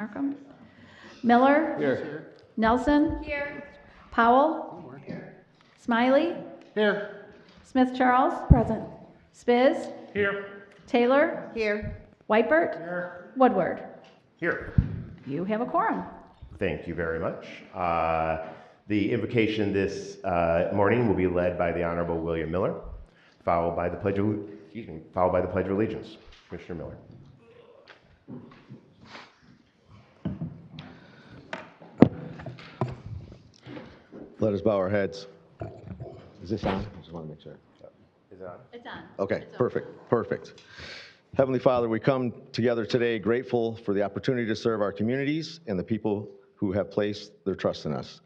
Markham. Miller. Here. Nelson. Here. Powell. Smiley. Here. Smith Charles. Present. Spiz. Here. Taylor. Here. Whitebert. Here. Woodward. Here. You have a quorum. Thank you very much. The invocation this morning will be led by the Honorable William Miller, followed by the Pledge of Allegiance. Commissioner Miller. Let us bow our heads. Is this on? I just want to make sure. Is it on? It's on. Okay, perfect. Heavenly Father, we come together today grateful for the opportunity to serve our communities and the people who have placed their trust in us.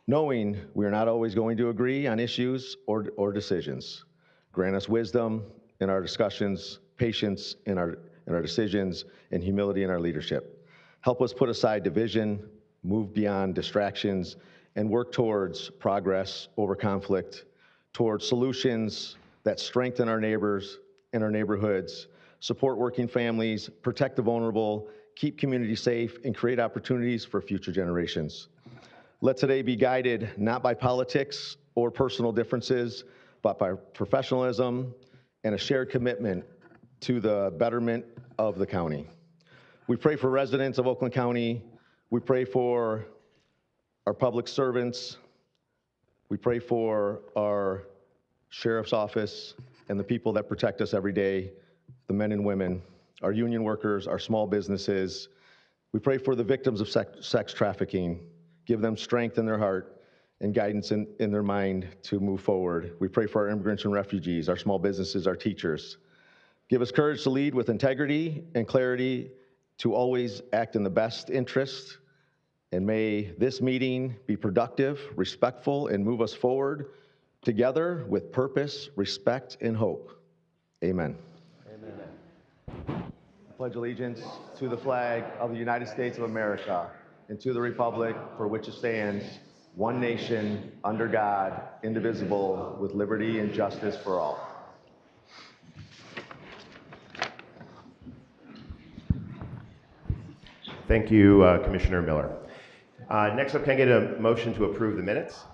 Knowing we are not always going to agree on issues or decisions. Grant us wisdom in our discussions, patience in our decisions, and humility in our leadership. Help us put aside division, move beyond distractions, and work towards progress over conflict, towards solutions that strengthen our neighbors and our neighborhoods, support working families, protect the vulnerable, keep communities safe, and create opportunities for future generations. Let today be guided not by politics or personal differences, but by professionalism and a shared commitment to the betterment of the county. We pray for residents of Oakland County. We pray for our public servants. We pray for our sheriff's office and the people that protect us every day, the men and women, our union workers, our small businesses. We pray for the victims of sex trafficking. Give them strength in their heart and guidance in their mind to move forward. We pray for our immigrants and refugees, our small businesses, our teachers. Give us courage to lead with integrity and clarity, to always act in the best interest. And may this meeting be productive, respectful, and move us forward together with purpose, respect, and hope. Amen. Amen. I pledge allegiance to the flag of the United States of America and to the republic for which it stands, one nation, under God, indivisible, with liberty and justice for all. Thank you, Commissioner Miller. Next up, can I get a motion to approve the minutes?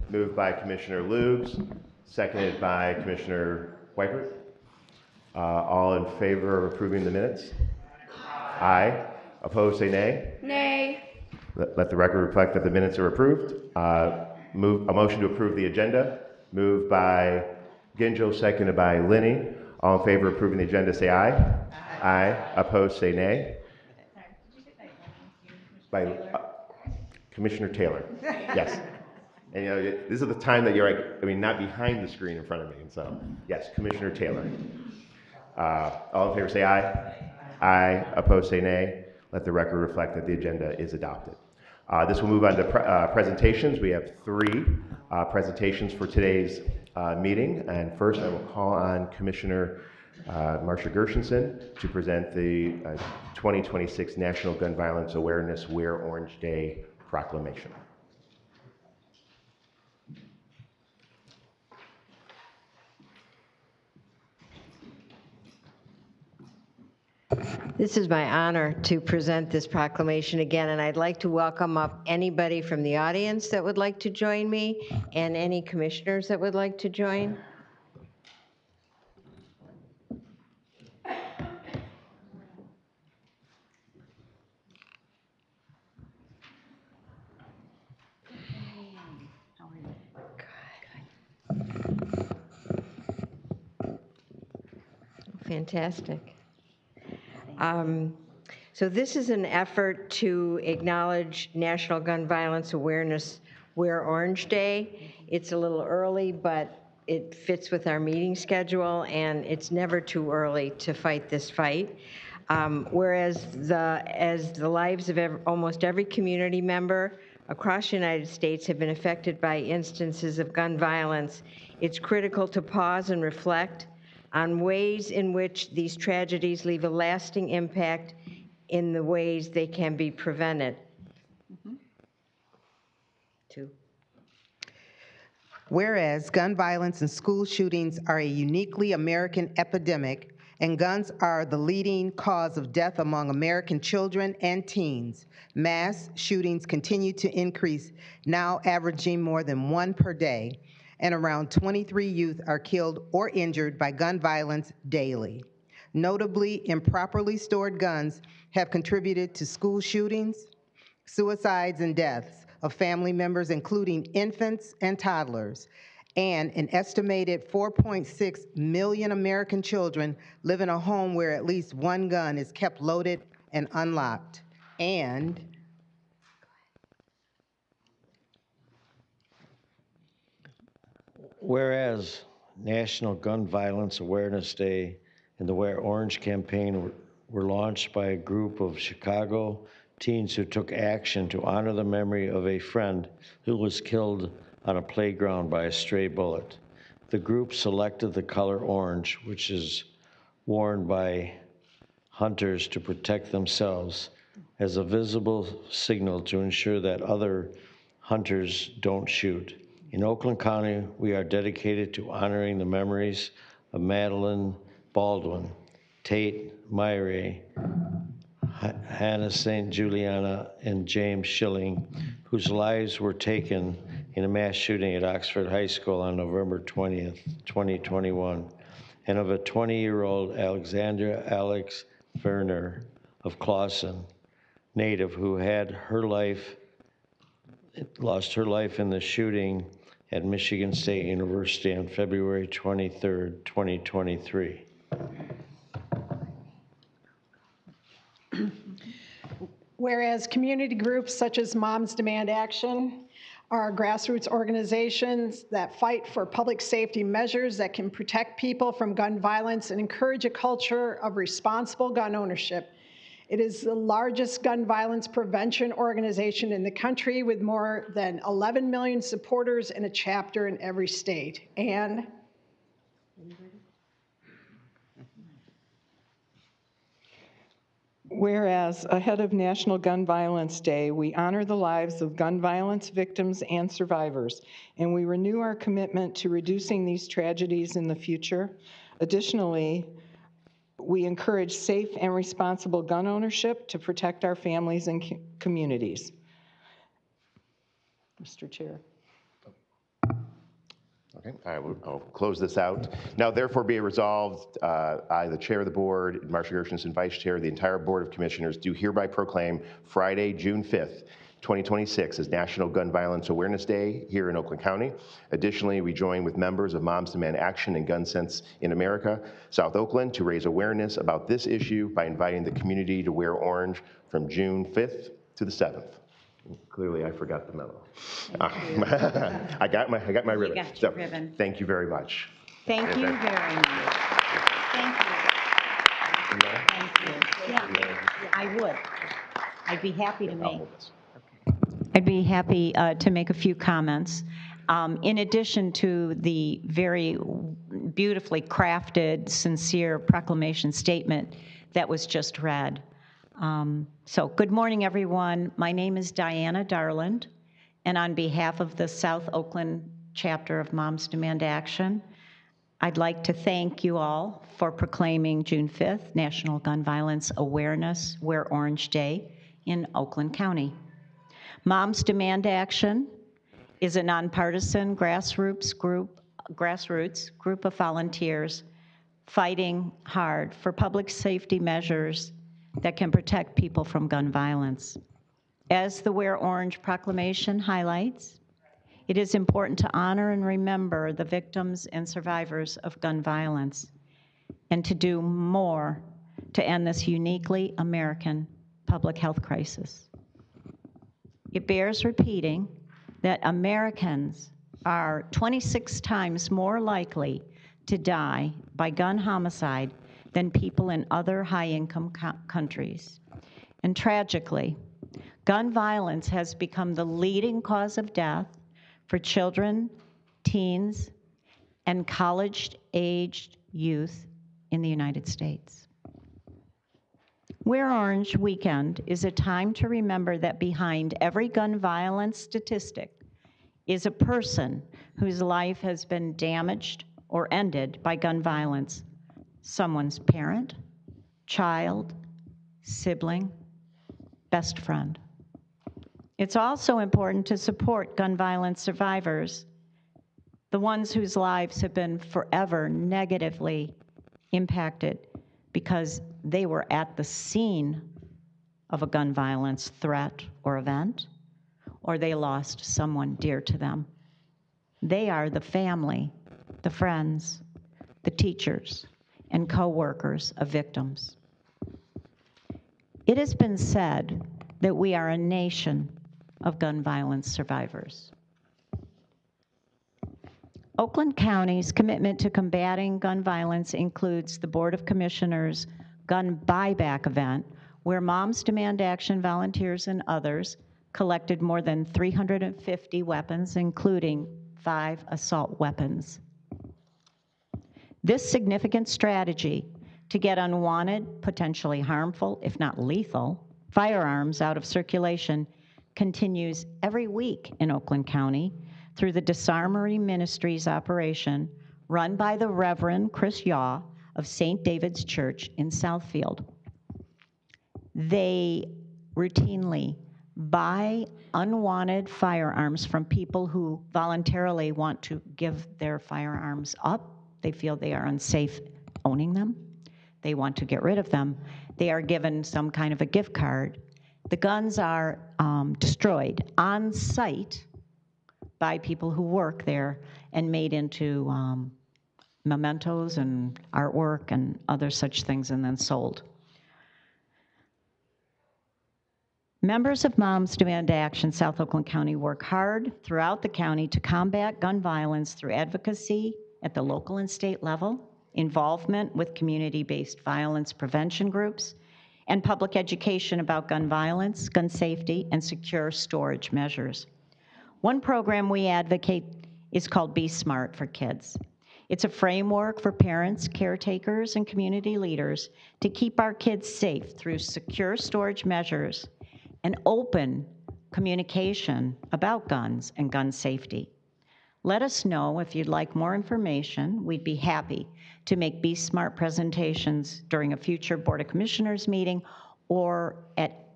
Moved by Commissioner Lubbs, seconded by Commissioner Whitebert. All in favor of approving the minutes? Aye. Opposed, say nay. Nay. Let the record reflect that the minutes are approved. A motion to approve the agenda, moved by Ginjo, seconded by Linney. All in favor of approving the agenda, say aye. Aye. Opposed, say nay. By Commissioner Taylor. Yes. And you know, this is the time that you're like, not behind the screen in front of me. And so, yes, Commissioner Taylor. All in favor, say aye. Aye. Opposed, say nay. Let the record reflect that the agenda is adopted. This will move on to presentations. We have 3 presentations for today's meeting. And first, I will call on Commissioner Marcia Gershenson to present the 2026 National Gun Violence Awareness Wear Orange Day proclamation. This is my honor to present this proclamation again, and I'd like to welcome up anybody from the audience that would like to join me and any commissioners that would like to join. Fantastic. So this is an effort to acknowledge National Gun Violence Awareness Wear Orange Day. It's a little early, but it fits with our meeting schedule, and it's never too early to fight this fight. Whereas the lives of almost every community member across the United States have been affected by instances of gun violence, it's critical to pause and reflect on ways in which these tragedies leave a lasting impact in the ways they can be prevented. Whereas gun violence and school shootings are a uniquely American epidemic, and guns are the leading cause of death among American children and teens. Mass shootings continue to increase, now averaging more than one per day, and around 23 youth are killed or injured by gun violence daily. Notably, improperly stored guns have contributed to school shootings, suicides, and deaths of family members, including infants and toddlers. And an estimated 4.6 million American children live in a home where at least one gun is kept loaded and unlocked. And whereas National Gun Violence Awareness Day and the Wear Orange campaign were launched by a group of Chicago teens who took action to honor the memory of a friend who was killed on a playground by a stray bullet. The group selected the color orange, which is worn by hunters to protect themselves, as a visible signal to ensure that other hunters don't shoot. In Oakland County, we are dedicated to honoring the memories of Madeline Baldwin, Tate Myre, Hannah St. Juliana, and James Schilling, whose lives were taken in a mass shooting at Oxford High School on November 20th, 2021, and of a 20-year-old Alexandra Alex Werner of Clawson, native, who had lost her life in the shooting at Michigan State University on February 23rd, 2023. Whereas community groups such as Moms Demand Action are grassroots organizations that fight for public safety measures that can protect people from gun violence and encourage a culture of responsible gun ownership. It is the largest gun violence prevention organization in the country with more than 11 million supporters and a chapter in every state. And whereas ahead of National Gun Violence Day, we honor the lives of gun violence victims and survivors, and we renew our commitment to reducing these tragedies in the future. Additionally, we encourage safe and responsible gun ownership to protect our families and communities. Mr. Chair. Okay, I'll close this out. Now, therefore, be it resolved, I, the chair of the board, Marcia Gershenson, vice chair, the entire board of commissioners, do hereby proclaim Friday, June 5th, 2026 as National Gun Violence Awareness Day here in Oakland County. Additionally, we join with members of Moms Demand Action and Gun Sense in America, South Oakland, to raise awareness about this issue by inviting the community to wear orange from June 5th to the 7th. Clearly, I forgot the memo. I got my ribbon. got your ribbon. Thank you very much. Thank you very much. Thank you. Thank you. Yeah, I would. I'd be happy to make. I'd be happy to make a few comments. In addition to the very beautifully crafted, sincere proclamation statement that was just read. So good morning, everyone. My name is Diana Darland, and on behalf of the South Oakland chapter of Moms Demand Action, I'd like to thank you all for proclaiming June 5th, National Gun Violence Awareness Wear Orange Day in Oakland County. Moms Demand Action is a nonpartisan grassroots group of volunteers fighting hard for public safety measures that can protect people from gun violence. As the Wear Orange proclamation highlights, it is important to honor and remember the victims and survivors of gun violence and to do more to end this uniquely American public health crisis. It bears repeating that Americans are 26 times more likely to die by gun homicide than people in other high-income countries. And tragically, gun violence has become the leading cause of death for children, teens, and college-aged youth in the United States. Wear Orange Weekend is a time to remember that behind every gun violence statistic is a person whose life has been damaged or ended by gun violence. someone's parent, child, sibling, best friend. It's also important to support gun violence survivors, the ones whose lives have been forever negatively impacted because they were at the scene of a gun violence threat or event, or they lost someone dear to them. They are the family, the friends, the teachers, and co-workers of victims. It has been said that we are a nation of gun violence survivors. Oakland County's commitment to combating gun violence includes the Board of Commissioners' gun buyback event, where Moms Demand Action volunteers and others collected more than 350 weapons, including 5 assault weapons. This significant strategy to get unwanted, potentially harmful, if not lethal, firearms out of circulation continues every week in Oakland County through the Disarmory Ministries operation run by the Reverend Chris Yaw of St. David's Church in Southfield. They routinely buy unwanted firearms from people who voluntarily want to give their firearms up. They feel they are unsafe owning them. They want to get rid of them. They are given some kind of a gift card. The guns are destroyed on site by people who work there and made into mementos and artwork and other such things and then sold. Members of Moms Demand Action South Oakland County work hard throughout the county to combat gun violence through advocacy at the local and state level, involvement with community-based violence prevention groups, and public education about gun violence, gun safety, and secure storage measures. One program we advocate is called Be Smart for Kids. It's a framework for parents, caretakers, and community leaders to keep our kids safe through secure storage measures and open communication about guns and gun safety. Let us know if you'd like more information. We'd be happy to make Be Smart presentations during a future Board of Commissioners meeting or at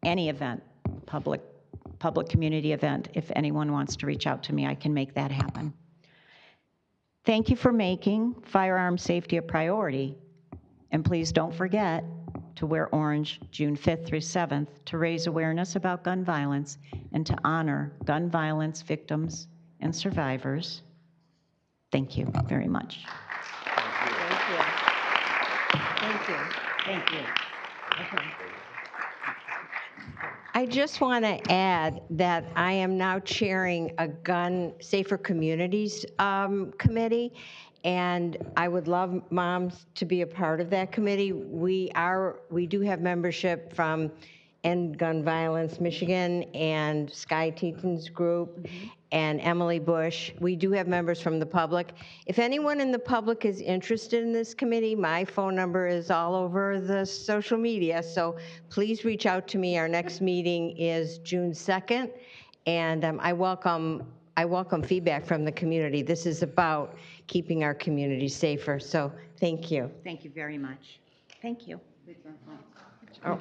any event, public community event. If anyone wants to reach out to me, I can make that happen. Thank you for making firearm safety a priority. And please don't forget to wear orange June 5th through 7th to raise awareness about gun violence and to honor gun violence victims and survivors. Thank you very much. Thank you. Thank you. Thank you. Okay. I just want to add that I am now chairing a Gun Safer Communities committee, and I would love moms to be a part of that committee. We do have membership from End Gun Violence Michigan and Sky Teaton's group and Emily Bush. We do have members from the public. If anyone in the public is interested in this committee, my phone number is all over the social media, so please reach out to me. Our next meeting is June 2nd, and I welcome feedback from the community. This is about keeping our community safer, so thank you. Thank you very much. Thank you. Oh.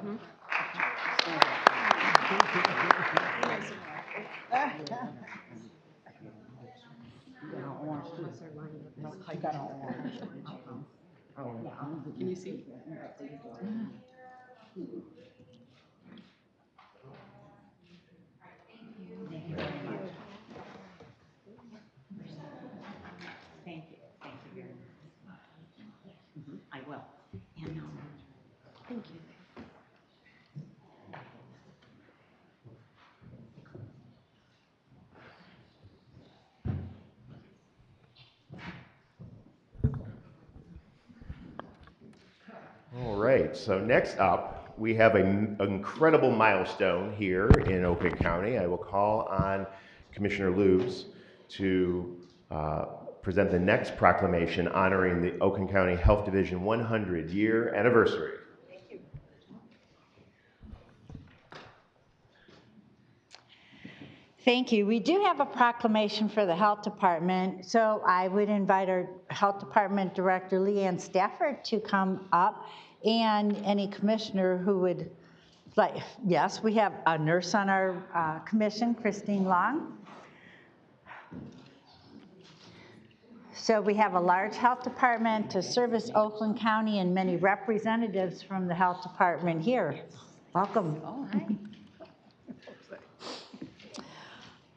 Can you see? Thank you. Thank you very much. I will. And thank you. All right, so next up, we have an incredible milestone here in Oakland County. I will call on Commissioner Lubes to present the next proclamation honoring the Oakland County Health Division 100-year anniversary. Thank you. We do have a proclamation for the Health Department, so I would invite our Health Department Director, Leanne Stafford, to come up, and any commissioner who would like. Yes, we have a nurse on our commission, Christine Long. So we have a large health department to service Oakland County and many representatives from the health department here. Welcome. All right.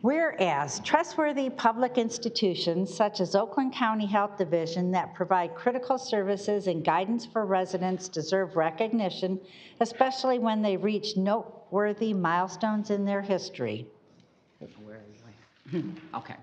Whereas trustworthy public institutions such as Oakland County Health Division that provide critical services and guidance for residents deserve recognition, especially when they reach noteworthy milestones in their history. Okay.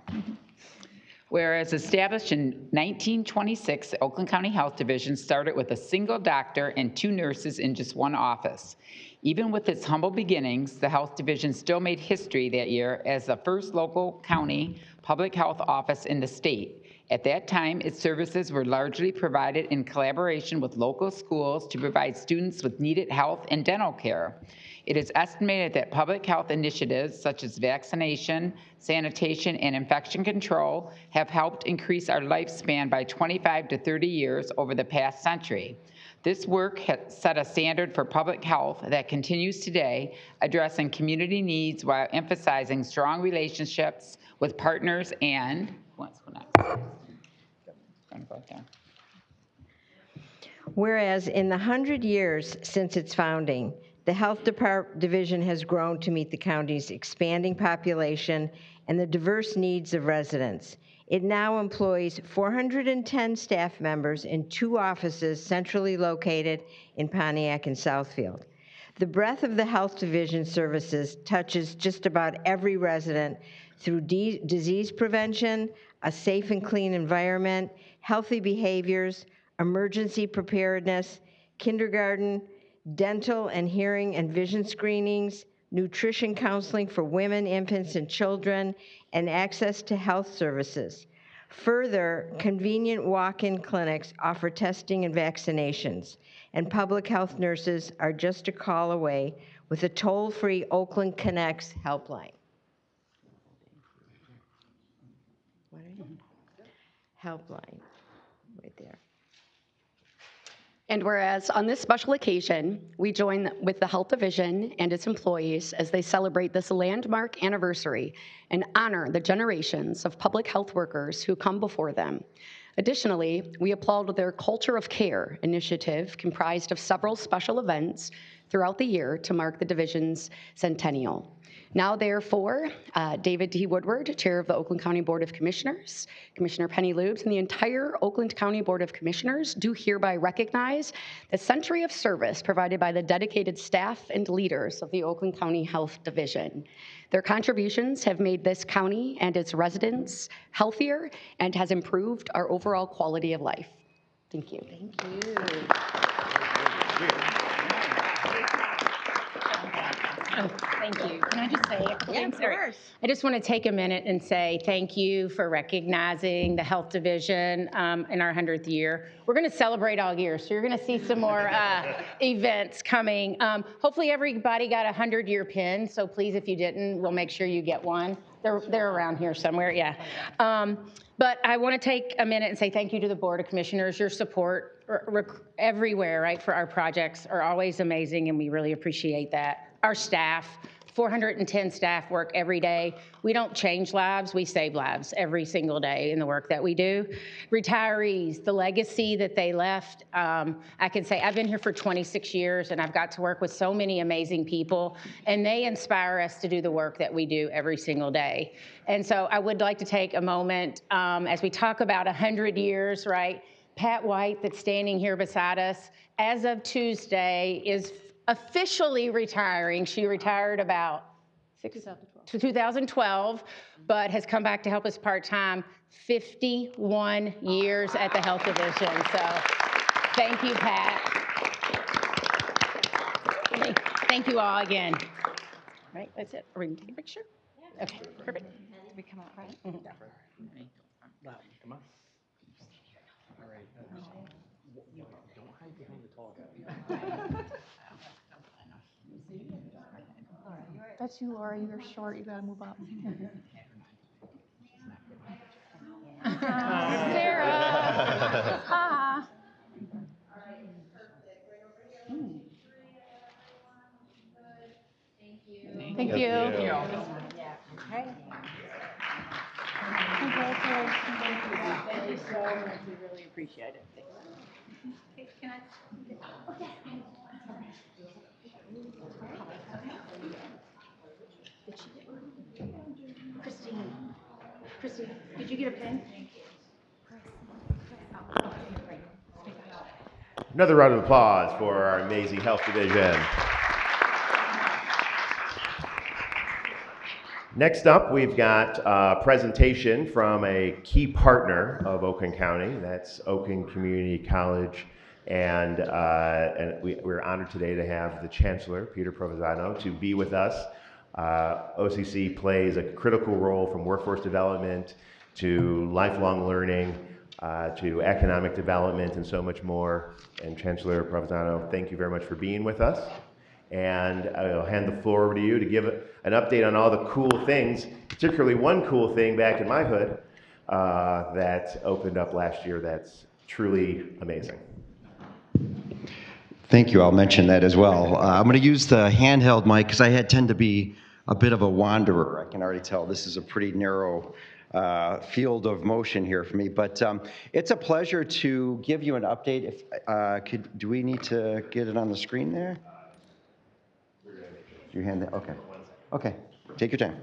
Whereas established in 1926, the Oakland County Health Division started with a single doctor and 2 nurses in just 1 office. Even with its humble beginnings, the Health Division still made history that year as the first local county public health office in the state. At that time, its services were largely provided in collaboration with local schools to provide students with needed health and dental care. It is estimated that public health initiatives such as vaccination, sanitation, and infection control have helped increase our lifespan by 25 to 30 years over the past century. This work has set a standard for public health that continues today, addressing community needs while emphasizing strong relationships with partners and, what's going on? Whereas in the 100 years since its founding, the Health Division has grown to meet the county's expanding population and the diverse needs of residents. It now employs 410 staff members in 2 offices centrally located in Pontiac and Southfield. The breadth of the Health Division services touches just about every resident through disease prevention, a safe and clean environment, healthy behaviors, emergency preparedness, kindergarten, dental and hearing and vision screenings, nutrition counseling for women, infants, and children, and access to health services. Further, convenient walk-in clinics offer testing and vaccinations, and public health nurses are just a call away with a toll-free Oakland Connects helpline. Helpline, right there. And whereas on this special occasion, we join with the Health Division and its employees as they celebrate this landmark anniversary and honor the generations of public health workers who come before them. Additionally, we applaud their Culture of Care initiative comprised of several special events throughout the year to mark the division's centennial. Now, therefore, David D. Woodward, Chair of the Oakland County Board of Commissioners, Commissioner Penny Lubes, and the entire Oakland County Board of Commissioners do hereby recognize the century of service provided by the dedicated staff and leaders of the Oakland County Health Division. Their contributions have made this county and its residents healthier and has improved our overall quality of life. Thank you. Thank you. Oh, thank you. Can I just say a couple things? Of course. I just want to take a minute and say thank you for recognizing the Health Division in our 100th year. We're going to celebrate all year, so you're going to see some more events coming. Hopefully everybody got a 100-year pin, so please, if you didn't, we'll make sure you get one. They're around here somewhere, yeah. But I want to take a minute and say thank you to the Board of Commissioners. Your support everywhere, right, for our projects are always amazing, and we really appreciate that. Our staff, 410 staff work every day. We don't change lives, we save lives every single day in the work that we do. Retirees, the legacy that they left, I can say I've been here for 26 years and I've got to work with so many amazing people, and they inspire us to do the work that we do every single day. And so I would like to take a moment as we talk about 100 years, right? Pat White, that's standing here beside us, as of Tuesday, is officially retiring. She retired about 2012, but has come back to help us part-time. 51 years at the Health Division. So thank you, Pat. Thank you all again. All right, that's it. Are we going to take a picture? Yeah. Okay, perfect. We come out, right? Mm-hmm. Come on. All right. Don't hide behind the tall guy. All right, you're right. That's you, Laura. You're short. You got to move up. Sarah. Ah. Thank you. Okay. Thank you so much. We really appreciate it. Christine, did you get a pen? Another round of applause for our amazing health division. Next up, we've got a presentation from a key partner of Oakland County. That's Oakland Community College. And we're honored today to have the Chancellor, Peter Provenzano, to be with us. OCC plays a critical role from workforce development to lifelong learning to economic development and so much more. And Chancellor Provenzano, thank you very much for being with us. And I'll hand the floor over to you to give an update on all the cool things, particularly one cool thing back in my hood that opened up last year that's truly amazing. Thank you. I'll mention that as well. I'm going to use the handheld mic because I tend to be a bit of a wanderer. I can already tell this is a pretty narrow field of motion here for me, but it's a pleasure to give you an update. Do we need to get it on the screen there? Your hand there? Okay. Okay. Take your time.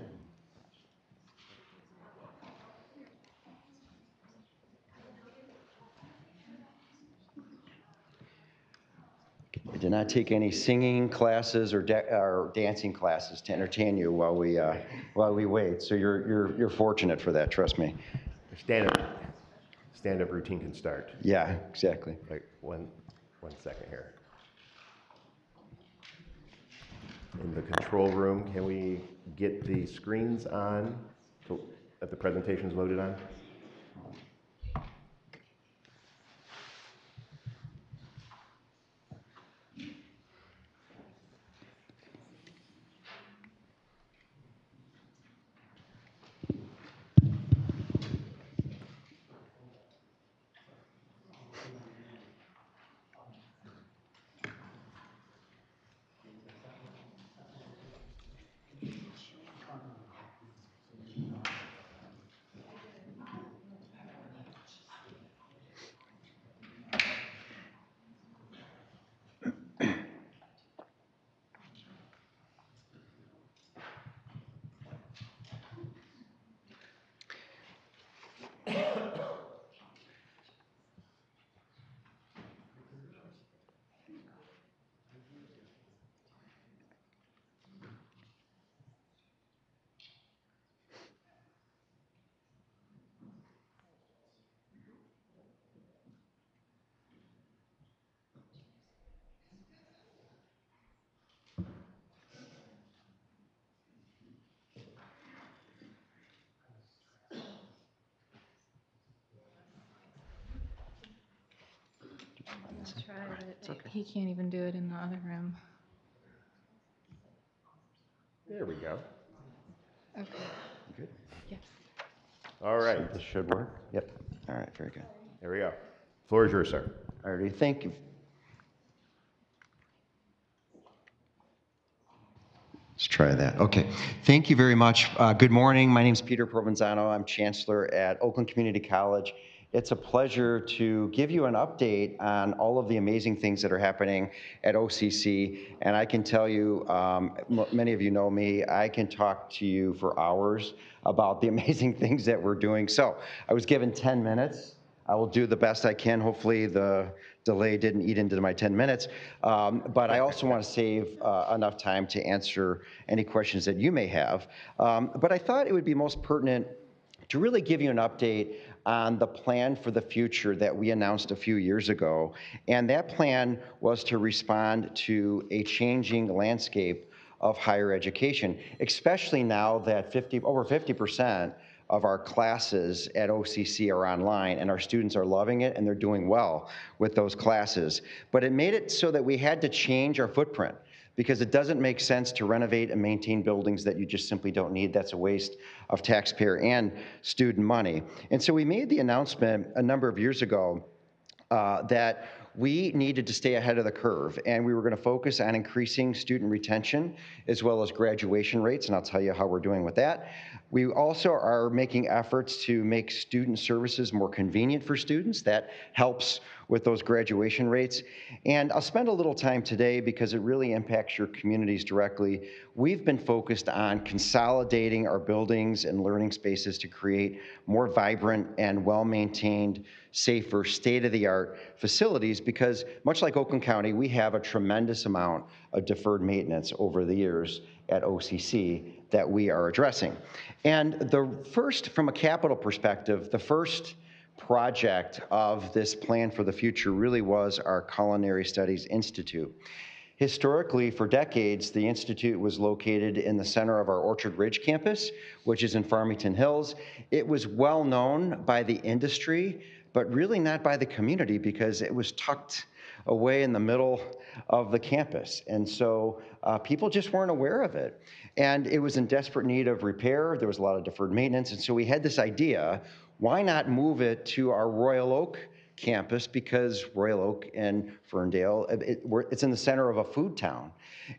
I did not take any singing classes or dancing classes to entertain you while we wait. So you're fortunate for that. Trust me. Stand-up routine can start. Yeah, exactly. Like one second here. In the control room, can we get the screens on that the presentation's loaded on? Okay. He can't even do it in the other room. There we go. Okay. Good. Yes. All right. This should work. Yep. All right. Very good. There we go. Floor is yours, sir. All righty. Thank you. Let's try that. Okay. Thank you very much. Good morning. My name is Peter Provenzano. I'm Chancellor at Oakland Community College. It's a pleasure to give you an update on all of the amazing things that are happening at OCC. And I can tell you, many of you know me, I can talk to you for hours about the amazing things that we're doing. So I was given 10 minutes. I will do the best I can. Hopefully the delay didn't eat into my 10 minutes. But I also want to save enough time to answer any questions that you may have. But I thought it would be most pertinent to really give you an update on the plan for the future that we announced a few years ago. And that plan was to respond to a changing landscape of higher education, especially now that over 50% of our classes at OCC are online, and our students are loving it, and they're doing well with those classes. But it made it so that we had to change our footprint. because it doesn't make sense to renovate and maintain buildings that you just simply don't need. That's a waste of taxpayer and student money. And so we made the announcement a number of years ago that we needed to stay ahead of the curve, and we were going to focus on increasing student retention as well as graduation rates, and I'll tell you how we're doing with that. We also are making efforts to make student services more convenient for students. That helps with those graduation rates. And I'll spend a little time today because it really impacts your communities directly. We've been focused on consolidating our buildings and learning spaces to create more vibrant and well-maintained, safer, state-of-the-art facilities because, much like Oakland County, we have a tremendous amount of deferred maintenance over the years at OCC that we are addressing. And the first, from a capital perspective, the first project of this plan for the future really was our Culinary Studies Institute. Historically, for decades, the Institute was located in the center of our Orchard Ridge campus, which is in Farmington Hills. It was well known by the industry, but really not by the community because it was tucked away in the middle of the campus. And so people just weren't aware of it. And it was in desperate need of repair. There was a lot of deferred maintenance. And so we had this idea, why not move it to our Royal Oak campus, because Royal Oak and Ferndale, it's in the center of a food town.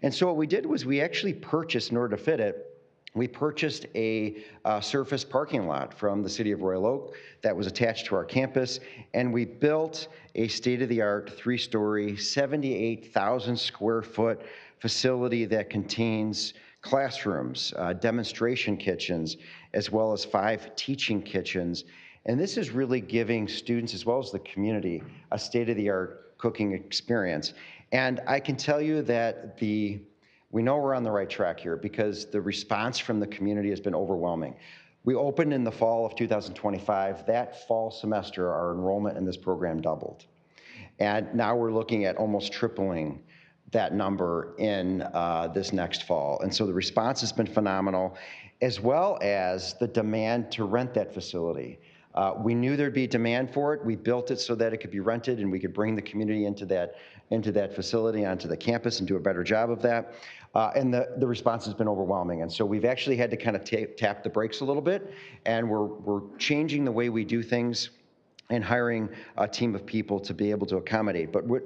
And so what we did was we actually purchased, in order to fit it, we purchased a surface parking lot from the city of Royal Oak that was attached to our campus, and we built a state-of-the-art 3-story, 78,000 square foot facility that contains classrooms, demonstration kitchens, as well as 5 teaching kitchens. And this is really giving students as well as the community a state-of-the-art cooking experience. And I can tell you that we know we're on the right track here because the response from the community has been overwhelming. We opened in the fall of 2025. That fall semester, our enrollment in this program doubled. And now we're looking at almost tripling that number in this next fall. And so the response has been phenomenal, as well as the demand to rent that facility. We knew there'd be demand for it. We built it so that it could be rented and we could bring the community into that facility, onto the campus, and do a better job of that. And the response has been overwhelming. And so we've actually had to kind of tap the brakes a little bit, and we're changing the way we do things and hiring a team of people to be able to accommodate. But where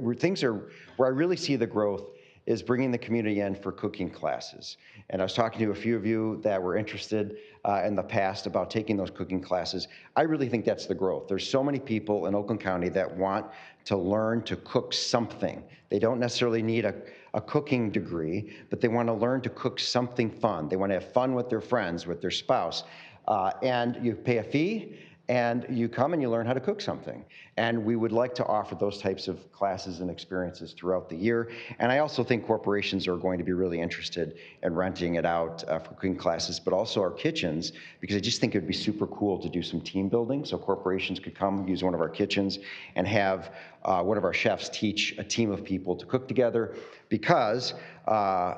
I really see the growth is bringing the community in for cooking classes. And I was talking to a few of you that were interested in the past about taking those cooking classes. I really think that's the growth. There's so many people in Oakland County that want to learn to cook something. They don't necessarily need a cooking degree, but they want to learn to cook something fun. They want to have fun with their friends, with their spouse. And you pay a fee, and you come and you learn how to cook something. And we would like to offer those types of classes and experiences throughout the year. And I also think corporations are going to be really interested in renting it out for cooking classes, but also our kitchens, because I just think it would be super cool to do some team building. So corporations could come use one of our kitchens and have one of our chefs teach a team of people to cook together, because my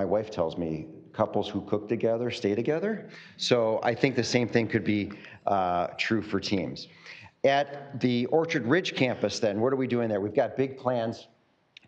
wife tells me couples who cook together stay together. So I think the same thing could be true for teams. At the Orchard Ridge campus, then, what are we doing there? We've got big plans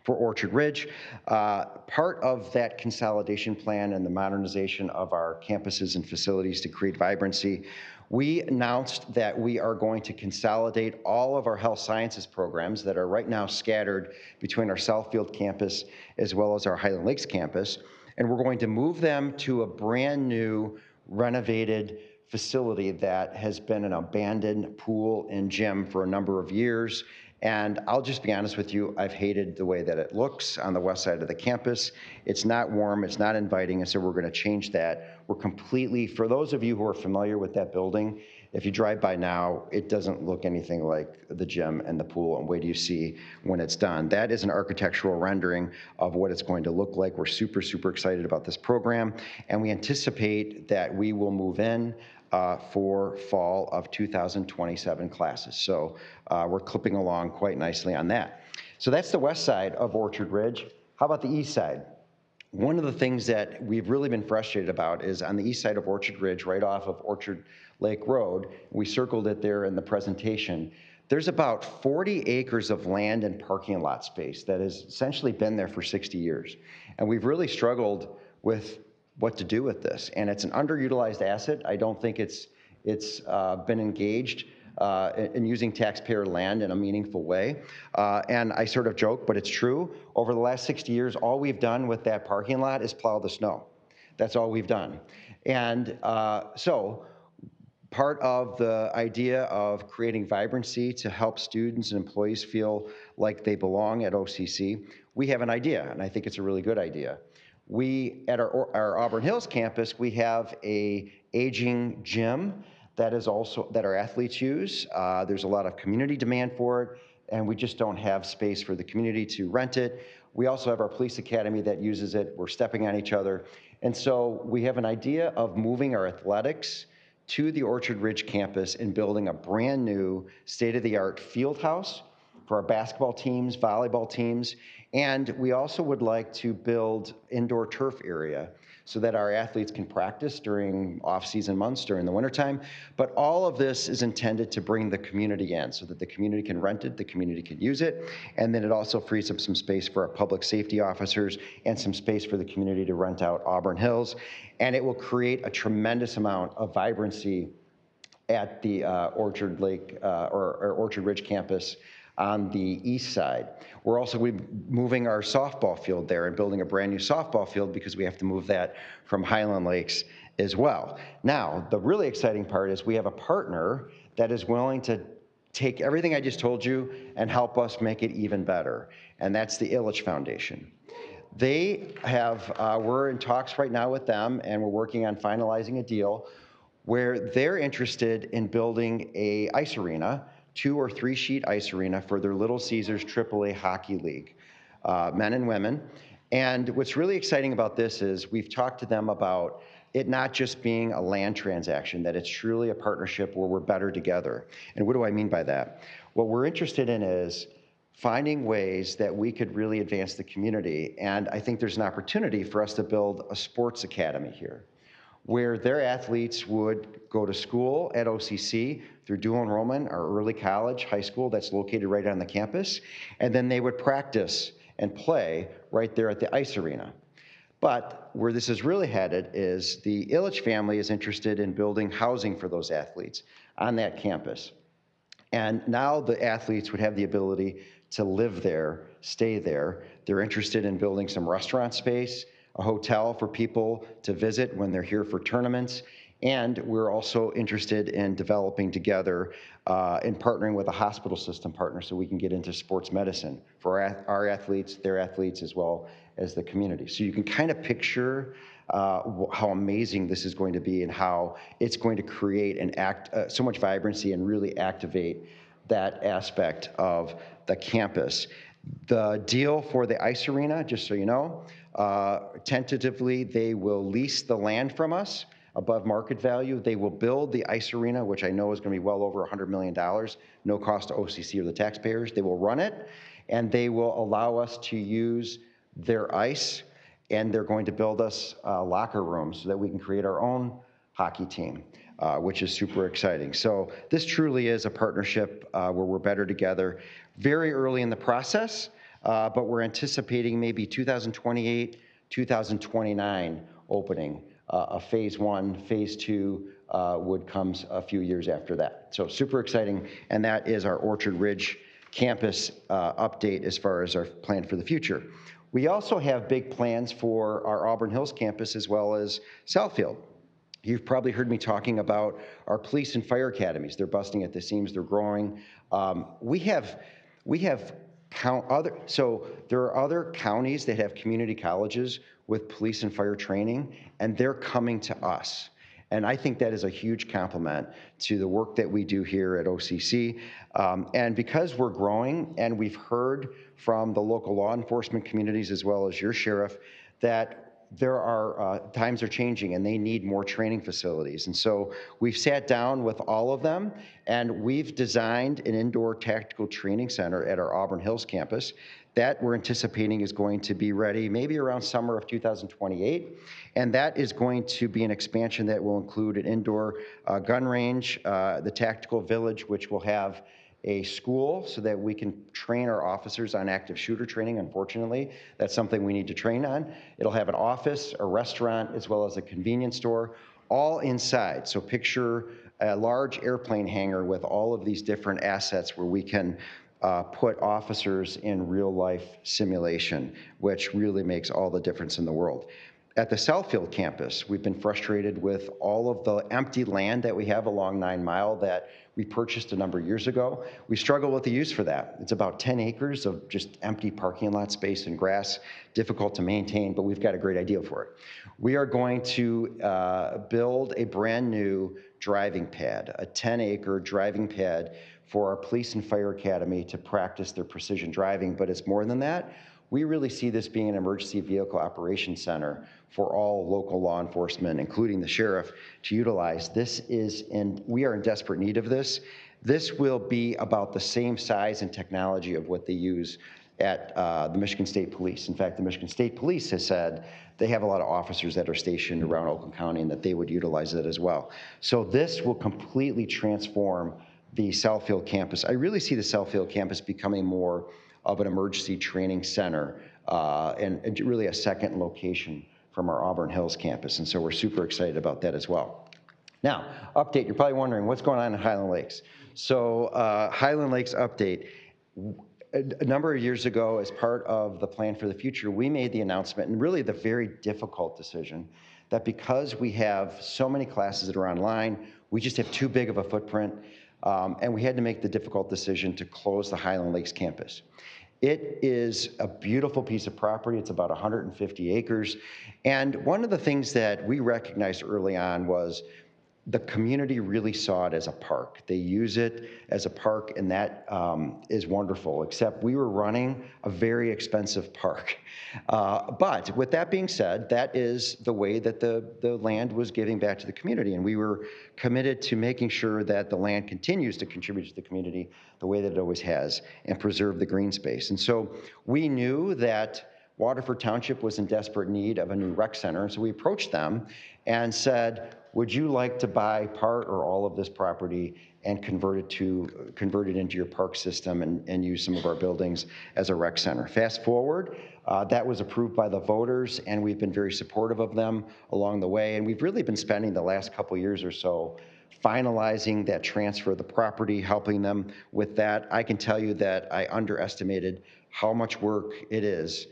for Orchard Ridge. Part of that consolidation plan and the modernization of our campuses and facilities to create vibrancy, we announced that we are going to consolidate all of our health sciences programs that are right now scattered between our Southfield campus as well as our Highland Lakes campus. And we're going to move them to a brand new renovated facility that has been an abandoned pool and gym for a number of years. And I'll just be honest with you, I've hated the way that it looks on the west side of the campus. It's not warm, it's not inviting, and so we're gonna change that. We're completely, for those of you who are familiar with that building, if you drive by now, it doesn't look anything like the gym and the pool, and wait till you see when it's done. That is an architectural rendering of what it's going to look like. We're super, super excited about this program, and we anticipate that we will move in for fall of 2027 classes. So we're clipping along quite nicely on that. So that's the west side of Orchard Ridge. How about the east side? One of the things that we've really been frustrated about is on the east side of Orchard Ridge, right off of Orchard Lake Road, we circled it there in the presentation. there's about 40 acres of land and parking lot space that has essentially been there for 60 years. And we've really struggled with what to do with this. And it's an underutilized asset. I don't think it's been engaged in using taxpayer land in a meaningful way. And I sort of joke, but it's true. Over the last 60 years, all we've done with that parking lot is plow the snow. That's all we've done. And so part of the idea of creating vibrancy to help students and employees feel like they belong at OCC, we have an idea, and I think it's a really good idea. We, at our Auburn Hills campus, we have a aging gym that our athletes use. There's a lot of community demand for it, and we just don't have space for the community to rent it. We also have our police academy that uses it. We're stepping on each other. And so we have an idea of moving our athletics to the Orchard Ridge campus and building a brand new state-of-the-art field house for our basketball teams, volleyball teams, and we also would like to build indoor turf area so that our athletes can practice during off-season months, during the wintertime. But all of this is intended to bring the community in so that the community can rent it, the community can use it, and then it also frees up some space for our public safety officers and some space for the community to rent out Auburn Hills. And it will create a tremendous amount of vibrancy at the Orchard Lake or Orchard Ridge campus on the east side. We're also moving our softball field there and building a brand new softball field because we have to move that from Highland Lakes as well. Now, the really exciting part is we have a partner that is willing to take everything I just told you and help us make it even better, and that's the Ilitch Foundation. They have, we're in talks right now with them, and we're working on finalizing a deal where they're interested in building a ice arena, 2 or 3 sheet ice arena for their Little Caesars AAA Hockey League, men and women. And what's really exciting about this is we've talked to them about it not just being a land transaction, that it's truly a partnership where we're better together. And what do I mean by that? What we're interested in is finding ways that we could really advance the community. And I think there's an opportunity for us to build a sports academy here, where their athletes would go to school at OCC through dual enrollment or early college, high school that's located right on the campus, and then they would practice and play right there at the ice arena. But where this is really headed is the Ilitch family is interested in building housing for those athletes on that campus. And now the athletes would have the ability to live there, stay there. They're interested in building some restaurant space, a hotel for people to visit when they're here for tournaments. And we're also interested in developing together in partnering with a hospital system partner so we can get into sports medicine for our athletes, their athletes, as well as the community. So you can kind of picture how amazing this is going to be and how it's going to create and so much vibrancy and really activate that aspect of the campus. The deal for the ice arena, just so you know, tentatively they will lease the land from us above market value. They will build the ice arena, which I know is going to be well over $100 million, no cost to OCC or the taxpayers. They will run it, and they will allow us to use their ice, and they're going to build us locker rooms so that we can create our own hockey team, which is super exciting. So this truly is a partnership where we're better together. Very early in the process, but we're anticipating maybe 2028, 2029 opening. A phase 1, phase 2 would come a few years after that. So super exciting, and that is our Orchard Ridge campus update as far as our plan for the future. We also have big plans for our Auburn Hills campus as well as Southfield. You've probably heard me talking about our police and fire academies. They're busting at the seams, they're growing. So there are other counties that have community colleges with police and fire training, and they're coming to us. And I think that is a huge compliment to the work that we do here at OCC. And because we're growing, and we've heard from the local law enforcement communities as well as your sheriff, that there are times are changing and they need more training facilities. And so we've sat down with all of them, and we've designed an indoor tactical training center at our Auburn Hills campus that we're anticipating is going to be ready maybe around summer of 2028. And that is going to be an expansion that will include an indoor gun range, the tactical village, which will have a school so that we can train our officers on active shooter training. Unfortunately, that's something we need to train on. It'll have an office, a restaurant, as well as a convenience store, all inside. So picture a large airplane hangar with all of these different assets where we can put officers in real life simulation, which really makes all the difference in the world. At the Southfield campus, we've been frustrated with all of the empty land that we have along 9 Mile that we purchased a number of years ago. We struggle with the use for that. It's about 10 acres of just empty parking lot space and grass, difficult to maintain, but we've got a great idea for it. We are going to build a brand new driving pad, a 10-acre driving pad for our police and fire academy to practice their precision driving, but it's more than that. We really see this being an emergency vehicle operations center for all local law enforcement, including the sheriff, to utilize. We are in desperate need of this. This will be about the same size and technology of what they use at the Michigan State Police. In fact, the Michigan State Police has said they have a lot of officers that are stationed around Oakland County and that they would utilize it as well. So this will completely transform the Southfield campus. I really see the Southfield campus becoming more of an emergency training center and really a second location from our Auburn Hills campus. And so we're super excited about that as well. Now, update, you're probably wondering what's going on in Highland Lakes. So Highland Lakes update. A number of years ago, as part of the Plan for the Future, we made the announcement, and really the very difficult decision, that because we have so many classes that are online, we just have too big of a footprint, and we had to make the difficult decision to close the Highland Lakes campus. It is a beautiful piece of property. It's about 150 acres. And one of the things that we recognized early on was the community really saw it as a park. They use it as a park, and that is wonderful, except we were running a very expensive park. But with that being said, that is the way that the land was giving back to the community, and we were committed to making sure that the land continues to contribute to the community the way that it always has and preserve the green space. And so we knew that Waterford Township was in desperate need of a new rec center, and so we approached them and said, would you like to buy part or all of this property and convert it into your park system and use some of our buildings as a rec center? Fast forward, that was approved by the voters, and we've been very supportive of them along the way. And we've really been spending the last couple years or so finalizing that transfer of the property, helping them with that. I can tell you that I underestimated how much work it is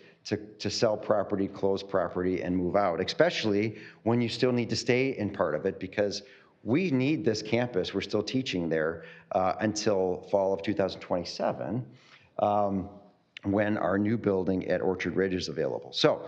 to sell property, close property, and move out, especially when you still need to stay in part of it, because we need this campus. We're still teaching there until fall of 2027, when our new building at Orchard Ridge is available. So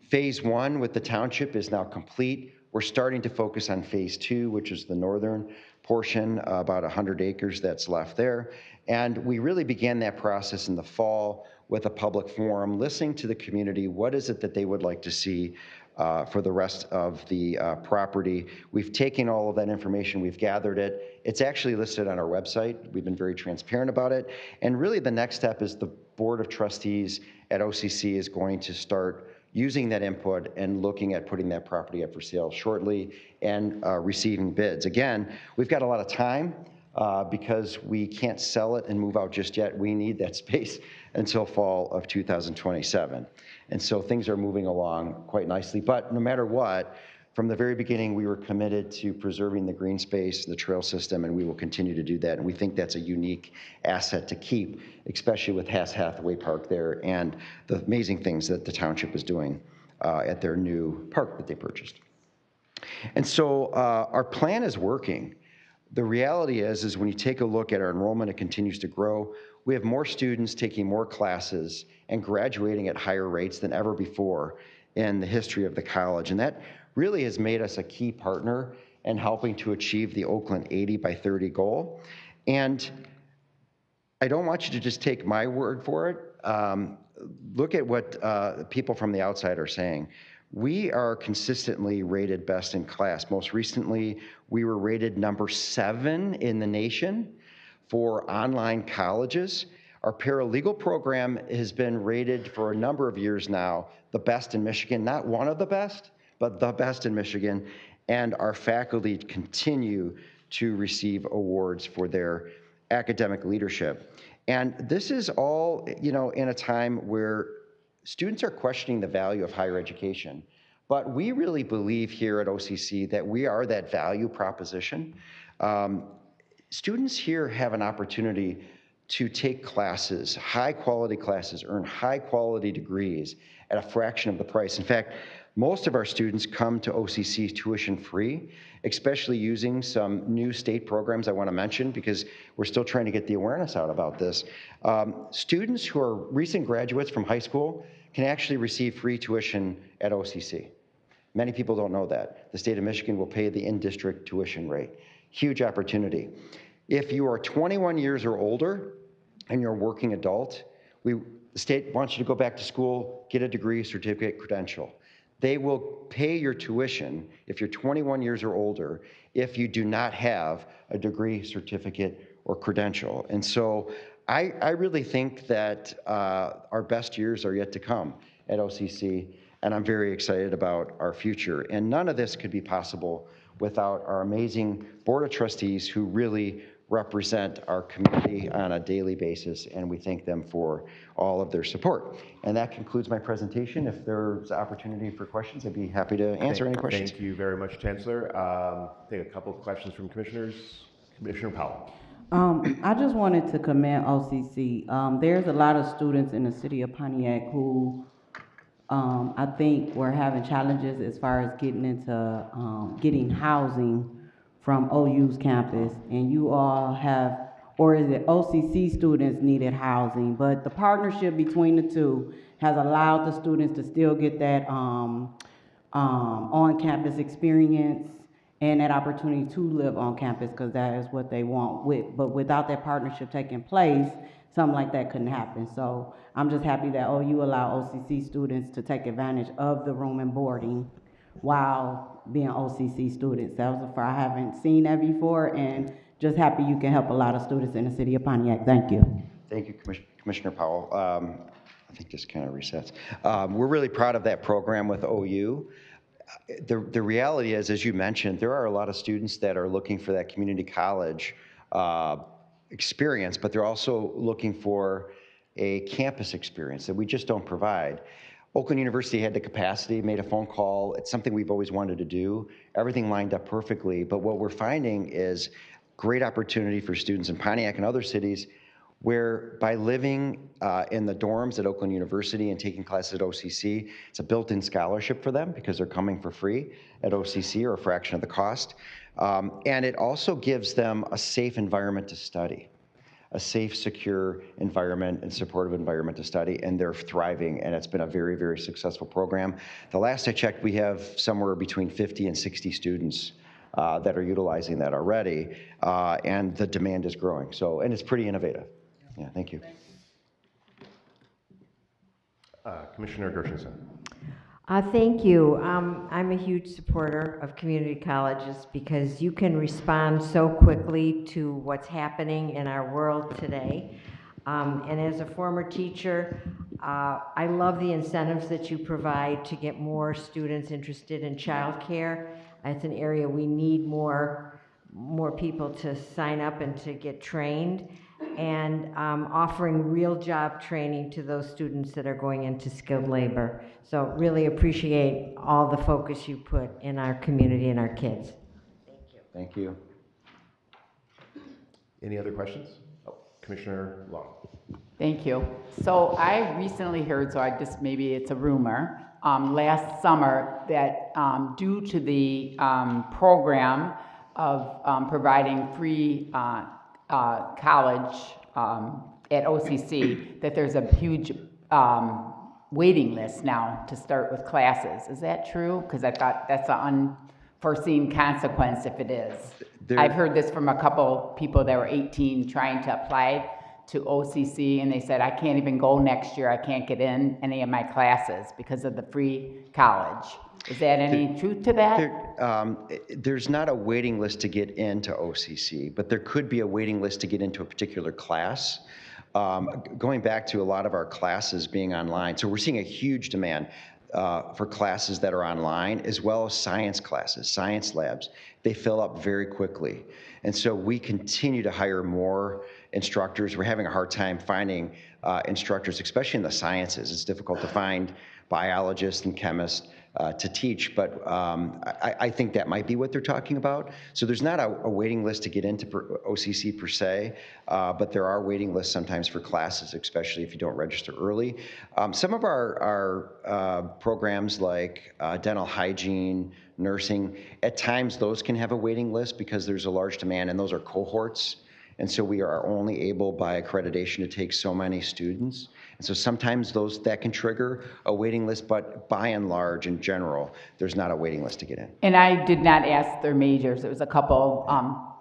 phase 1 with the township is now complete. We're starting to focus on phase 2, which is the northern portion, about 100 acres that's left there. And we really began that process in the fall with a public forum, listening to the community. What is it that they would like to see for the rest of the property? We've taken all of that information, we've gathered it. It's actually listed on our website. We've been very transparent about it. And really the next step is the Board of Trustees at OCC is going to start using that input and looking at putting that property up for sale shortly and receiving bids. Again, we've got a lot of time because we can't sell it and move out just yet. We need that space until fall of 2027. And so things are moving along quite nicely. But no matter what, from the very beginning, we were committed to preserving the green space, the trail system, and we will continue to do that. And we think that's a unique asset to keep, especially with Hathaway Park there and the amazing things that the township is doing at their new park that they purchased. And so our plan is working. The reality is when you take a look at our enrollment, it continues to grow. We have more students taking more classes and graduating at higher rates than ever before in the history of the college. And that really has made us a key partner in helping to achieve the Oakland 80 by 30 goal. And I don't want you to just take my word for it. Look at what people from the outside are saying. We are consistently rated best in class. Most recently, we were rated number 7 in the nation for online colleges. Our paralegal program has been rated for a number of years now the best in Michigan, not one of the best, but the best in Michigan. And our faculty continue to receive awards for their academic leadership. And this is all, in a time where students are questioning the value of higher education. But we really believe here at OCC that we are that value proposition. Students here have an opportunity to take classes, high quality classes, earn high quality degrees at a fraction of the price. In fact, most of our students come to OCC tuition free, especially using some new state programs I want to mention because we're still trying to get the awareness out about this. Students who are recent graduates from high school can actually receive free tuition at OCC. Many people don't know that. The state of Michigan will pay the in-district tuition rate. Huge opportunity. If you are 21 years or older and you're a working adult, the state wants you to go back to school, get a degree, certificate, credential. They will pay your tuition if you're 21 years or older if you do not have a degree, certificate, or credential. And so I really think that our best years are yet to come at OCC, and I'm very excited about our future. And none of this could be possible without our amazing Board of Trustees who really represent our community on a daily basis, and we thank them for all of their support. And that concludes my presentation. If there's opportunity for questions, I'd be happy to answer any questions. Thank you very much, Chancellor. Take a couple of questions from commissioners. Commissioner Powell. I just wanted to commend OCC. There's a lot of students in the city of Pontiac who I think we're having challenges as far as getting into getting housing from OU's campus, and you all have, or is it OCC students needed housing, but the partnership between the two has allowed the students to still get that on-campus experience and that opportunity to live on campus, because that is what they want. But without that partnership taking place, something like that couldn't happen. So I'm just happy that OU allow OCC students to take advantage of the room and boarding while being OCC students. That was I haven't seen that before, and just happy you can help a lot of students in the city of Pontiac. Thank you. Thank you, Commissioner Powell. I think this kind of resets. We're really proud of that program with OU. The reality is, as you mentioned, there are a lot of students that are looking for that community college experience, but they're also looking for a campus experience that we just don't provide. Oakland University had the capacity, made a phone call. It's something we've always wanted to do. Everything lined up perfectly, but what we're finding is great opportunity for students in Pontiac and other cities where by living in the dorms at Oakland University and taking classes at OCC, it's a built-in scholarship for them because they're coming for free at OCC or a fraction of the cost. And it also gives them a safe environment to study, a safe, secure environment and supportive environment to study, and they're thriving, and it's been a very, very successful program. The last I checked, we have somewhere between 50 and 60 students that are utilizing that already, and the demand is growing. So, and it's pretty innovative. Yeah, thank you. Commissioner Gershenson. Thank you. I'm a huge supporter of community colleges because you can respond so quickly to what's happening in our world today. And as a former teacher, I love the incentives that you provide to get more students interested in childcare. It's an area we need more people to sign up and to get trained, and offering real job training to those students that are going into skilled labor. So really appreciate all the focus you put in our community and our kids. Thank you. Thank you. Any other questions? Oh, Commissioner Long. Thank you. So I recently heard, maybe it's a rumor, last summer that due to the program of providing free college at OCC, that there's a huge waiting list now to start with classes. Is that true? Because I thought that's an unforeseen consequence if it is. I've heard this from a couple people that were 18 trying to apply to OCC, and they said, I can't even go next year. I can't get in any of my classes because of the free college. Is that any truth to that? There's not a waiting list to get into OCC, but there could be a waiting list to get into a particular class. Going back to a lot of our classes being online, so we're seeing a huge demand. for classes that are online, as well as science classes, science labs. They fill up very quickly. And so we continue to hire more instructors. We're having a hard time finding instructors, especially in the sciences. It's difficult to find biologists and chemists to teach, but I think that might be what they're talking about. So there's not a waiting list to get into OCC per se, but there are waiting lists sometimes for classes, especially if you don't register early. Some of our programs like dental hygiene, nursing, at times those can have a waiting list because there's a large demand, and those are cohorts. And so we are only able by accreditation to take so many students. And so sometimes that can trigger a waiting list, but by and large, in general, there's not a waiting list to get in. And I did not ask their majors. It was a couple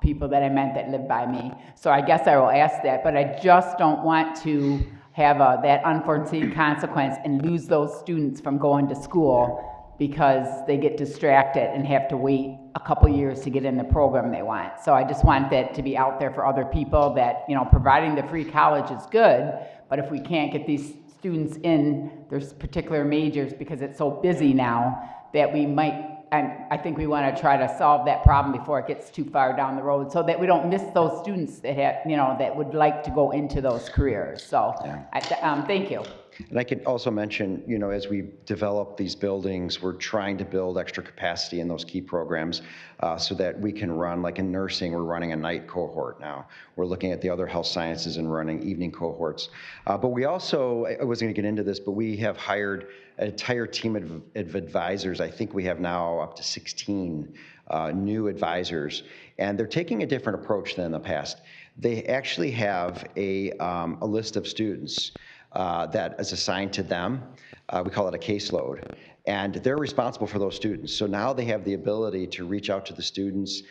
people that I meant that lived by me. So I guess I will ask that, but I just don't want to have that unforeseen consequence and lose those students from going to school because they get distracted and have to wait a couple years to get in the program they want. So I just want that to be out there for other people that, providing the free college is good, but if we can't get these students in, there's particular majors because it's so busy now that we might, and I think we want to try to solve that problem before it gets too far down the road so that we don't miss those students that have, that would like to go into those careers. So thank you. And I can also mention, as we develop these buildings, we're trying to build extra capacity in those key programs so that we can run, like in nursing, we're running a night cohort now. We're looking at the other health sciences and running evening cohorts. But we also, I wasn't going to get into this, but we have hired an entire team of advisors. I think we have now up to 16 new advisors, and they're taking a different approach than in the past. They actually have a list of students that is assigned to them. We call it a caseload. And they're responsible for those students. So now they have the ability to reach out to the students,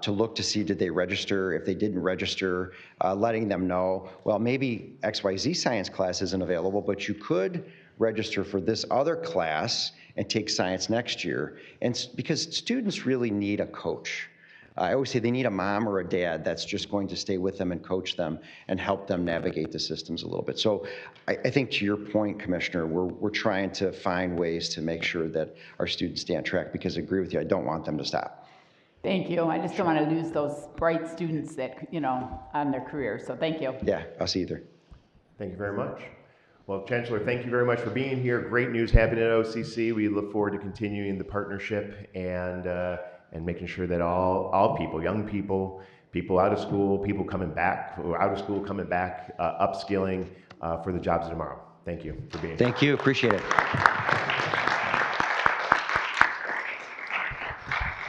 to look to see did they register. If they didn't register, letting them know, well, maybe XYZ science class isn't available, but you could register for this other class and take science next year. And because students really need a coach. I always say they need a mom or a dad that's just going to stay with them and coach them and help them navigate the systems a little bit. So I think to your point, Commissioner, we're trying to find ways to make sure that our students stay on track because I agree with you, I don't want them to stop. Thank you. I just don't want to lose those bright students that, on their career. So thank you. Yeah, us either. Thank you very much. Well, Chancellor, thank you very much for being here. Great news happening at OCC. We look forward to continuing the partnership and making sure that all people, young people, people out of school, people coming back, who are out of school coming back, upskilling for the jobs of tomorrow. Thank you for being here. Thank you. Appreciate it.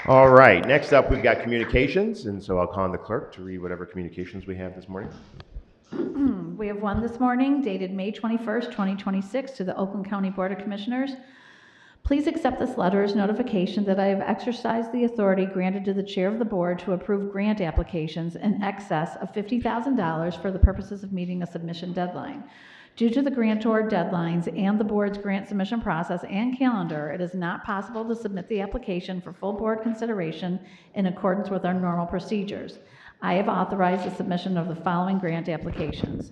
All right. Next up, we've got communications, and so I'll call on the clerk to read whatever communications we have this morning. We have one this morning dated May 21st, 2026 to the Oakland County Board of Commissioners. Please accept this letter as notification that I have exercised the authority granted to the chair of the board to approve grant applications in excess of $50,000 for the purposes of meeting a submission deadline. Due to the grantor deadlines and the board's grant submission process and calendar, it is not possible to submit the application for full board consideration in accordance with our normal procedures. I have authorized the submission of the following grant applications.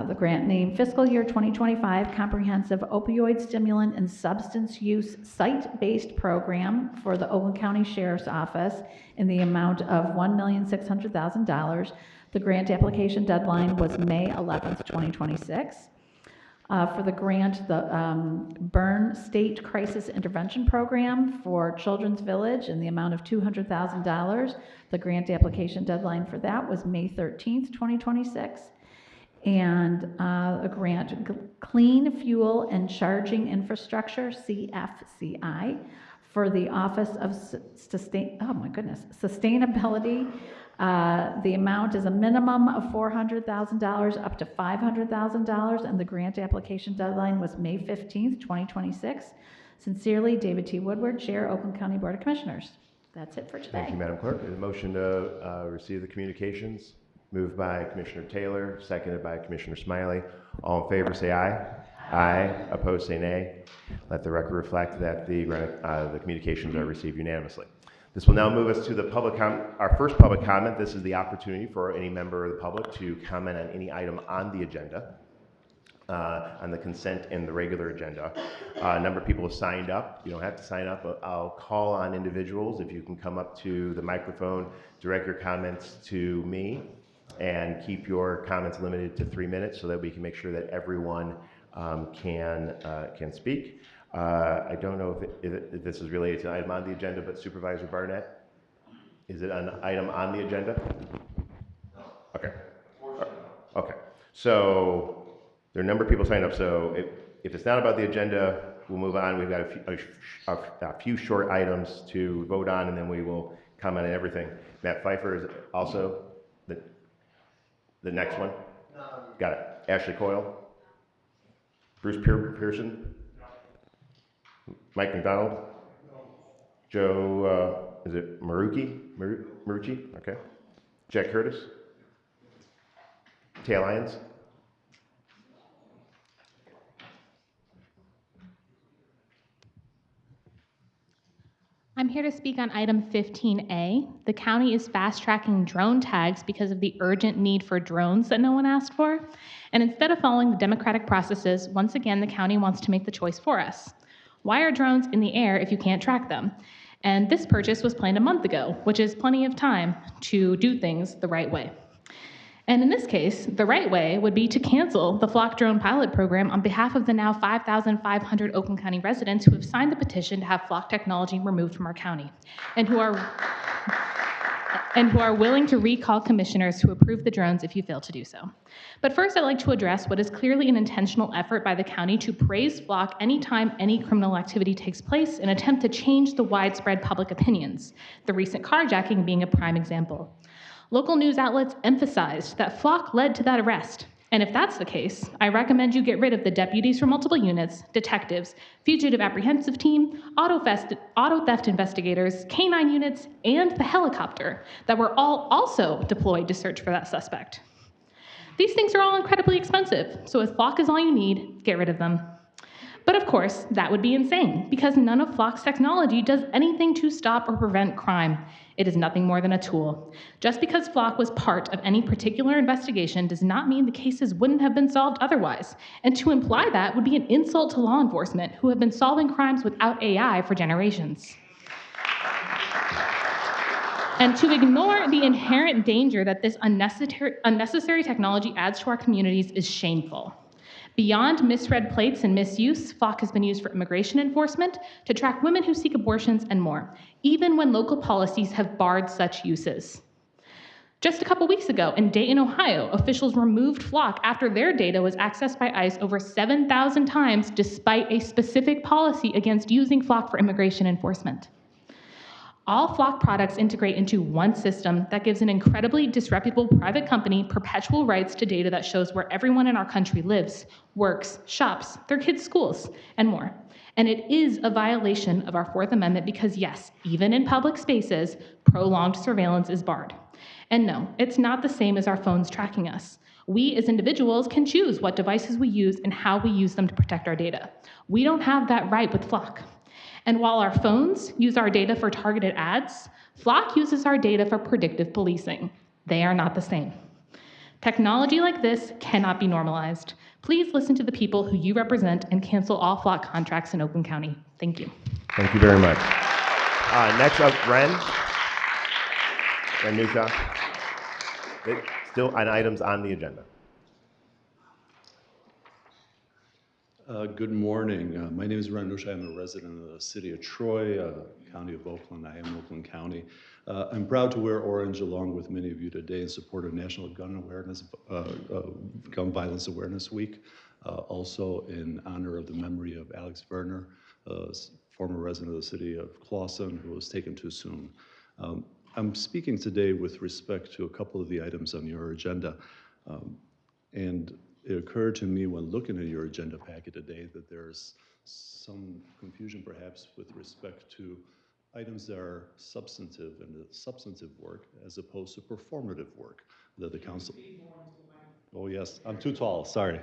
The grant name Fiscal Year 2025 Comprehensive Opioid Stimulant and Substance Use Site-Based Program for the Oakland County Sheriff's Office in the amount of $1,600,000. The grant application deadline was May 11th, 2026. For the grant, the Byrne State Crisis Intervention Program for Children's Village in the amount of $200,000. The grant application deadline for that was May 13th, 2026. And a grant, Clean Fuel and Charging Infrastructure, CFCI, for the Office of Sustainability. The amount is a minimum of $400,000 up to $500,000, and the grant application deadline was May 15th, 2026. Sincerely, David T. Woodward, Chair, Oakland County Board of Commissioners. That's it for today. Thank you, Madam Clerk. Is a motion to receive the communications? Moved by Commissioner Taylor, seconded by Commissioner Smiley. All in favor say aye. Aye. Opposed say nay. Let the record reflect that the communications are received unanimously. This will now move us to the our first public comment. This is the opportunity for any member of the public to comment on any item on the agenda. on the consent and the regular agenda. A number of people have signed up. You don't have to sign up. I'll call on individuals. If you can come up to the microphone, direct your comments to me, and keep your comments limited to 3 minutes so that we can make sure that everyone can speak. I don't know if this is related to an item on the agenda, but Supervisor Barnett, is it an item on the agenda? Okay. Okay. So there are a number of people signed up. So if it's not about the agenda, we'll move on. We've got a few short items to vote on, and then we will comment on everything. Matt Pfeiffer is also the next one. Got it. Ashley Coyle. Bruce Pearson. Mike McDonald. Joe, is it Marucci? Okay. Jack Curtis. Tay Lyons. I'm here to speak on item 15A. The county is fast-tracking drone tags because of the urgent need for drones that no one asked for. And instead of following the democratic processes, once again, the county wants to make the choice for us. Why are drones in the air if you can't track them? And this purchase was planned a month ago, which is plenty of time to do things the right way. And in this case, the right way would be to cancel the Flock Drone pilot program on behalf of the now 5,500 Oakland County residents who have signed the petition to have Flock technology removed from our county, and who are willing to recall commissioners to approve the drones if you fail to do so. But first, I'd like to address what is clearly an intentional effort by the county to praise Flock anytime any criminal activity takes place and attempt to change the widespread public opinions, the recent carjacking being a prime example. Local news outlets emphasized that Flock led to that arrest. And if that's the case, I recommend you get rid of the deputies from multiple units, detectives, fugitive apprehensive team, auto theft investigators, canine units, and the helicopter that were all also deployed to search for that suspect. These things are all incredibly expensive, so if Flock is all you need, get rid of them. But of course, that would be insane, because none of Flock's technology does anything to stop or prevent crime. It is nothing more than a tool. Just because Flock was part of any particular investigation does not mean the cases wouldn't have been solved otherwise. And to imply that would be an insult to law enforcement, who have been solving crimes without AI for generations. And to ignore the inherent danger that this unnecessary technology adds to our communities is shameful. Beyond misread plates and misuse, Flock has been used for immigration enforcement, to track women who seek abortions, and more, even when local policies have barred such uses. Just a couple weeks ago in Dayton, Ohio, officials removed Flock after their data was accessed by ICE over 7,000 times despite a specific policy against using Flock for immigration enforcement. All Flock products integrate into one system that gives an incredibly disreputable private company perpetual rights to data that shows where everyone in our country lives, works, shops, their kids' schools, and more. And it is a violation of our Fourth Amendment because, yes, even in public spaces, prolonged surveillance is barred. And no, it's not the same as our phones tracking us. We as individuals can choose what devices we use and how we use them to protect our data. We don't have that right with Flock. And while our phones use our data for targeted ads, Flock uses our data for predictive policing. They are not the same. Technology like this cannot be normalized. Please listen to the people who you represent and cancel all Flock contracts in Oakland County. Thank you. Thank you very much. Next up, Ren Nusha. Still on items on the agenda. Good morning. My name is Ren Nusha. I'm a resident of the city of Troy, county of Oakland. I am Oakland County. I'm proud to wear orange along with many of you today in support of National Gun Violence Awareness Week. Also in honor of the memory of Alex Werner, former resident of the city of Clawson, who was taken too soon. I'm speaking today with respect to a couple of the items on your agenda. And it occurred to me when looking at your agenda packet today that there's some confusion perhaps with respect to items that are substantive and substantive work as opposed to performative work that the council. Oh yes, I'm too tall, sorry.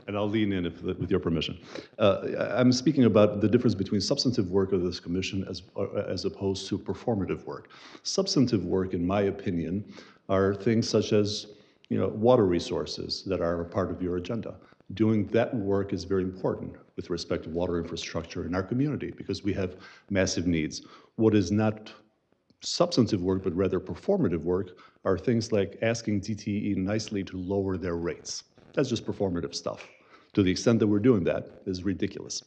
And I'll lean in with your permission. I'm speaking about the difference between substantive work of this commission as opposed to performative work. Substantive work, in my opinion, are things such as water resources that are a part of your agenda. Doing that work is very important with respect to water infrastructure in our community because we have massive needs. What is not substantive work, but rather performative work, are things like asking DTE nicely to lower their rates. That's just performative stuff. To the extent that we're doing that is ridiculous.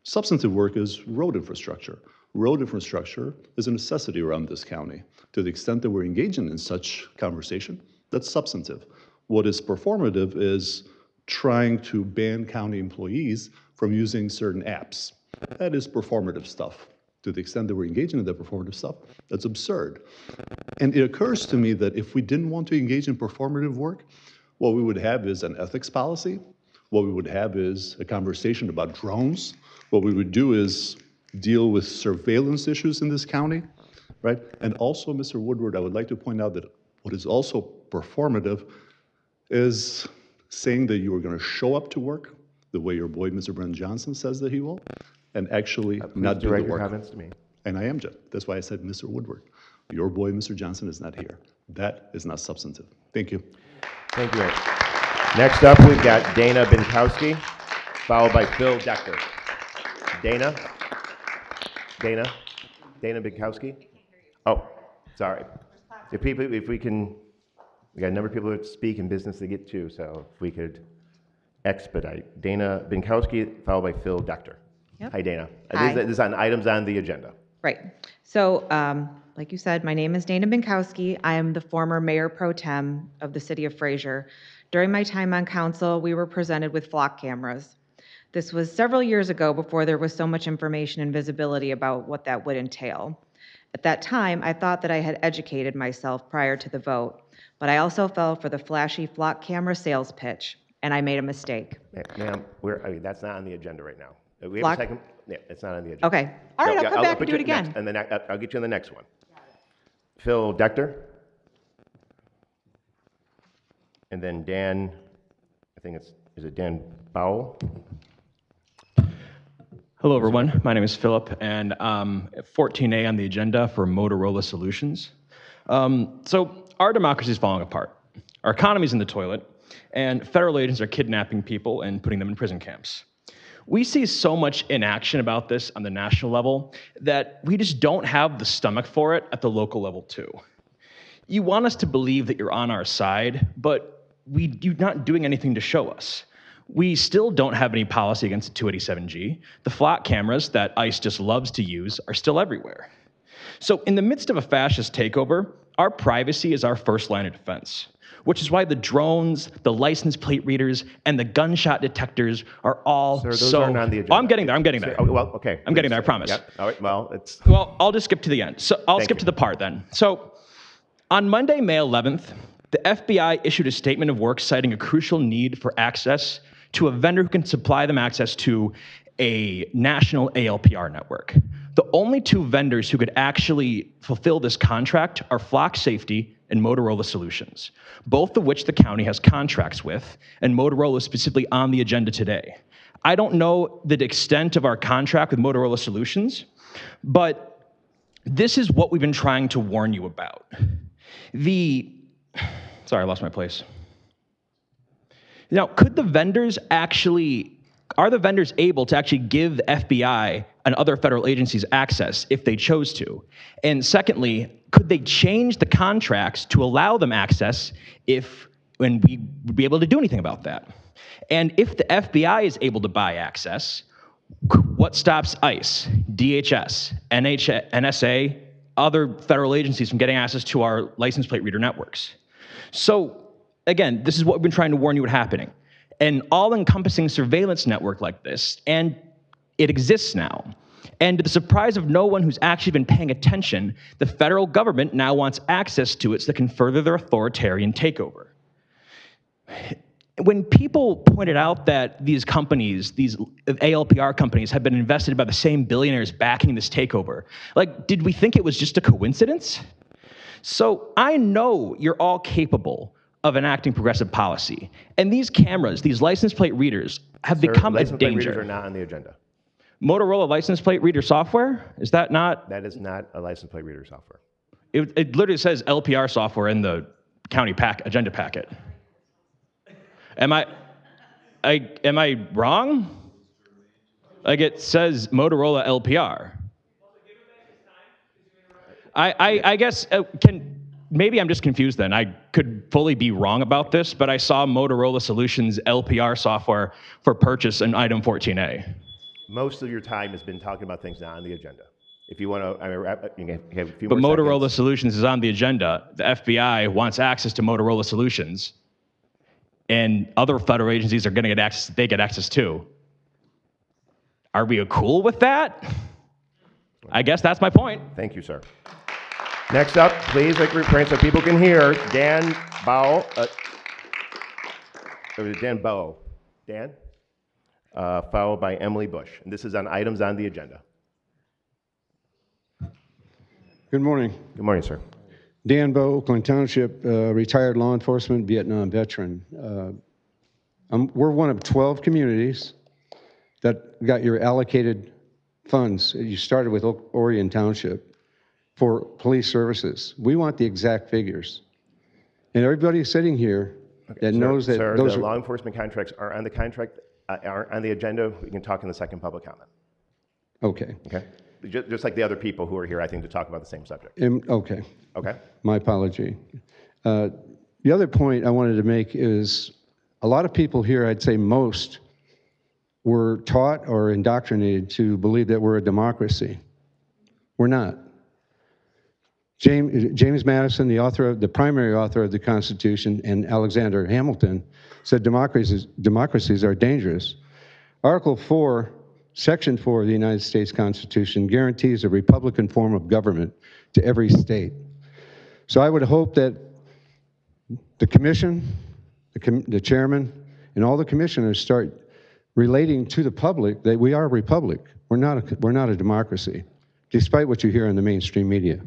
Substantive work is road infrastructure. Road infrastructure is a necessity around this county. To the extent that we're engaging in such conversation, that's substantive. What is performative is trying to ban county employees from using certain apps. That is performative stuff. To the extent that we're engaging in that performative stuff, that's absurd. And it occurs to me that if we didn't want to engage in performative work, what we would have is an ethics policy. What we would have is a conversation about drones. What we would do is deal with surveillance issues in this county, right? And also, Mr. Woodward, I would like to point out that what is also performative is saying that you are going to show up to work the way your boy, Mr. Brennan Johnson, says that he will, and actually not do the direct your work. comments to me. And I am, Jeff. That's why I said Mr. Woodward. Your boy, Mr. Johnson, is not here. That is not substantive. Thank you. Thank you. Next up, we've got Dana Binkowski, followed by Phil Decker. Dana Binkowski? Oh, sorry. If we can, we got a number of people that speak in business to get to, so if we could expedite. Dana Binkowski, followed by Phil Decker. Yep. Hi, Dana. Hi. This is on items on the agenda. Right. So, like you said, my name is Dana Binkowski. I am the former mayor pro tem of the city of Fraser. During my time on council, we were presented with flock cameras. This was several years ago before there was so much information and visibility about what that would entail. At that time, I thought that I had educated myself prior to the vote, but I also fell for the flashy flock camera sales pitch, and I made a mistake. Ma'am, that's not on the agenda right now. We have Flock- a second. Yeah, it's not on the agenda. Okay. All right, I'll come back and put do you it again. next, and then I'll get you on the next one. Phil Decker. And then Dan, I think is it Dan Bowell? Hello, everyone. My name is Philip, and 14A on the agenda for Motorola Solutions. So our democracy is falling apart. Our economy's in the toilet, and federal agents are kidnapping people and putting them in prison camps. We see so much inaction about this on the national level that we just don't have the stomach for it at the local level, too. You want us to believe that you're on our side, but you're not doing anything to show us. We still don't have any policy against the 287G. The flock cameras that ICE just loves to use are still everywhere. So in the midst of a fascist takeover, our privacy is our first line of defense, which is why the drones, the license plate readers, and the gunshot detectors are all Those aren't on the agenda. Oh, I'm getting there. Oh, well, okay. I'm getting there, I promise. Yep. All right, well, Well, I'll just skip to the end. So I'll Thank skip to the part then. So on Monday, May 11th, the FBI issued a statement of work citing a crucial need for access to a vendor who can supply them access to a national ALPR network. The only two vendors who could actually fulfill this contract are Flock Safety and Motorola Solutions, both of which the county has contracts with, and Motorola is specifically on the agenda today. I don't know the extent of our contract with Motorola Solutions, but this is what we've been trying to warn you about. Sorry, I lost my place. Now, are the vendors able to actually give the FBI and other federal agencies access if they chose to? And secondly, could they change the contracts to allow them access when we would be able to do anything about that? And if the FBI is able to buy access, what stops ICE, DHS, NSA, other federal agencies from getting access to our license plate reader networks? So again, this is what we've been trying to warn you about happening. An all-encompassing surveillance network like this, and it exists now. And to the surprise of no one who's actually been paying attention, the federal government now wants access to it so they can further their authoritarian takeover. When people pointed out that these companies, these ALPR companies, have been invested by the same billionaires backing this takeover, did we think it was just a coincidence? So I know you're all capable of enacting progressive policy. And these cameras, these license plate readers, have become a license plate danger. readers are not on the agenda. Motorola license plate reader software? Is that not? That is not a license plate reader software. It literally says LPR software in the county agenda packet. Am I? am I wrong? Like it says Motorola LPR. I guess, maybe I'm just confused then. I could fully be wrong about this, but I saw Motorola Solutions LPR software for purchase in item 14A. Most of your time has been talking about things not on the agenda. If you want to, you can have a few But more Motorola seconds. Solutions is on the agenda. The FBI wants access to Motorola Solutions, and other federal agencies are going to get access. They get access too. Are we cool with that? I guess that's my point. Thank you, sir. Next up, please, like refrain so people can hear, Dan Bow. Dan Bow. Dan? Followed by Emily Bush. And this is on items on the agenda. Good morning. Good morning, sir. Dan Bow, Oakland Township, retired law enforcement, Vietnam veteran. We're one of 12 communities that got your allocated funds. You started with Orion Township for police services. We want the exact figures. And everybody sitting here that knows that sir, those the are... law enforcement contracts are on the contract, are on the agenda. We can talk in the second public comment. Okay. Okay. Just like the other people who are here, I think, to talk about the same subject. Okay. Okay. My apology. The other point I wanted to make is a lot of people here, I'd say most, were taught or indoctrinated to believe that we're a democracy. We're not. James Madison, the primary author of the Constitution, and Alexander Hamilton said democracies are dangerous. Article 4, Section 4 of the United States Constitution guarantees a Republican form of government to every state. So I would hope that the commission, the chairman, and all the commissioners start relating to the public that we are a republic. We're not a democracy, despite what you hear in the mainstream media.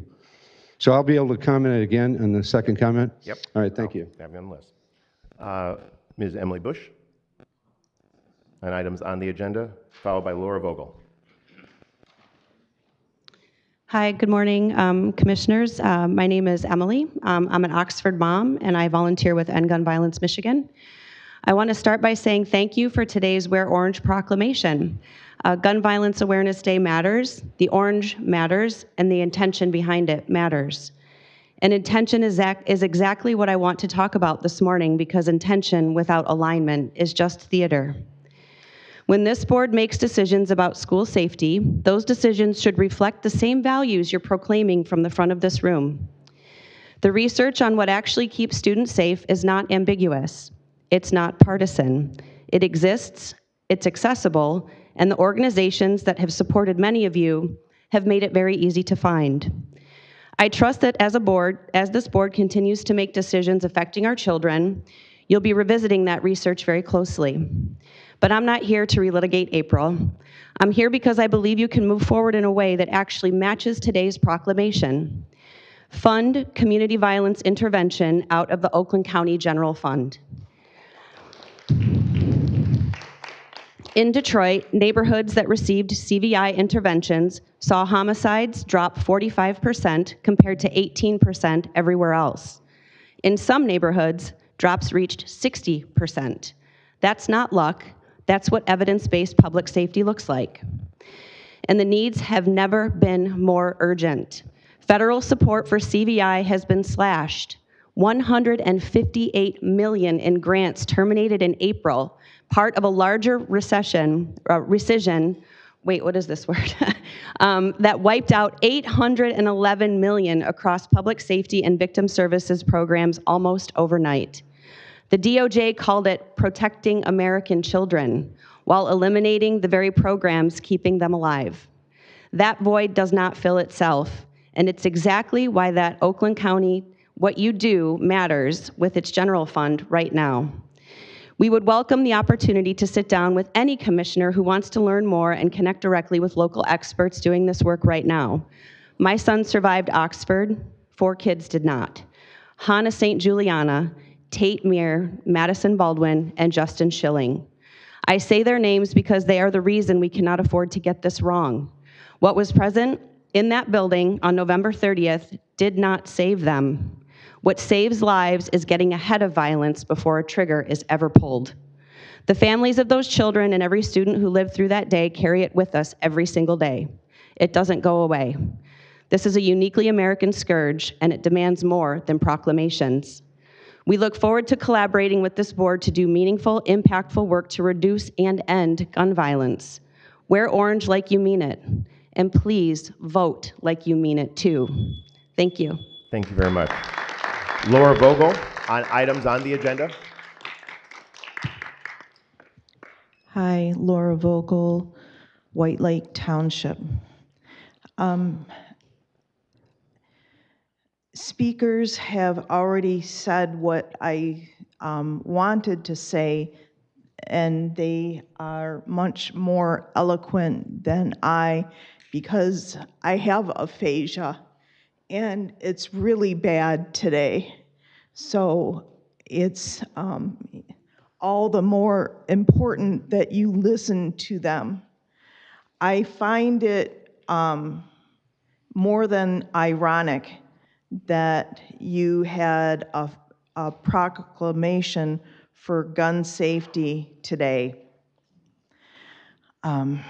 So I'll be able to comment again on the second comment? Yep. All right, thank you. Have it on the list. Ms. Emily Bush, on items on the agenda, followed by Laura Vogel. Hi, good morning, commissioners. My name is Emily. I'm an Oxford mom, and I volunteer with End Gun Violence Michigan. I want to start by saying thank you for today's Wear Orange proclamation. Gun Violence Awareness Day matters, the orange matters, and the intention behind it matters. And intention is exactly what I want to talk about this morning, because intention without alignment is just theater. When this board makes decisions about school safety, those decisions should reflect the same values you're proclaiming from the front of this room. The research on what actually keeps students safe is not ambiguous. It's not partisan. It exists, it's accessible, and the organizations that have supported many of you have made it very easy to find. I trust that as this board continues to make decisions affecting our children, you'll be revisiting that research very closely. But I'm not here to relitigate April. I'm here because I believe you can move forward in a way that actually matches today's proclamation. Fund community violence intervention out of the Oakland County General Fund. In Detroit, neighborhoods that received CVI interventions saw homicides drop 45% compared to 18% everywhere else. In some neighborhoods, drops reached 60%. That's not luck. That's what evidence-based public safety looks like. And the needs have never been more urgent. Federal support for CVI has been slashed. $158 million in grants terminated in April, part of a larger rescission, wait, what is this word? That wiped out $811 million across public safety and victim services programs almost overnight. The DOJ called it protecting American children while eliminating the very programs keeping them alive. That void does not fill itself, and it's exactly why that Oakland County, what you do matters with its general fund right now. We would welcome the opportunity to sit down with any commissioner who wants to learn more and connect directly with local experts doing this work right now. My son survived Oxford, 4 kids did not. Hannah St. Juliana, Tate Meir, Madison Baldwin, and Justin Schilling. I say their names because they are the reason we cannot afford to get this wrong. What was present in that building on November 30th did not save them. What saves lives is getting ahead of violence before a trigger is ever pulled. The families of those children and every student who lived through that day carry it with us every single day. It doesn't go away. This is a uniquely American scourge, and it demands more than proclamations. We look forward to collaborating with this board to do meaningful, impactful work to reduce and end gun violence. Wear orange like you mean it, and please vote like you mean it too. Thank you. Thank you very much. Laura Vogel on items on the agenda. Hi, Laura Vogel, White Lake Township. Speakers have already said what I wanted to say, and they are much more eloquent than I, because I have aphasia, and it's really bad today. So it's all the more important that you listen to them. I find it more than ironic that you had a proclamation for gun safety today. I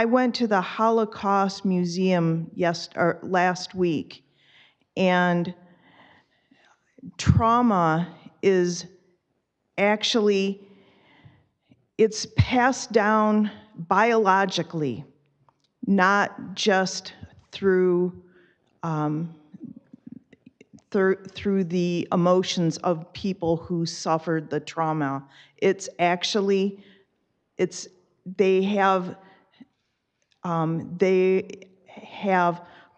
went to the Holocaust Museum last week, and trauma is actually, it's passed down biologically, not just through the emotions of people who suffered the trauma. It's actually, they have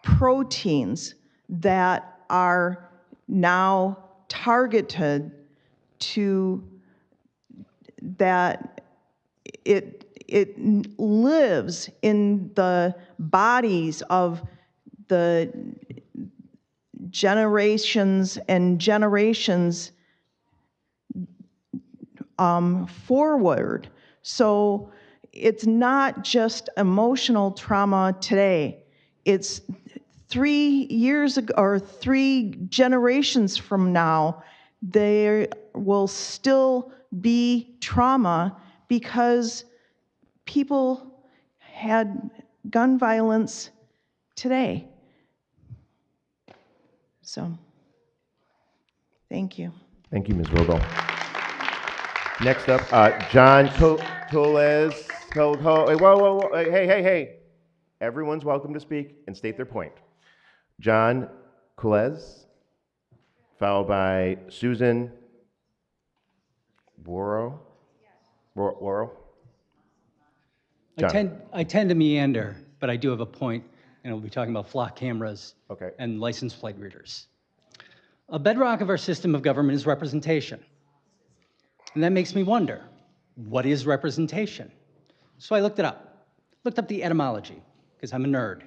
proteins that are now targeted to that it lives in the bodies of the generations and generations forward. So it's not just emotional trauma today. It's 3 years ago, or 3 generations from now, there will still be trauma because people had gun violence today. So, thank you. Thank you, Ms. Vogel. Next up, John Coles. Whoa. Hey. Everyone's welcome to speak and state their point. John Coles, followed by Susan Worrell. I tend to meander, but I do have a point, and we'll be talking about flock cameras and license plate readers. A bedrock of our system of government is representation. And that makes me wonder, what is representation? So I looked it up. Looked up the etymology, because I'm a nerd.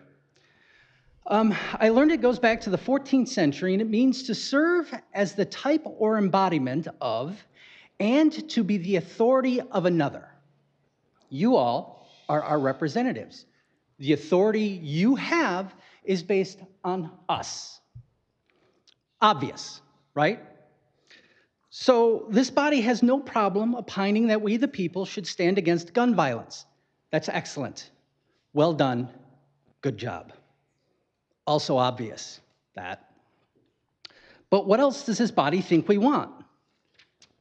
I learned it goes back to the 14th century, and it means to serve as the type or embodiment of, and to be the authority of another. You all are our representatives. The authority you have is based on us. Obvious, right? So this body has no problem opining that we, the people, should stand against gun violence. That's excellent. Well done. Good job. Also obvious, that. But what else does this body think we want?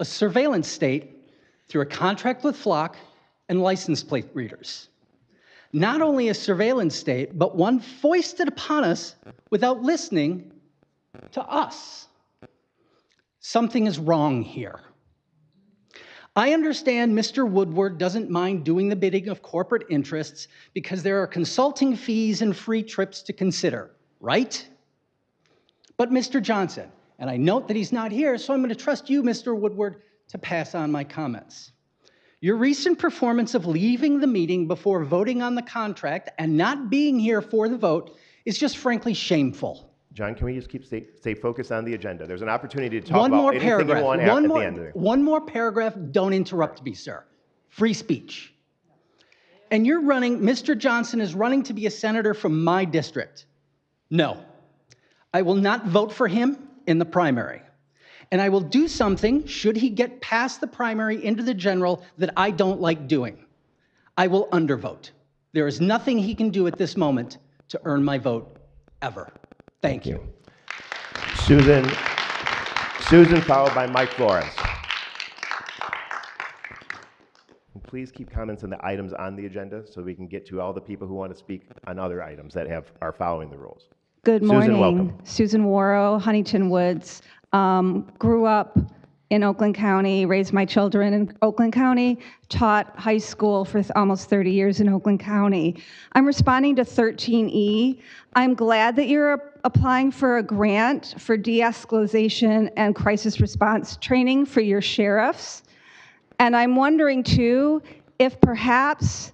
A surveillance state through a contract with Flock and license plate readers. Not only a surveillance state, but one foisted upon us without listening to us. Something is wrong here. I understand Mr. Woodward doesn't mind doing the bidding of corporate interests because there are consulting fees and free trips to consider, right? But Mr. Johnson, and I note that he's not here, so I'm going to trust you, Mr. Woodward, to pass on my comments. Your recent performance of leaving the meeting before voting on the contract and not being here for the vote is just frankly shameful. John, can we just stay focused on the agenda? There's an opportunity to talk about anything you want at the end of it. One more paragraph. Don't interrupt me, sir. Free speech. And you're running, Mr. Johnson is running to be a senator from my district. No, I will not vote for him in the primary. And I will do something, should he get past the primary into the general, that I don't like doing. I will undervote. There is nothing he can do at this moment to earn my vote, ever. Thank you. Susan, followed by Mike Flores. And please keep comments on the items on the agenda so we can get to all the people who want to speak on other items that are following the rules. Good morning. Susan, welcome. Susan Worrow, Huntington Woods. Grew up in Oakland County, raised my children in Oakland County, taught high school for almost 30 years in Oakland County. I'm responding to 13E. I'm glad that you're applying for a grant for de-escalation and crisis response training for your sheriffs. And I'm wondering too, if perhaps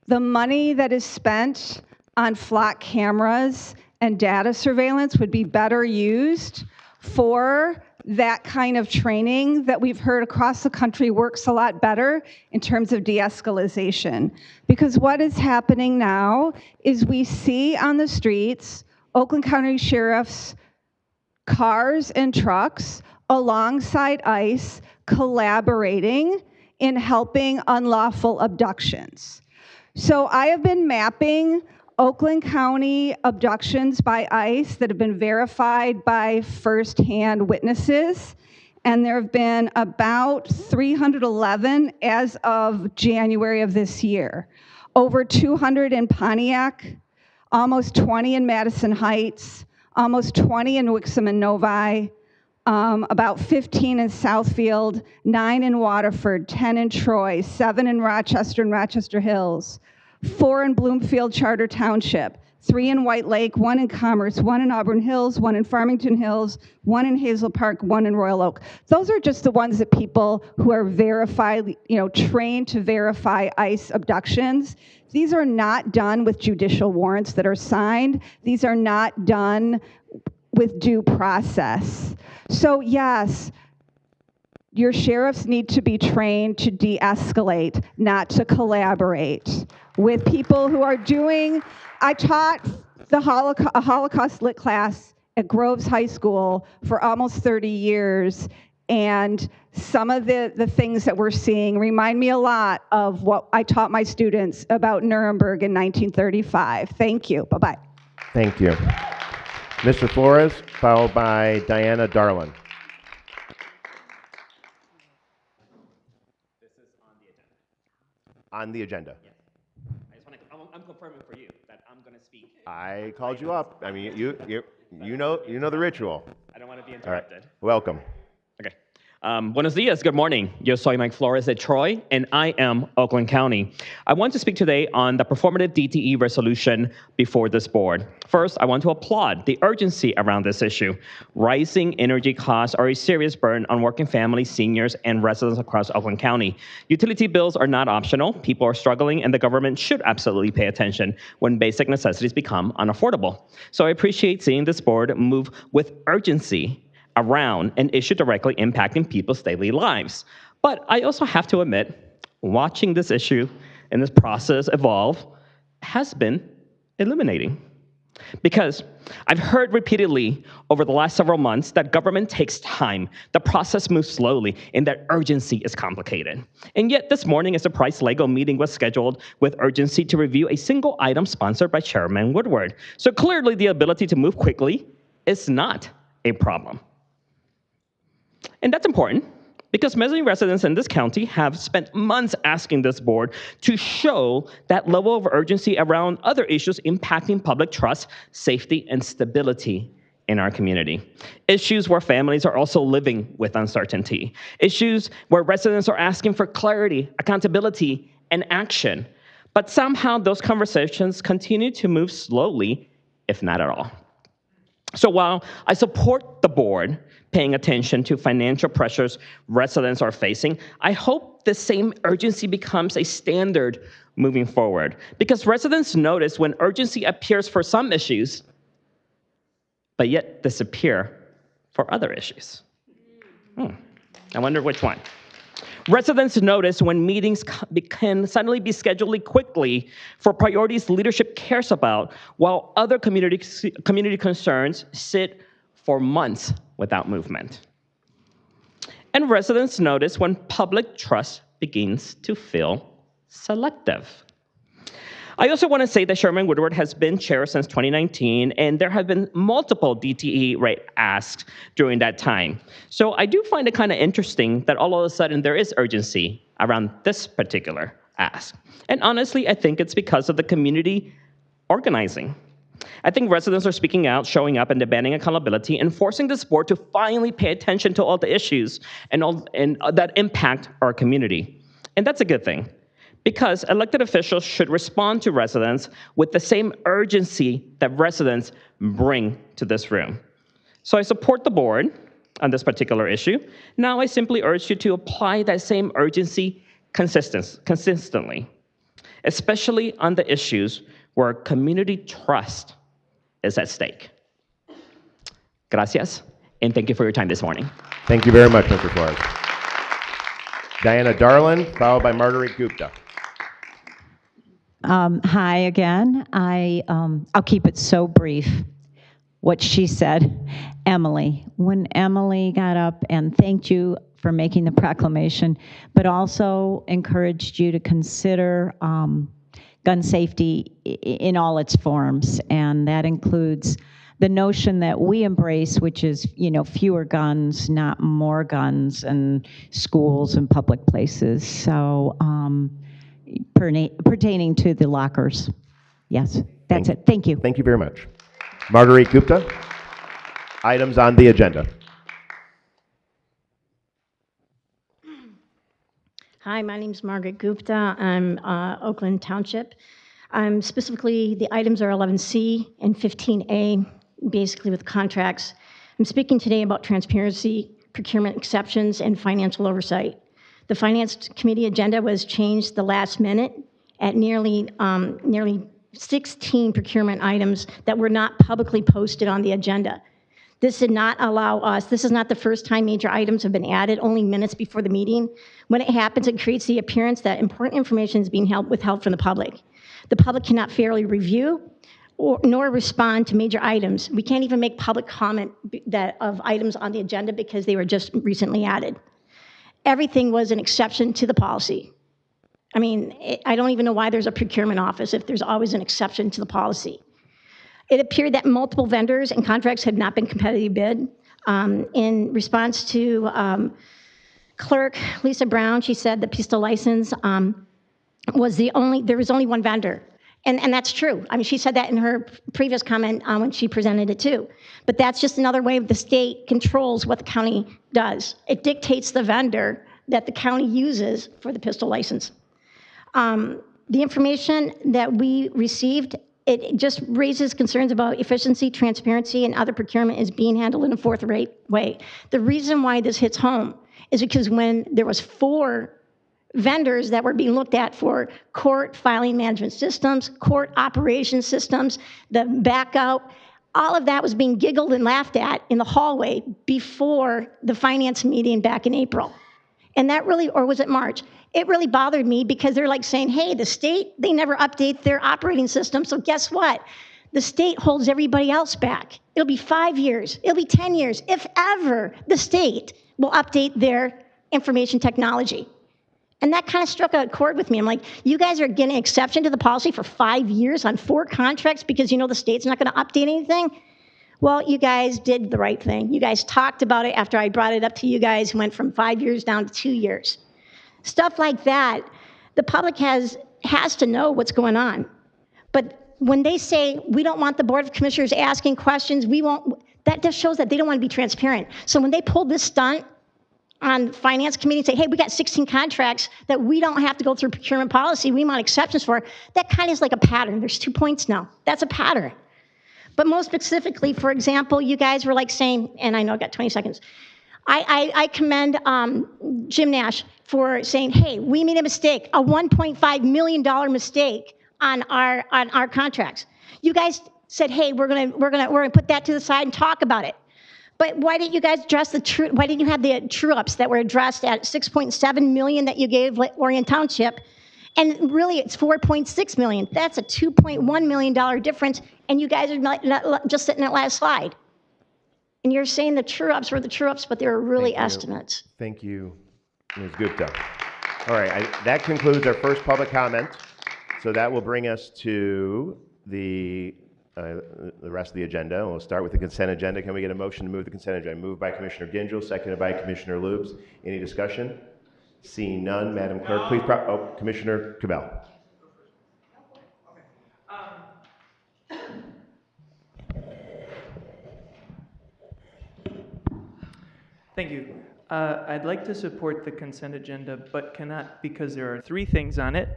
the money that is spent on flock cameras and data surveillance would be better used for that kind of training that we've heard across the country works a lot better in terms of de-escalation. Because what is happening now is we see on the streets Oakland County sheriffs' cars and trucks alongside ICE collaborating in helping unlawful abductions. So I have been mapping Oakland County abductions by ICE that have been verified by firsthand witnesses, and there have been about 311 as of January of this year. Over 200 in Pontiac, almost 20 in Madison Heights, almost 20 in Wixom and Novi, about 15 in Southfield, 9 in Waterford, 10 in Troy, 7 in Rochester and Rochester Hills, 4 in Bloomfield Charter Township, 3 in White Lake, 1 in Commerce, 1 in Auburn Hills, 1 in Farmington Hills, 1 in Hazel Park, 1 in Royal Oak. Those are just the ones that people who are verified, trained to verify ICE abductions. These are not done with judicial warrants that are signed. These are not done with due process. So yes, your sheriffs need to be trained to de-escalate, not to collaborate with people who are doing. I taught a Holocaust lit class at Groves High School for almost 30 years, and some of the things that we're seeing remind me a lot of what I taught my students about Nuremberg in 1935. Thank you. Bye-bye. Thank you. Mr. Flores, followed by Diana Darlin. On the agenda. Yes. I'm confirming for you that I'm going to speak. I called you up. I mean, you know the ritual. I don't want to be All right. interrupted. Welcome. Okay. Buenos dias. Good morning. Yo soy Mike Flores at Troy, and I am Oakland County. I want to speak today on the performative DTE resolution before this board. First, I want to applaud the urgency around this issue. Rising energy costs are a serious burden on working families, seniors, and residents across Oakland County. Utility bills are not optional. People are struggling, and the government should absolutely pay attention when basic necessities become unaffordable. So I appreciate seeing this board move with urgency around an issue directly impacting people's daily lives. But I also have to admit, watching this issue and this process evolve has been illuminating. Because I've heard repeatedly over the last several months that government takes time, the process moves slowly, and that urgency is complicated. And yet this morning, a surprise LEGO meeting was scheduled with urgency to review a single item sponsored by Chairman Woodward. So clearly the ability to move quickly is not a problem. And that's important because many residents in this county have spent months asking this board to show that level of urgency around other issues impacting public trust, safety, and stability in our community. Issues where families are also living with uncertainty. Issues where residents are asking for clarity, accountability, and action. But somehow those conversations continue to move slowly, if not at all. So while I support the board paying attention to financial pressures residents are facing, I hope the same urgency becomes a standard moving forward. Because residents notice when urgency appears for some issues, but yet disappear for other issues. I wonder which one. Residents notice when meetings can suddenly be scheduled quickly for priorities leadership cares about, while other community concerns sit for months without movement. And residents notice when public trust begins to feel selective. I also want to say that Sherman Woodward has been chair since 2019, and there have been multiple DTE rate asks during that time. So I do find it kind of interesting that all of a sudden there is urgency around this particular ask. And honestly, I think it's because of the community organizing. I think residents are speaking out, showing up, and demanding accountability, and forcing this board to finally pay attention to all the issues and that impact our community. And that's a good thing, because elected officials should respond to residents with the same urgency that residents bring to this room. So I support the board on this particular issue. Now I simply urge you to apply that same urgency consistently, especially on the issues where community trust is at stake. Gracias, and thank you for your time this morning. Thank you very much, Mr. Flores. Diana Darlin, followed by Marguerite Gupta. Hi again. I'll keep it so brief. What she said, Emily, when Emily got up and thanked you for making the proclamation, but also encouraged you to consider gun safety in all its forms, and that includes the notion that we embrace, which is, fewer guns, not more guns in schools and public places. So pertaining to the lockers. Yes, that's it. Thank you. Thank you very much. Marguerite Gupta, items on the agenda. Hi, my name is Margaret Gupta. I'm Oakland Township. Specifically, the items are 11C and 15A, basically with contracts. I'm speaking today about transparency, procurement exceptions, and financial oversight. The Finance Committee agenda was changed the last minute at nearly 16 procurement items that were not publicly posted on the agenda. This did not allow us, this is not the first time major items have been added, only minutes before the meeting. When it happens, it creates the appearance that important information is being withheld from the public. The public cannot fairly review nor respond to major items. We can't even make public comment of items on the agenda because they were just recently added. Everything was an exception to the policy. I mean, I don't even know why there's a procurement office if there's always an exception to the policy. It appeared that multiple vendors and contracts had not been competitively bid. In response to Clerk Lisa Brown, she said the pistol license there was only one vendor. And that's true. I mean, she said that in her previous comment when she presented it too. But that's just another way the state controls what the county does. It dictates the vendor that the county uses for the pistol license. The information that we received, it just raises concerns about efficiency, transparency, and other procurement is being handled in a forthright way. The reason why this hits home is because when there was 4 vendors that were being looked at for court filing management systems, court operation systems, the backup, all of that was being giggled and laughed at in the hallway before the finance meeting back in April. And that really, or was it March? It really bothered me because they're like saying, hey, the state, they never update their operating system, so guess what? The state holds everybody else back. It'll be 5 years, it'll be 10 years, if ever the state will update their information technology. And that kind of struck a chord with me. I'm like, you guys are getting an exception to the policy for 5 years on 4 contracts because you know the state's not going to update anything? Well, you guys did the right thing. You guys talked about it after I brought it up to you guys, went from 5 years down to 2 years. Stuff like that, the public has to know what's going on. But when they say, we don't want the Board of Commissioners asking questions, that just shows that they don't want to be transparent. So when they pulled this stunt on the Finance Committee and say, hey, we got 16 contracts that we don't have to go through procurement policy, we want exceptions for, that kind of is like a pattern. There's 2 points now. That's a pattern. But most specifically, for example, you guys were like saying, and I know I've got 20 seconds, I commend Jim Nash for saying, hey, we made a mistake, a $1.5 million mistake on our contracts. You guys said, hey, we're gonna put that to the side and talk about it. But why didn't you guys address why didn't you have the true-ups that were addressed at $6.7 million that you gave Orion Township? And really, it's $4.6 million. That's a $2.1 million difference, and you guys are just sitting at last slide. And you're saying the true-ups were the true-ups, but they were really Thank you. estimates. Thank you, Ms. Gupta. All right, that concludes our first public comment. So that will bring us to the rest of the agenda. We'll start with the consent agenda. Can we get a motion to move the consent agenda? Moved by Commissioner Gingell, seconded by Commissioner Lubes. Any discussion? Seeing none, Madam Clerk, please. Commissioner Cabell. Thank you. I'd like to support the consent agenda, but cannot because there are 3 things on it.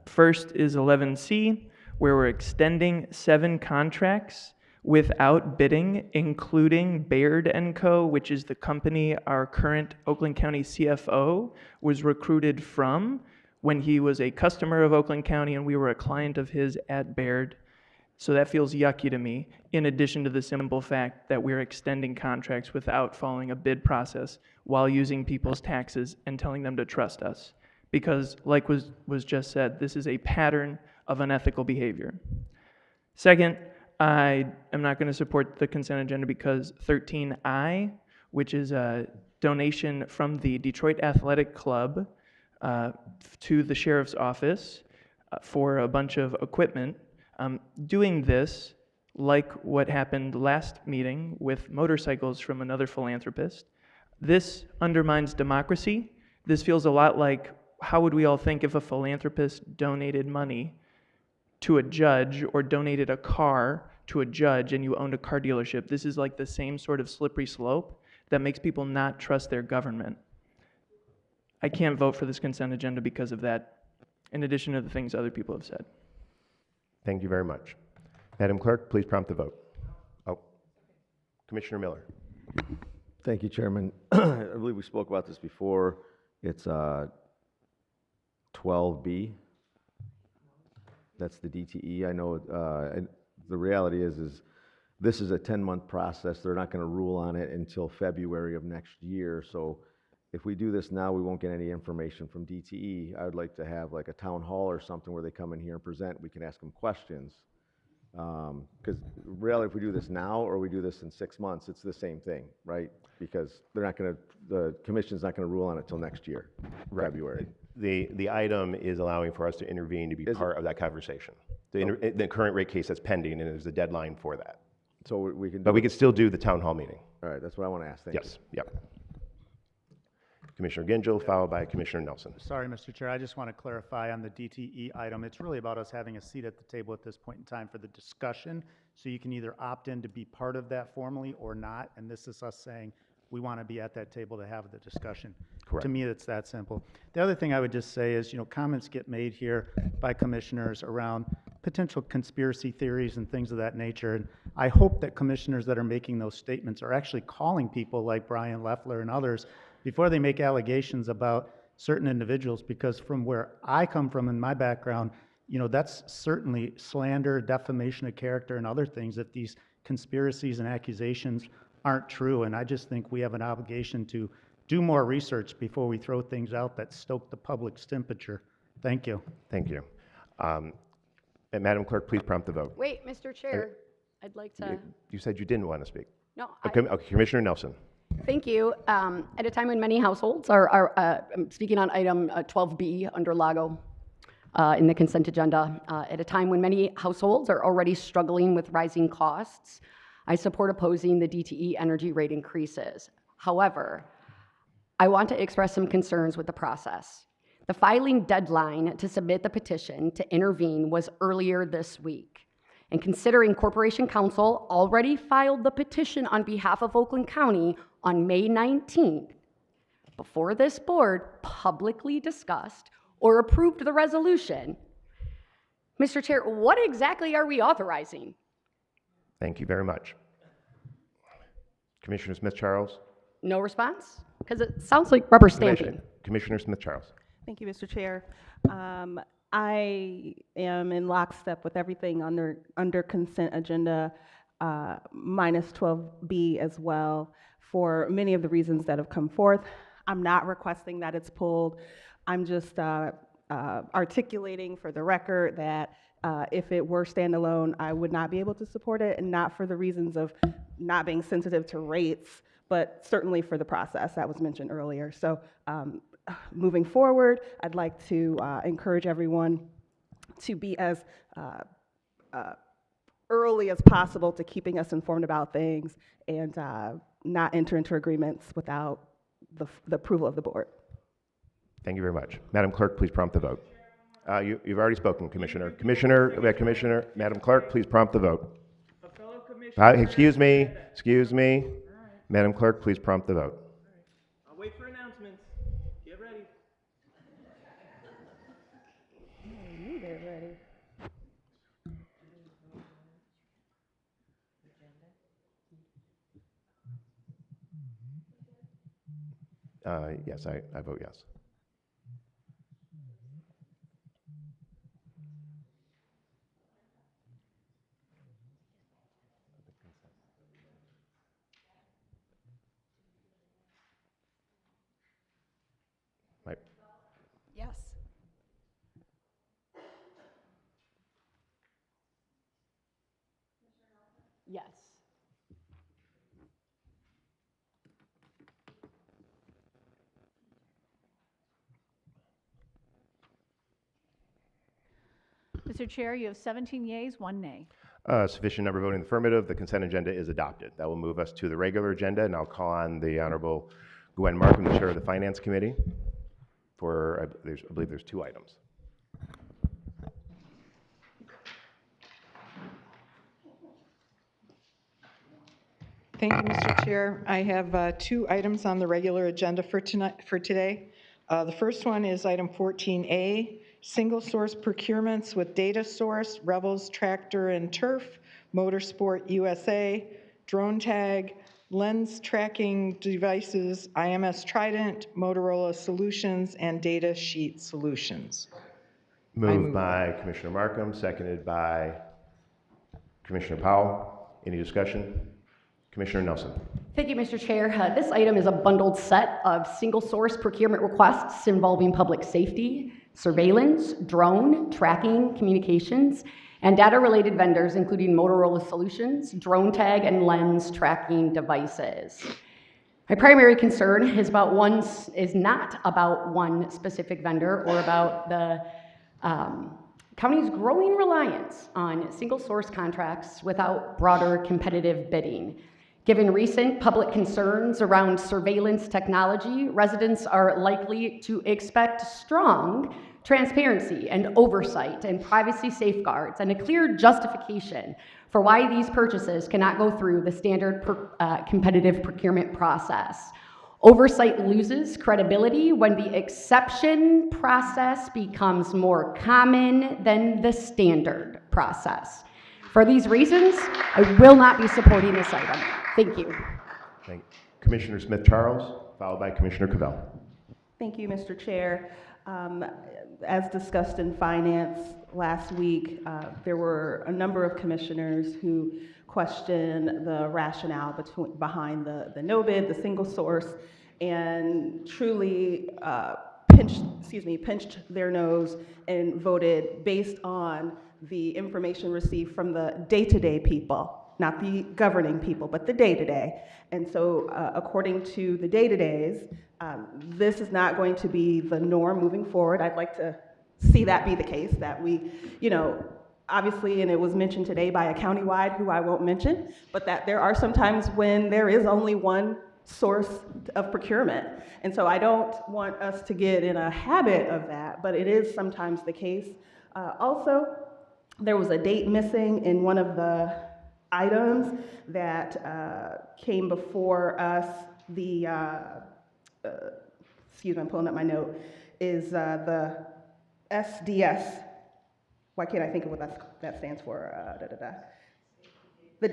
First is 11C, where we're extending 7 contracts without bidding, including Baird & Co., which is the company our current Oakland County CFO was recruited from when he was a customer of Oakland County and we were a client of his at Baird. So that feels yucky to me, in addition to the simple fact that we're extending contracts without following a bid process while using people's taxes and telling them to trust us. Because, like was just said, this is a pattern of unethical behavior. Second, I am not going to support the consent agenda because 13I, which is a donation from the Detroit Athletic Club to the Sheriff's Office for a bunch of equipment, doing this, like what happened last meeting with motorcycles from another philanthropist, this undermines democracy. This feels a lot like how would we all think if a philanthropist donated money to a judge or donated a car to a judge and you owned a car dealership. This is like the same sort of slippery slope that makes people not trust their government. I can't vote for this consent agenda because of that, in addition to the things other people have said. Thank you very much. Madam Clerk, please prompt the vote. Commissioner Miller. Thank you, Chairman. I believe we spoke about this before. It's 12B. That's the DTE. I know the reality is this is a 10-month process. They're not going to rule on it until February of next year. So if we do this now, we won't get any information from DTE. I would like to have like a town hall or something where they come in here and present. We can ask them questions. Because really, if we do this now or we do this in 6 months, it's the same thing, right? Because the commission's not going to rule on it till next year, February. The item is allowing for us to intervene to be part of that conversation. The current rate case that's pending, and there's a deadline for that. So we can. But we could still do the town hall meeting. All right, that's what I want to ask. Thank you. Yes. Yep. Commissioner Gingell, followed by Commissioner Nelson. Sorry, Mr. Chair, I just want to clarify on the DTE item. It's really about us having a seat at the table at this point in time for the discussion. So you can either opt in to be part of that formally or not. And this is us saying we want to be at that table to have the discussion. Correct. To me, it's that simple. The other thing I would just say is, comments get made here by commissioners around potential conspiracy theories and things of that nature. And I hope that commissioners that are making those statements are actually calling people like Brian Loeffler and others before they make allegations about certain individuals, because from where I come from in my background, that's certainly slander, defamation of character, and other things if these conspiracies and accusations aren't true. And I just think we have an obligation to do more research before we throw things out that stoke the public's temperature. Thank you. Thank you. And Madam Clerk, please prompt the vote. Wait, Mr. Chair, I'd like to. You said you didn't want to speak. No. Okay, Commissioner Nelson. Thank you. At a time when many households are I'm speaking on item 12B under Lago in the consent agenda, at a time when many households are already struggling with rising costs, I support opposing the DTE energy rate increases. However, I want to express some concerns with the process. The filing deadline to submit the petition to intervene was earlier this week. And considering Corporation Counsel already filed the petition on behalf of Oakland County on May 19th, before this board publicly discussed or approved the resolution, Mr. Chair, what exactly are we authorizing? Thank you very much. Commissioner Smith-Charles. No response? Because it sounds like rubber stamping. Commissioner Smith-Charles. Thank you, Mr. Chair. I am in lockstep with everything under consent agenda minus 12B as well for many of the reasons that have come forth. I'm not requesting that it's pulled. I'm just articulating for the record that if it were standalone, I would not be able to support it, and not for the reasons of not being sensitive to rates, but certainly for the process that was mentioned earlier. So moving forward, I'd like to encourage everyone to be as early as possible to keeping us informed about things and not enter into agreements without the approval of the board. Thank you very much. Madam Clerk, please prompt the vote. You've already spoken, Commissioner. Madam Clerk, please prompt the vote. Excuse me. Madam Clerk, please prompt the vote. I'll wait for announcements. Get ready. Yes, I vote yes. Right. Yes. Yes. Mr. Chair, you have 17 yeas, 1 nay. Sufficient number voting in the affirmative. The consent agenda is adopted. That will move us to the regular agenda, and I'll call on the Honorable Gwen Markham, the Chair of the Finance Committee, for, I believe there's 2 items. Thank you, Mr. Chair. I have 2 items on the regular agenda for today. The first one is item 14A, single source procurements with data source, Rebels Tractor and Turf, Motorsport USA, Drone Tag, Lens Tracking Devices, IMS Trident, Motorola Solutions, and Data Sheet Solutions. Moved by Commissioner Markham, seconded by Commissioner Powell. Any discussion? Commissioner Nelson. Thank you, Mr. Chair. This item is a bundled set of single source procurement requests involving public safety, surveillance, drone, tracking, communications, and data-related vendors, including Motorola Solutions, Drone Tag, and Lens Tracking Devices. My primary concern is not about one specific vendor or about the county's growing reliance on single source contracts without broader competitive bidding. Given recent public concerns around surveillance technology, residents are likely to expect strong transparency and oversight and privacy safeguards and a clear justification for why these purchases cannot go through the standard competitive procurement process. Oversight loses credibility when the exception process becomes more common than the standard process. For these reasons, I will not be supporting this item. Thank you. Thank you. Commissioner Smith-Charles, followed by Commissioner Cavell. Thank you, Mr. Chair. As discussed in finance last week, there were a number of commissioners who questioned the rationale behind the no bid, the single source, and truly pinched their nose and voted based on the information received from the day-to-day people, not the governing people, but the day-to-day. And so according to the day-to-days, this is not going to be the norm moving forward. I'd like to see that be the case, that we, obviously, and it was mentioned today by a countywide who I won't mention, but that there are some times when there is only one source of procurement. And so I don't want us to get in a habit of that, but it is sometimes the case. Also, there was a date missing in one of the items that came before us. The, excuse me, I'm pulling up my note, is the SDS. Why can't I think of what that stands for? The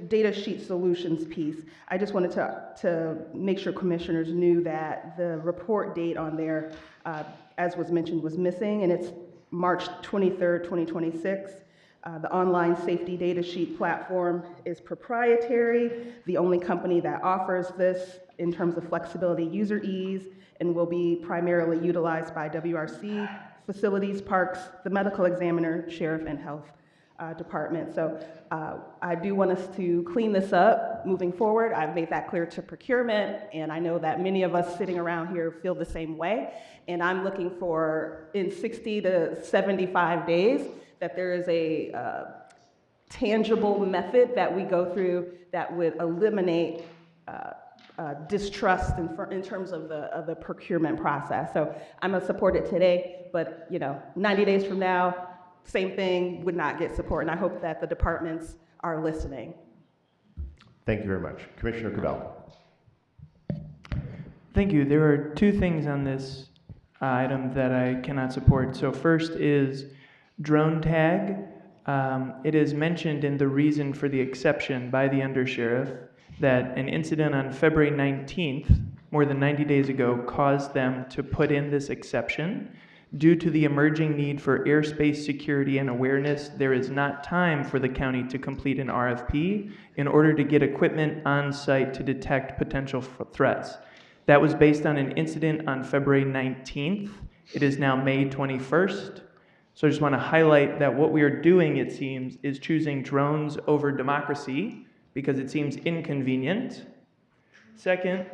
data sheet solutions piece. I just wanted to make sure commissioners knew that the report date on there, as was mentioned, was missing, and it's March 23rd, 2026. The online safety data sheet platform is proprietary, the only company that offers this in terms of flexibility, user ease, and will be primarily utilized by WRC, facilities, parks, the medical examiner, sheriff, and health department. So I do want us to clean this up moving forward. I've made that clear to procurement, and I know that many of us sitting around here feel the same way. And I'm looking for, in 60 to 75 days, that there is a tangible method that we go through that would eliminate distrust in terms of the procurement process. So I'm gonna support it today, but 90 days from now, same thing, would not get support. And I hope that the departments are listening. Thank you very much. Commissioner Cabell. Thank you. There are two things on this item that I cannot support. So first is drone tag. It is mentioned in the reason for the exception by the undersheriff that an incident on February 19th, more than 90 days ago, caused them to put in this exception. Due to the emerging need for airspace security and awareness, there is not time for the county to complete an RFP in order to get equipment on site to detect potential threats. That was based on an incident on February 19th. It is now May 21st. So I just want to highlight that what we are doing, it seems, is choosing drones over democracy because it seems inconvenient. Second,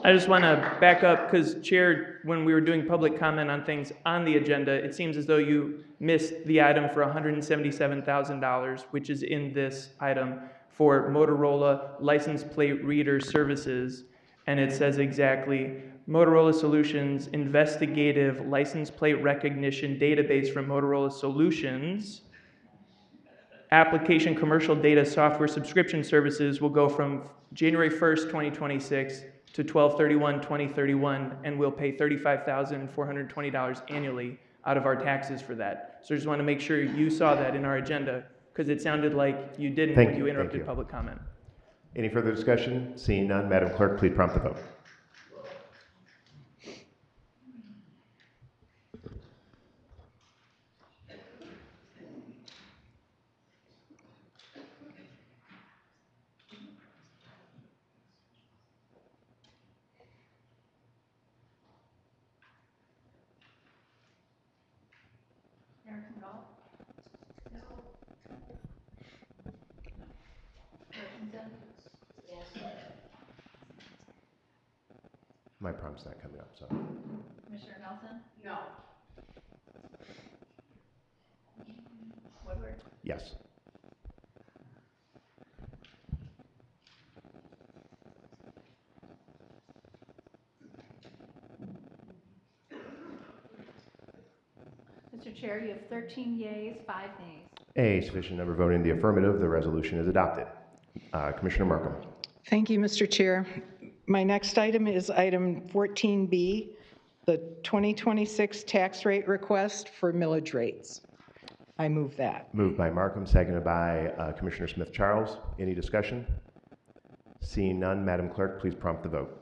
I just want to back up because, Chair, when we were doing public comment on things on the agenda, it seems as though you missed the item for $177,000, which is in this item for Motorola license plate reader services. And it says exactly, Motorola Solutions investigative license plate recognition database from Motorola Solutions. Application commercial data software subscription services will go from January 1st, 2026 to 12/31/2031, and we'll pay $35,420 annually out of our taxes for that. So I just want to make sure you saw that in our agenda, because it sounded like you didn't when you interrupted public comment. Any further discussion? Seeing none, Madam Clerk, please prompt the vote. My prompt's not coming up, so. Commissioner Nelson? No. Woodward? Yes. Mr. Chair, you have 13 yeas, 5 nays. A sufficient number voting in the affirmative, the resolution is adopted. Commissioner Markham. Thank you, Mr. Chair. My next item is item 14B, the 2026 tax rate request for millage rates. I move that. Moved by Markham, seconded by Commissioner Smith-Charles. Any discussion? Seeing none, Madam Clerk, please prompt the vote.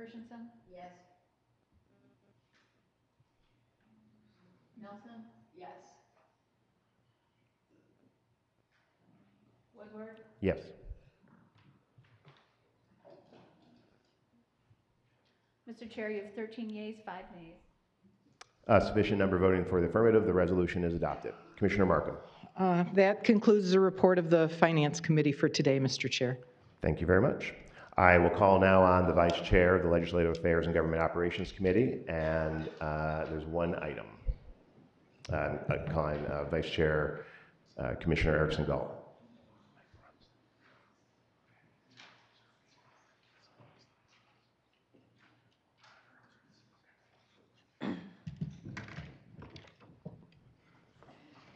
Christensen? Yes. Nelson? Yes. Woodward? Yes. Mr. Chair, you have 13 yeas, 5 nays. Sufficient number voting for the affirmative, the resolution is adopted. Commissioner Markham. That concludes the report of the Finance Committee for today, Mr. Chair. Thank you very much. I will call now on the Vice Chair of the Legislative Affairs and Government Operations Committee, and there's one item. Calling Vice Chair Commissioner Erickson Galt.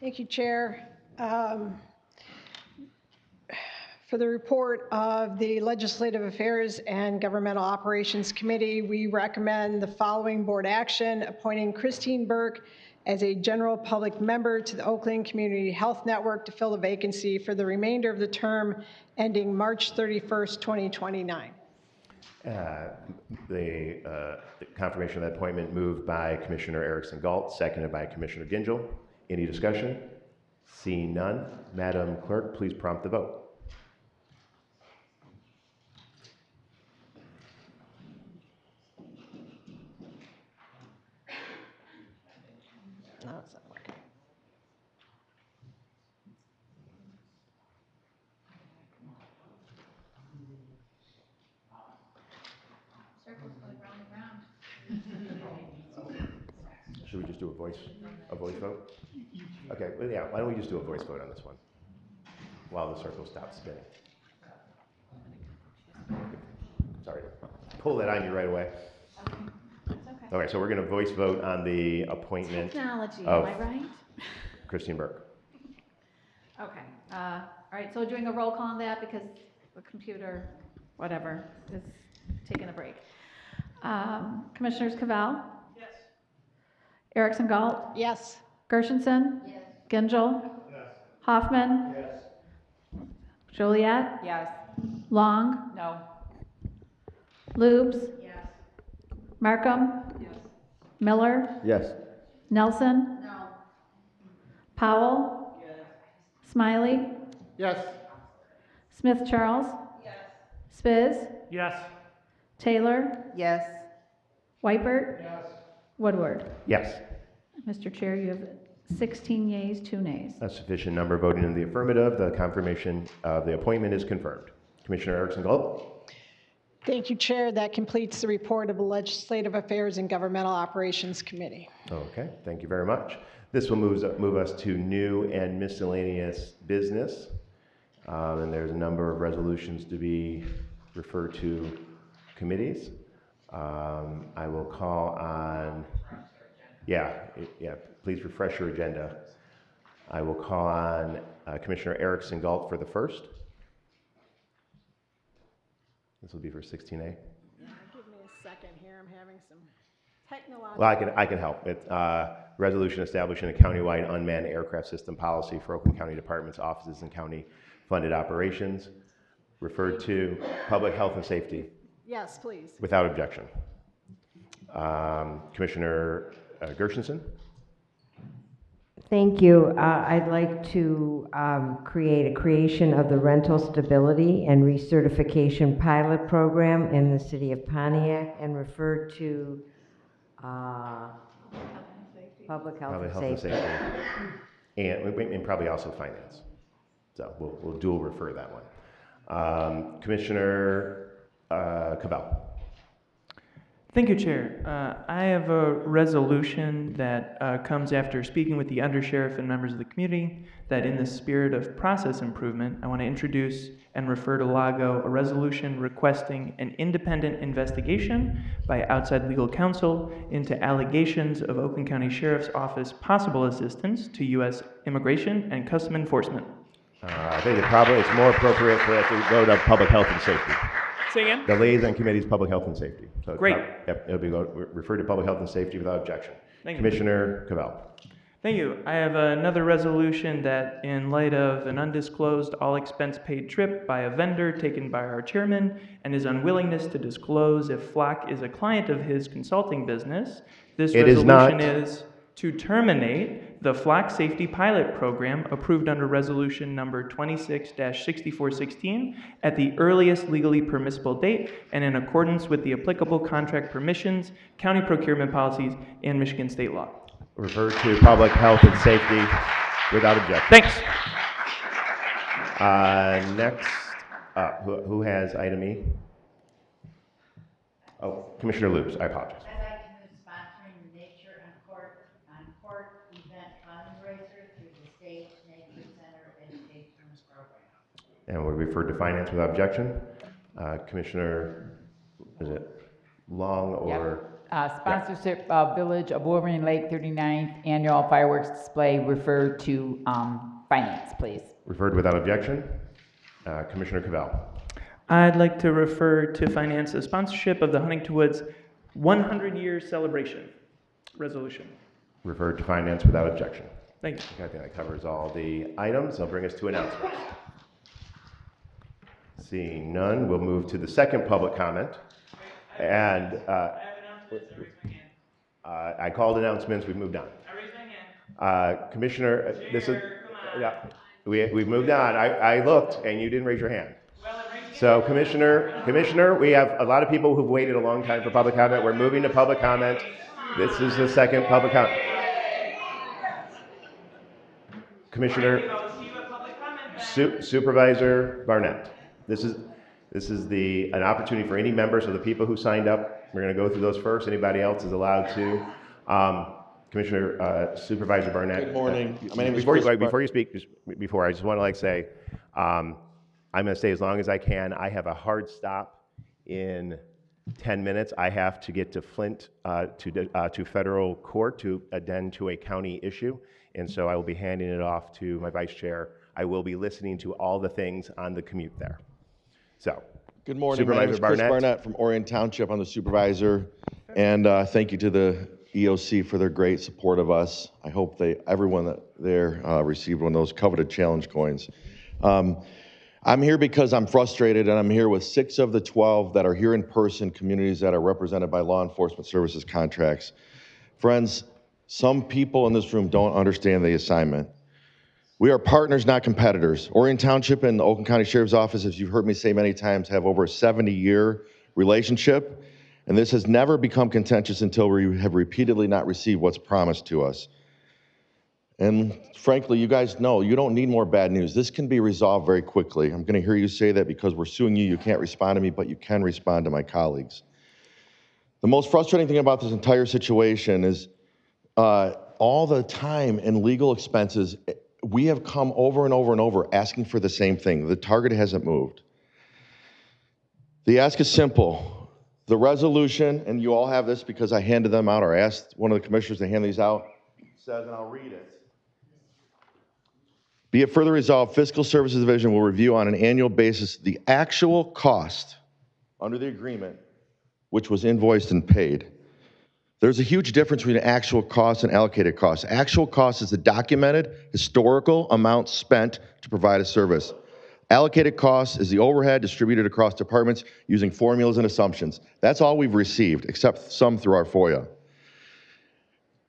Thank you, Chair. For the report of the Legislative Affairs and Governmental Operations Committee, we recommend the following board action: appointing Christine Burke as a general public member to the Oakland Community Health Network to fill the vacancy for the remainder of the term ending March 31st, 2029. The confirmation of that appointment moved by Commissioner Erickson Galt, seconded by Commissioner Gingell. Any discussion? Seeing none, Madam Clerk, please prompt the vote. No, it's not working. Circles going round and round. Should we just do a voice vote? Okay, well, yeah, why don't we just do a voice vote on this one while the circle stops spinning? Sorry to pull that on you right away. Okay, so we're going to voice vote on the appointment Technology, of am I right? Christine Burke. Okay, all right, so we're doing a roll call on that because the computer, whatever, is taking a break. Commissioners Cavell? Yes. Erickson Galt? Yes. Gershenson? Yes. Gingell? Yes. Hoffman? Yes. Joliet? Yes. Long? No. Lubes? Yes. Markham? Yes. Miller? Yes. Nelson? No. Powell? Yes. Smiley? Yes. Smith Charles? Yes. Spiz? Yes. Taylor? Yes. Weipert? Yes. Woodward? Yes. Mr. Chair, you have 16 yeas, 2 nays. A sufficient number voting in the affirmative. The confirmation of the appointment is confirmed. Commissioner Erickson Galt. Thank you, Chair. That completes the report of the Legislative Affairs and Governmental Operations Committee. Okay, thank you very much. This will move us to new and miscellaneous business. And there's a number of resolutions to be referred to committees. I will call on, please refresh your agenda. I will call on Commissioner Erickson Galt for the first. This will be for 16A. Give me a second here. I'm having some technological. Well, I can help. It's resolution establishing a countywide unmanned aircraft system policy for Oakland County Departments, offices, and county-funded operations, referred to public health and safety. Yes, please. Without objection. Commissioner Gershenson. Thank you. I'd like to creation of the rental stability and recertification pilot program in the city of Pontiac and refer to public health and safety. And probably also finance. So we'll dual refer that one. Commissioner Cavell. Thank you, Chair. I have a resolution that comes after speaking with the undersheriff and members of the community that in the spirit of process improvement, I want to introduce and refer to Lago a resolution requesting an independent investigation by outside legal counsel into allegations of Oakland County Sheriff's Office possible assistance to U.S. Immigration and Custom Enforcement. I think it's more appropriate for it to go to public health and safety. Say again? The liaison committee is public health and safety. So Great. It'll be referred to public health and safety without objection. Thank you. Commissioner Cavell. Thank you. I have another resolution that in light of an undisclosed all expense paid trip by a vendor taken by our chairman and his unwillingness to disclose if Flock is a client of his consulting business, this resolution is to terminate the Flock Safety Pilot Program approved under resolution number 26-6416 at the earliest legally permissible date and in accordance with the applicable contract permissions, county procurement policies, and Michigan state law. Refer to public health and safety without objection. Thanks. Next, who has item E? Oh, Commissioner Lubes, I apologize. I'd like to move sponsoring the Nature on Court event fundraiser through the State Nature Center Education Program. And we referred to finance without objection. Commissioner, is it Long or? Sponsorship Village of Wolverine Lake 39th Annual Fireworks Display referred to finance, please. Referred without objection. Commissioner Cavell. I'd like to refer to finance the sponsorship of the Huntington Woods 100-year celebration resolution. Referred to finance without objection. Thank you. Okay, I think that covers all the items. I'll bring us to announcements. Seeing none, we'll move to the second public comment. And I called announcements. We've moved on. Commissioner, this is yeah. We've moved on. I looked and you didn't raise your hand. So Commissioner, we have a lot of people who've waited a long time for public comment. We're moving to public comment. This is the second public comment. Commissioner, Supervisor Barnett. This is an opportunity for any members of the people who signed up. We're going to go through those first. Anybody else is allowed to. Commissioner Supervisor Barnett. Good morning. My name is before you speak, I just want to say, I'm going to stay as long as I can. I have a hard stop in 10 minutes. I have to get to Flint to federal court to attend to a county issue, and so I will be handing it off to my vice chair. I will be listening to all the things on the commute there. So, good morning. Supervisor My name is Chris Barnett from Orion Township. I'm the supervisor, and thank you to the EOC for their great support of us. I hope everyone that there received one of those coveted challenge coins. I'm here because I'm frustrated, and I'm here with 6 of the 12 that are here in person, communities that are represented by law enforcement services contracts. Friends, some people in this room don't understand the assignment. We are partners, not competitors. Orion Township and the Oakland County Sheriff's Office, as you've heard me say many times, have over a 70-year relationship, and this has never become contentious until we have repeatedly not received what's promised to us. And frankly, you guys know you don't need more bad news. This can be resolved very quickly. I'm going to hear you say that because we're suing you, you can't respond to me, but you can respond to my colleagues. The most frustrating thing about this entire situation is all the time and legal expenses. We have come over and over and over asking for the same thing. The target hasn't moved. The ask is simple. The resolution, and you all have this because I handed them out, or asked one of the commissioners to hand these out, says, and I'll read it. Be it further resolved, Fiscal Services Division will review on an annual basis the actual cost under the agreement, which was invoiced and paid. There's a huge difference between actual costs and allocated costs. Actual cost is the documented historical amount spent to provide a service. Allocated cost is the overhead distributed across departments using formulas and assumptions. That's all we've received, except some through our FOIA.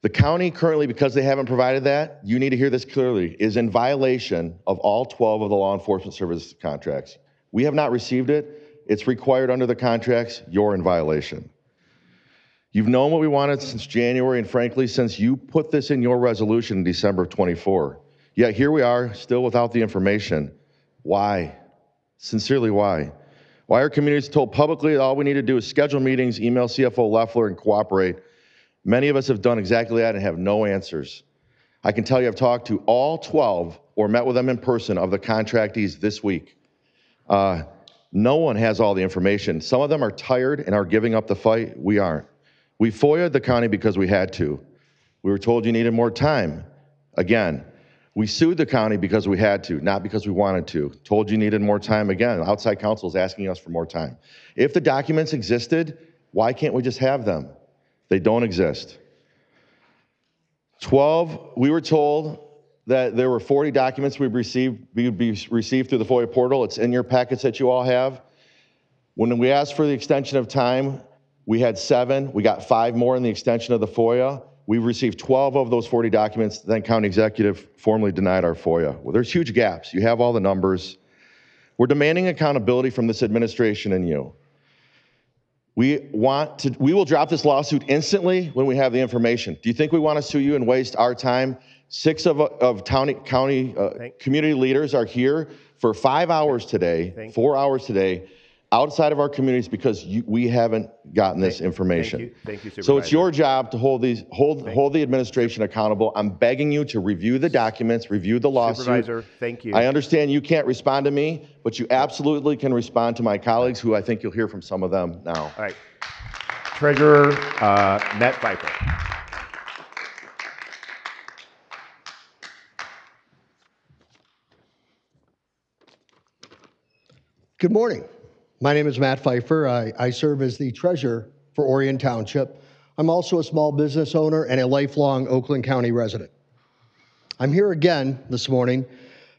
The county currently, because they haven't provided that, you need to hear this clearly, is in violation of all 12 of the law enforcement services contracts. We have not received it. It's required under the contracts. You're in violation. You've known what we wanted since January, and frankly, since you put this in your resolution in December of 24. Yet here we are, still without the information. Why? Sincerely, why? Why are communities told publicly that all we need to do is schedule meetings, email CFO Loeffler, and cooperate? Many of us have done exactly that and have no answers. I can tell you I've talked to all 12 or met with them in person of the contractees this week. No one has all the information. Some of them are tired and are giving up the fight. We aren't. We FOIA'd the county because we had to. We were told you needed more time. Again, we sued the county because we had to, not because we wanted to. Told you needed more time. Again, outside counsel is asking us for more time. If the documents existed, why can't we just have them? They don't exist. 12, we were told that there were 40 documents we would be received through the FOIA portal. It's in your packets that you all have. When we asked for the extension of time, we had 7. We got 5 more in the extension of the FOIA. We've received 12 of those 40 documents. Then county executive formally denied our FOIA. Well, there's huge gaps. You have all the numbers. We're demanding accountability from this administration and you. We will drop this lawsuit instantly when we have the information. Do you think we want to sue you and waste our time? 6 of county community leaders are here for 5 hours today, 4 hours today, outside of our communities because we haven't gotten this information. Thank you, Supervisor. So it's your job to hold the administration accountable. I'm begging you to review the documents, review the lawsuit. Supervisor, thank you. I understand you can't respond to me, but you absolutely can respond to my colleagues, who I think you'll hear from some of them now. All right. Treasurer Matt Pfeiffer. Good morning. My name is Matt Pfeiffer. I serve as the treasurer for Orion Township. I'm also a small business owner and a lifelong Oakland County resident. I'm here again this morning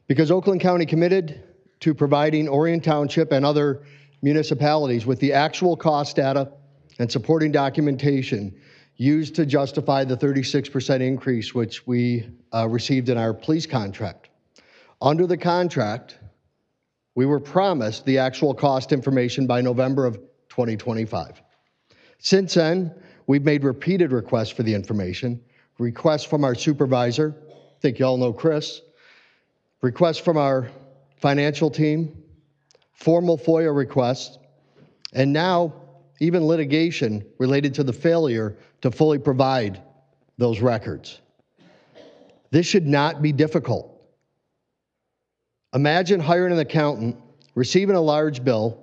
because Oakland County committed to providing Orion Township and other municipalities with the actual cost data and supporting documentation used to justify the 36% increase which we received in our police contract. Under the contract, we were promised the actual cost information by November of 2025. Since then, we've made repeated requests for the information, requests from our supervisor, I think you all know Chris, requests from our financial team, formal FOIA requests, and now even litigation related to the failure to fully provide those records. This should not be difficult. Imagine hiring an accountant, receiving a large bill,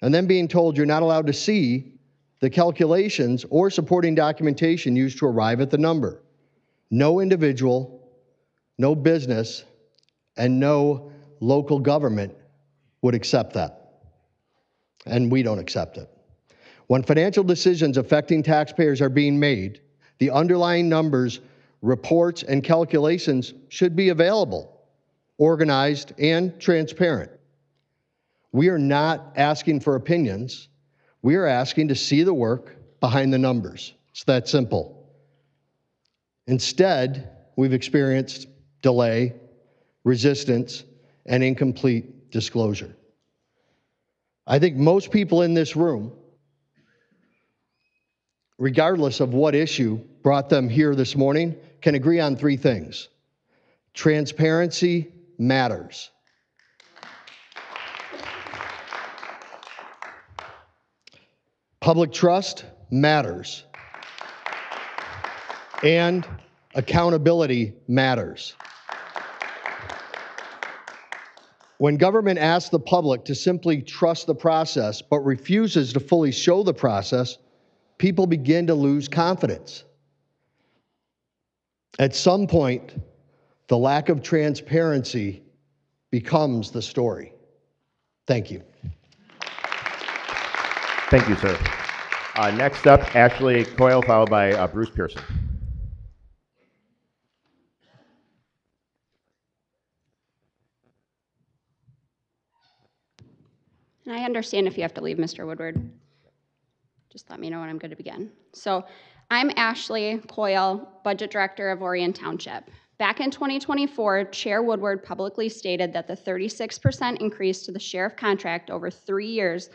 and then being told you're not allowed to see the calculations or supporting documentation used to arrive at the number. No individual, no business, and no local government would accept that. And we don't accept it. When financial decisions affecting taxpayers are being made, the underlying numbers, reports, and calculations should be available, organized, and transparent. We are not asking for opinions. We are asking to see the work behind the numbers. It's that simple. Instead, we've experienced delay, resistance, and incomplete disclosure. I think most people in this room, regardless of what issue brought them here this morning, can agree on three things. Transparency matters. Public trust matters. And accountability matters. When government asks the public to simply trust the process but refuses to fully show the process, people begin to lose confidence. At some point, the lack of transparency becomes the story. Thank you. Thank you, sir. Next up, Ashley Coyle, followed by Bruce Pearson. And I understand if you have to leave, Mr. Woodward. Just let me know when I'm good to begin. So I'm Ashley Coyle, Budget Director of Orion Township. Back in 2024, Chair Woodward publicly stated that the 36% increase to the sheriff contract over 3 years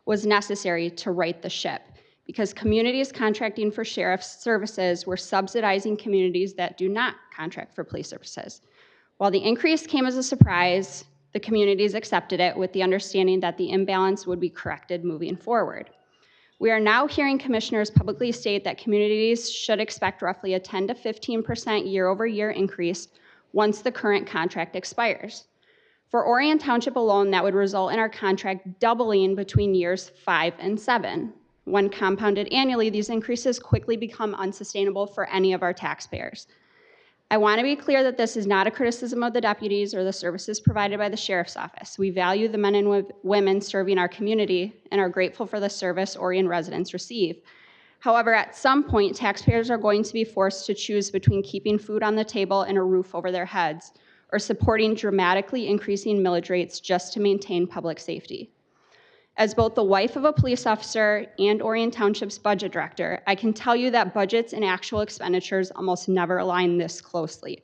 was necessary to right the ship because communities contracting for sheriff's services were subsidizing communities that do not contract for police services. While the increase came as a surprise, the communities accepted it with the understanding that the imbalance would be corrected moving forward. We are now hearing commissioners publicly state that communities should expect roughly a 10 to 15% year-over-year increase once the current contract expires. For Orion Township alone, that would result in our contract doubling between years 5 and 7. When compounded annually, these increases quickly become unsustainable for any of our taxpayers. I want to be clear that this is not a criticism of the deputies or the services provided by the Sheriff's Office. We value the men and women serving our community and are grateful for the service Orion residents receive. However, at some point, taxpayers are going to be forced to choose between keeping food on the table and a roof over their heads, or supporting dramatically increasing millage rates just to maintain public safety. As both the wife of a police officer and Orion Township's budget director, I can tell you that budgets and actual expenditures almost never align this closely.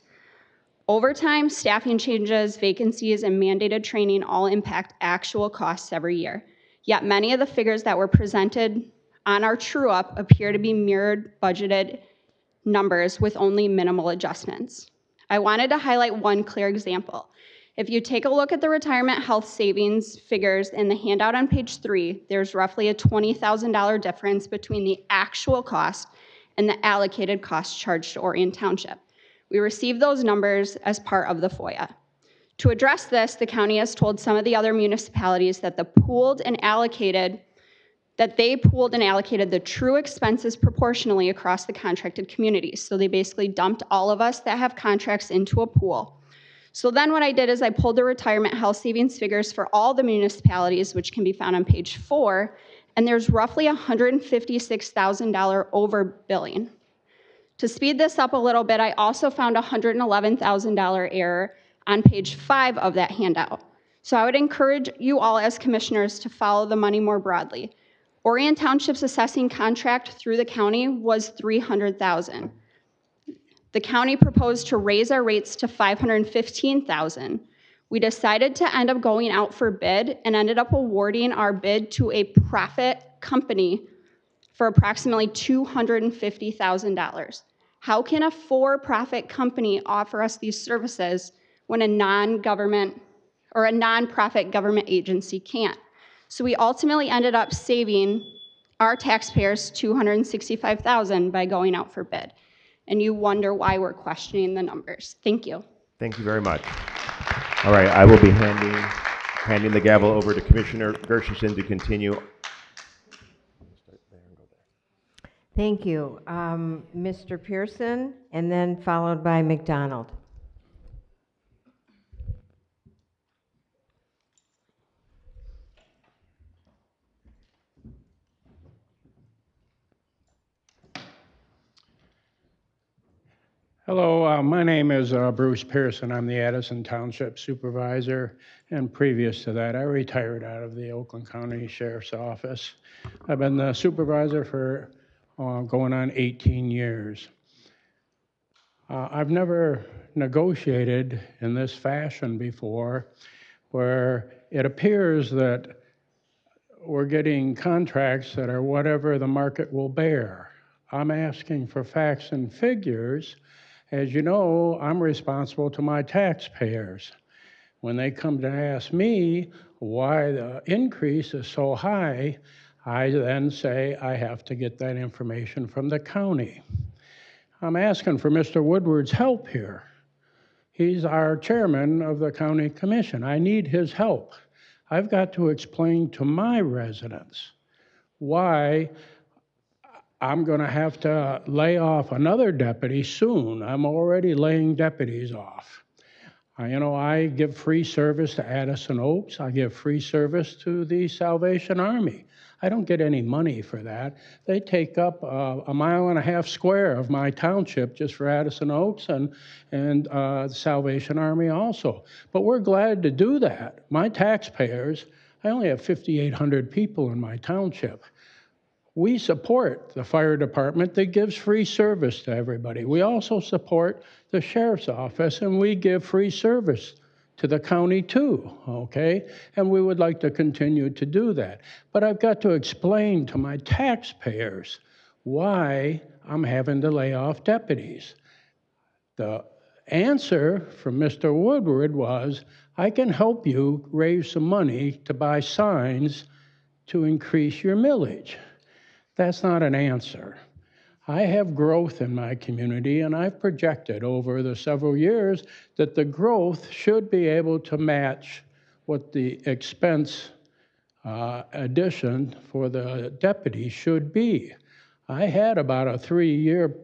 Overtime, staffing changes, vacancies, and mandated training all impact actual costs every year. Yet many of the figures that were presented on our true-up appear to be mirrored budgeted numbers with only minimal adjustments. I wanted to highlight one clear example. If you take a look at the retirement health savings figures in the handout on page 3, there's roughly a $20,000 difference between the actual cost and the allocated cost charged to Orion Township. We received those numbers as part of the FOIA. To address this, the county has told some of the other municipalities that they pooled and allocated the true expenses proportionally across the contracted communities. So they basically dumped all of us that have contracts into a pool. So then what I did is I pulled the retirement health savings figures for all the municipalities, which can be found on page 4, and there's roughly $156,000 overbilling. To speed this up a little bit, I also found a $111,000 error on page 5 of that handout. So I would encourage you all as commissioners to follow the money more broadly. Orion Township's assessing contract through the county was $300,000. The county proposed to raise our rates to $515,000. We decided to end up going out for bid and ended up awarding our bid to a profit company for approximately $250,000. How can a for-profit company offer us these services when a non-government or a non-profit government agency can't? So we ultimately ended up saving our taxpayers $265,000 by going out for bid. And you wonder why we're questioning the numbers. Thank you. Thank you very much. All right, I will be handing the gavel over to Commissioner Gershenson to continue. Thank you. Mr. Pearson, and then followed by McDonald. Hello, my name is Bruce Pearson. I'm the Addison Township Supervisor, and previous to that, I retired out of the Oakland County Sheriff's Office. I've been the supervisor for going on 18 years. I've never negotiated in this fashion before, where it appears that we're getting contracts that are whatever the market will bear. I'm asking for facts and figures. As you know, I'm responsible to my taxpayers. When they come to ask me why the increase is so high, I then say I have to get that information from the county. I'm asking for Mr. Woodward's help here. He's our chairman of the county commission. I need his help. I've got to explain to my residents why I'm going to have to lay off another deputy soon. I'm already laying deputies off. I give free service to Addison Oaks. I give free service to the Salvation Army. I don't get any money for that. They take up a 1.5 mile square of my township just for Addison Oaks and the Salvation Army also. But we're glad to do that. My taxpayers, I only have 5,800 people in my township. We support the fire department that gives free service to everybody. We also support the sheriff's office, and we give free service to the county too, okay? And we would like to continue to do that. But I've got to explain to my taxpayers why I'm having to lay off deputies. The answer from Mr. Woodward was, I can help you raise some money to buy signs to increase your millage. That's not an answer. I have growth in my community, and I've projected over the several years that the growth should be able to match what the expense addition for the deputy should be. I had about a 3-year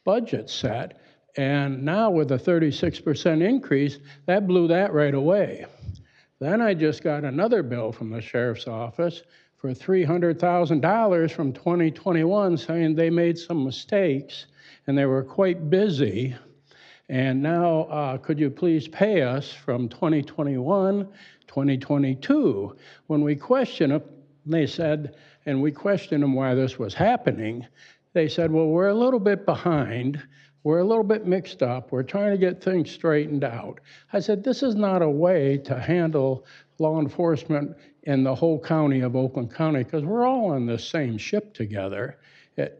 budget set, and now with a 36% increase, that blew that right away. Then I just got another bill from the sheriff's office for $300,000 from 2021 saying they made some mistakes and they were quite busy. And now could you please pay us from 2021, 2022? When we questioned them, they said, and we questioned them why this was happening, they said, well, we're a little bit behind. We're a little bit mixed up. We're trying to get things straightened out. I said, this is not a way to handle law enforcement in the whole county of Oakland County, because we're all on the same ship together.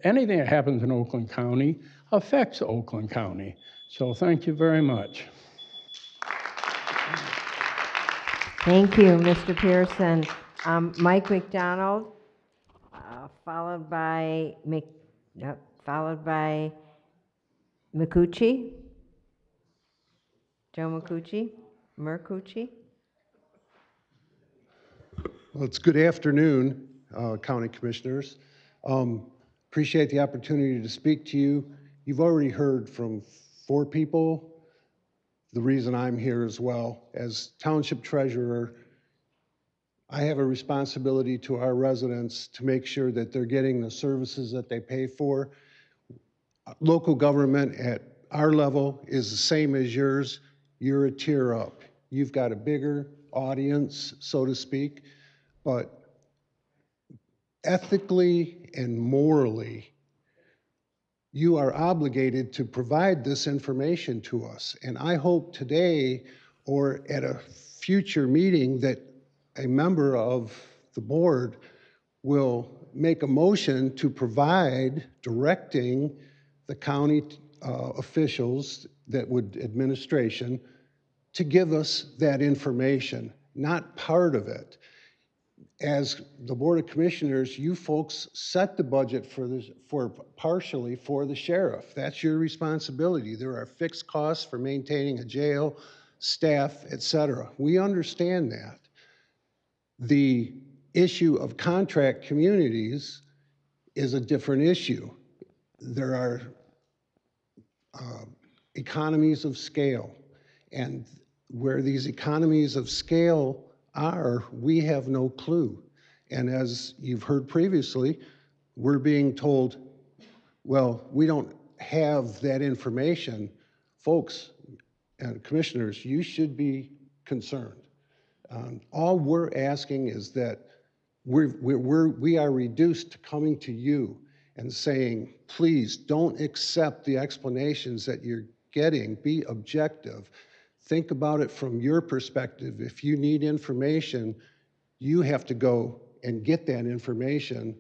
Anything that happens in Oakland County affects Oakland County. So thank you very much. Thank you, Mr. Pearson. Mike McDonald, followed by McCucci. Joe Mercucci. Well, it's good afternoon, County Commissioners. Appreciate the opportunity to speak to you. You've already heard from 4 people. The reason I'm here as well, as Township Treasurer, I have a responsibility to our residents to make sure that they're getting the services that they pay for. Local government at our level is the same as yours. You're a tier up. You've got a bigger audience, so to speak, but ethically and morally, you are obligated to provide this information to us. And I hope today or at a future meeting that a member of the board will make a motion to provide directing the county officials that would administration to give us that information, not part of it. As the Board of Commissioners, you folks set the budget partially for the sheriff. That's your responsibility. There are fixed costs for maintaining a jail, staff, et cetera. We understand that. The issue of contract communities is a different issue. There are economies of scale, and where these economies of scale are, we have no clue. And as you've heard previously, we're being told, well, we don't have that information. Folks and commissioners, you should be concerned. All we're asking is that we are reduced to coming to you and saying, please don't accept the explanations that you're getting. Be objective. Think about it from your perspective. If you need information, you have to go and get that information.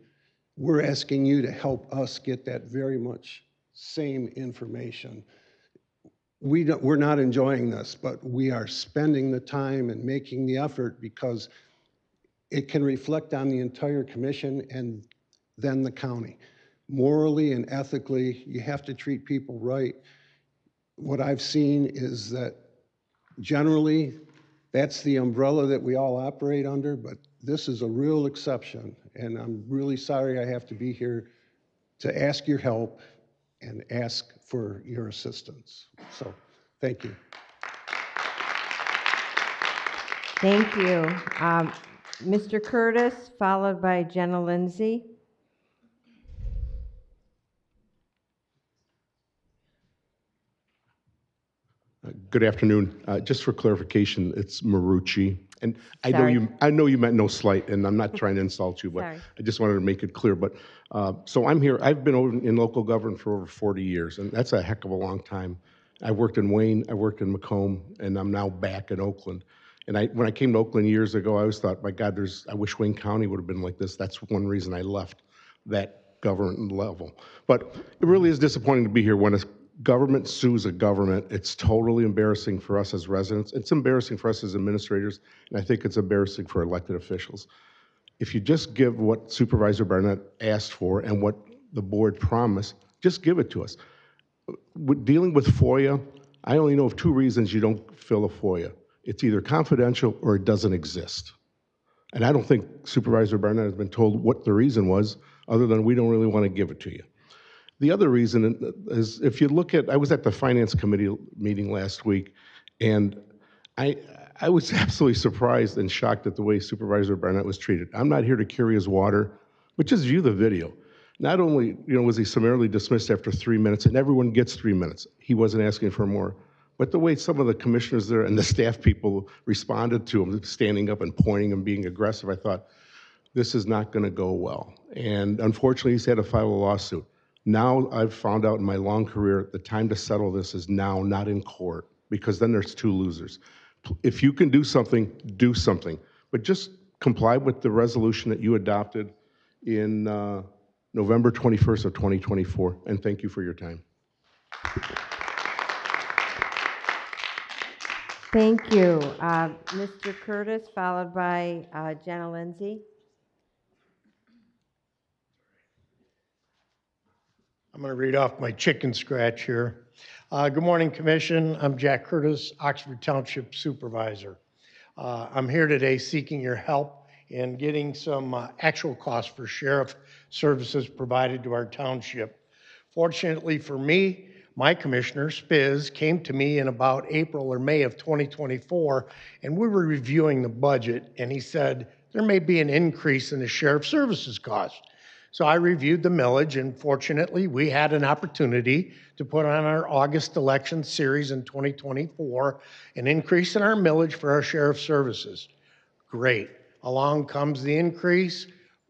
We're asking you to help us get that very much same information. We're not enjoying this, but we are spending the time and making the effort because it can reflect on the entire commission and then the county. Morally and ethically, you have to treat people right. What I've seen is that generally, that's the umbrella that we all operate under, but this is a real exception, and I'm really sorry I have to be here to ask your help and ask for your assistance. So, thank you. Thank you. Mr. Curtis, followed by Jenna Lindsay. Good afternoon. Just for clarification, it's Marucci. And I Sorry. know you meant no slight, and I'm not trying to insult you, but Sorry. I just wanted to make it clear. But so I'm here. I've been in local government for over 40 years, and that's a heck of a long time. I worked in Wayne, I worked in Macomb, and I'm now back in Oakland. And when I came to Oakland years ago, I always thought, my God, I wish Wayne County would have been like this. That's one reason I left that government level. But it really is disappointing to be here when a government sues a government. It's totally embarrassing for us as residents. It's embarrassing for us as administrators, and I think it's embarrassing for elected officials. If you just give what Supervisor Barnett asked for and what the board promised, just give it to us. Dealing with FOIA, I only know of two reasons you don't fill a FOIA. It's either confidential or it doesn't exist. And I don't think Supervisor Barnett has been told what the reason was, other than we don't really want to give it to you. The other reason is, if you look at, I was at the Finance Committee meeting last week, and I was absolutely surprised and shocked at the way Supervisor Barnett was treated. I'm not here to carry his water, but just view the video. Not only was he summarily dismissed after 3 minutes, and everyone gets 3 minutes, he wasn't asking for more, but the way some of the commissioners there and the staff people responded to him, standing up and pointing and being aggressive, I thought, this is not going to go well. And unfortunately, he's had to file a lawsuit. Now I've found out in my long career, the time to settle this is now, not in court, because then there's two losers. If you can do something, but just comply with the resolution that you adopted in November 21st of 2024, and thank you for your time. Thank you. Mr. Curtis, followed by Jenna Lindsay. I'm going to read off my chicken scratch here. Good morning, Commission. I'm Jack Curtis, Oxford Township Supervisor. I'm here today seeking your help in getting some actual costs for sheriff services provided to our township. Fortunately for me, my commissioner, Spiz, came to me in about April or May of 2024, and we were reviewing the budget, and he said, there may be an increase in the sheriff services cost. So I reviewed the millage, and fortunately, we had an opportunity to put on our August election series in 2024 an increase in our millage for our sheriff services. Great. Along comes the increase.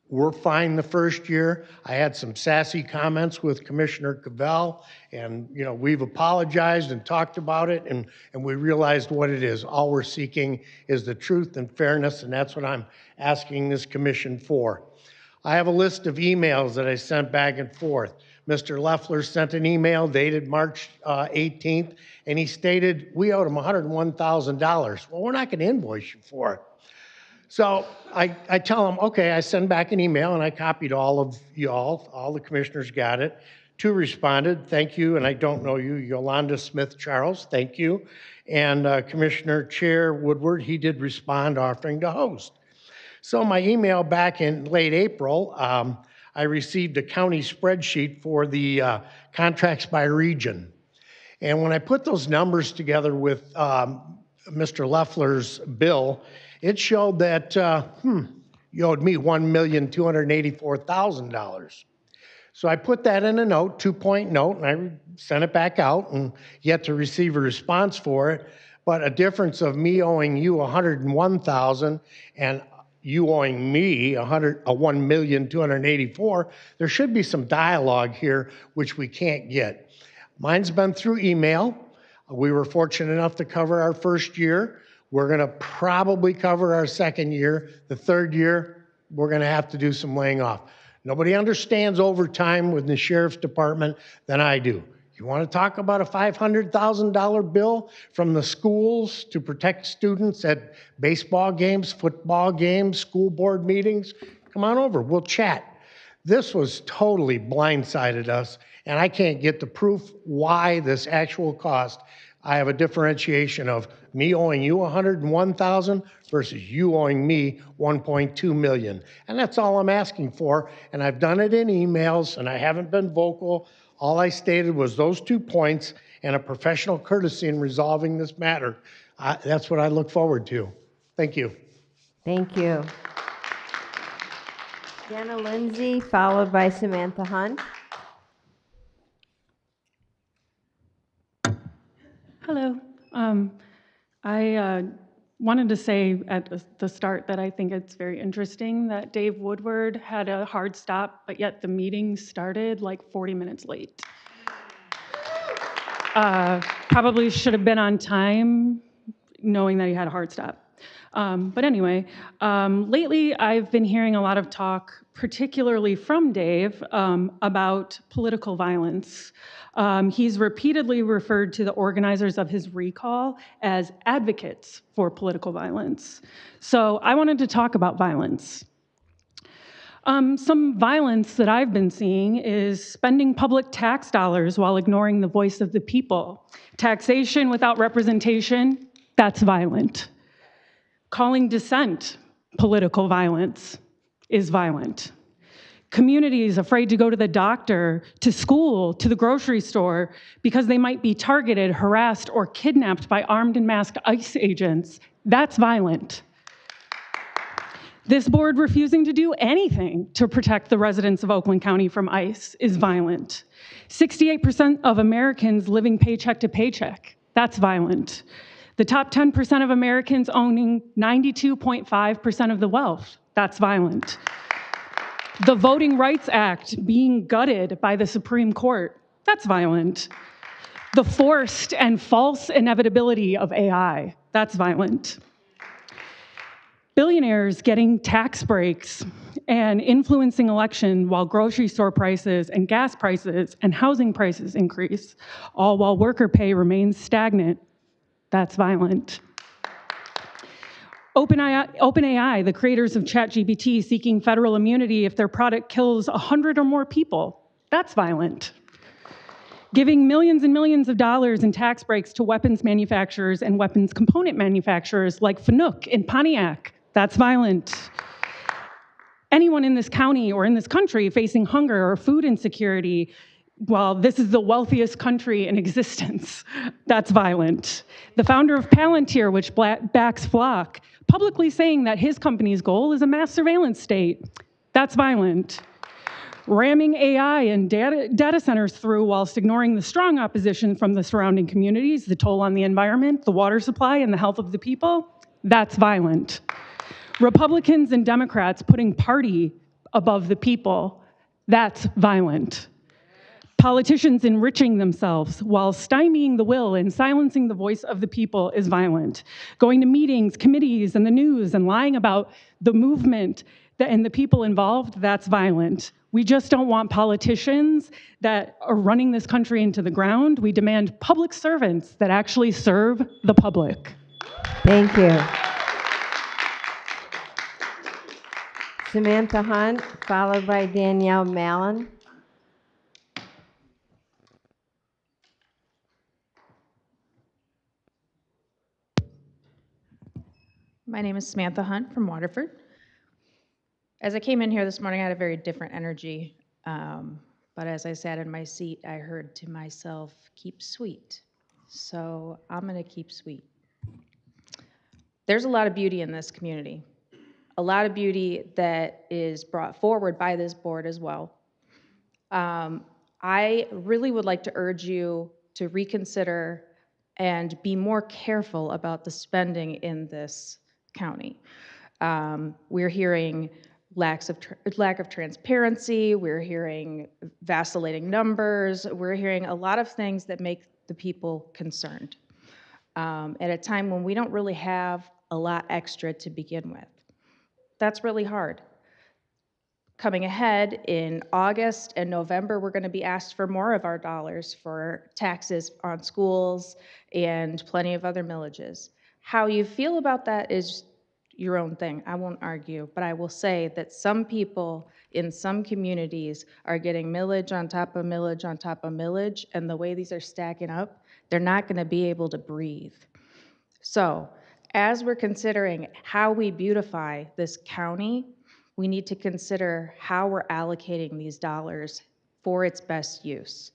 We're fine the first year. I had some sassy comments with Commissioner Cavell, and we've apologized and talked about it, and we realized what it is. All we're seeking is the truth and fairness, and that's what I'm asking this commission for. I have a list of emails that I sent back and forth. Mr. Leffler sent an email dated March 18th, and he stated we owed him $101,000. Well, we're not going to invoice you for it. So I tell him, okay, I send back an email, and I copied all of y'all. All the commissioners got it. 2 responded, thank you, and I don't know you, Yolanda Smith-Charles, thank you. And Commissioner Chair Woodward, he did respond offering to host. So my email back in late April, I received a county spreadsheet for the contracts by region. And when I put those numbers together with Mr. Leffler's bill, it showed that you owed me $1,284,000. So I put that in a note, 2-point note, and I sent it back out and yet to receive a response for it. But a difference of me owing you $101,000 and you owing me $1,284,000, there should be some dialogue here which we can't get. Mine's been through email. We were fortunate enough to cover our first year. We're going to probably cover our second year. The third year, we're going to have to do some laying off. Nobody understands overtime with the sheriff's department than I do. You want to talk about a $500,000 bill from the schools to protect students at baseball games, football games, school board meetings? Come on over, we'll chat. This was totally blindsided us, and I can't get the proof why this actual cost. I have a differentiation of me owing you $101,000 versus you owing me $1.2 million. And that's all I'm asking for. And I've done it in emails, and I haven't been vocal. All I stated was those 2 points and a professional courtesy in resolving this matter. That's what I look forward to. Thank you. Thank you. Jenna Lindsay, followed by Samantha Hunt. Hello. I wanted to say at the start that I think it's very interesting that Dave Woodward had a hard stop, but yet the meeting started like 40 minutes late. Probably should have been on time, knowing that he had a hard stop. But anyway, lately I've been hearing a lot of talk, particularly from Dave, about political violence. He's repeatedly referred to the organizers of his recall as advocates for political violence. So I wanted to talk about violence. Some violence that I've been seeing is spending public tax dollars while ignoring the voice of the people. Taxation without representation, that's violent. Calling dissent political violence is violent. Communities afraid to go to the doctor, to school, to the grocery store because they might be targeted, harassed, or kidnapped by armed and masked ICE agents, that's violent. This board refusing to do anything to protect the residents of Oakland County from ICE is violent. 68% of Americans living paycheck to paycheck, that's violent. The top 10% of Americans owning 92.5% of the wealth, that's violent. The Voting Rights Act being gutted by the Supreme Court, that's violent. The forced and false inevitability of AI, that's violent. Billionaires getting tax breaks and influencing election while grocery store prices and gas prices and housing prices increase, all while worker pay remains stagnant, that's violent. OpenAI, the creators of ChatGPT, seeking federal immunity if their product kills 100 or more people, that's violent. Giving millions and millions of dollars in tax breaks to weapons manufacturers and weapons component manufacturers like Fanuc and Pontiac, that's violent. Anyone in this county or in this country facing hunger or food insecurity, Well, this is the wealthiest country in existence. That's violent. The founder of Palantir, which backs Flock, publicly saying that his company's goal is a mass surveillance state. That's violent. Ramming AI and data centers through whilst ignoring the strong opposition from the surrounding communities, the toll on the environment, the water supply, and the health of the people, that's violent. Republicans and Democrats putting party above the people, that's violent. Politicians enriching themselves while stymieing the will and silencing the voice of the people is violent. Going to meetings, committees, and the news and lying about the movement and the people involved, that's violent. We just don't want politicians that are running this country into the ground. We demand public servants that actually serve the public. Thank you. Samantha Hunt, followed by Danielle Mallon. My name is Samantha Hunt from Waterford. As I came in here this morning, I had a very different energy. But as I sat in my seat, I heard to myself, keep sweet. So I'm going to keep sweet. There's a lot of beauty in this community, a lot of beauty that is brought forward by this board as well. I really would like to urge you to reconsider and be more careful about the spending in this county. We're hearing lack of transparency, we're hearing vacillating numbers, we're hearing a lot of things that make the people concerned at a time when we don't really have a lot extra to begin with. That's really hard. Coming ahead in August and November, we're going to be asked for more of our dollars for taxes on schools and plenty of other millages. How you feel about that is your own thing. I won't argue, but I will say that some people in some communities are getting millage on top of millage on top of millage, and the way these are stacking up, they're not going to be able to breathe. So, as we're considering how we beautify this county, we need to consider how we're allocating these dollars for its best use.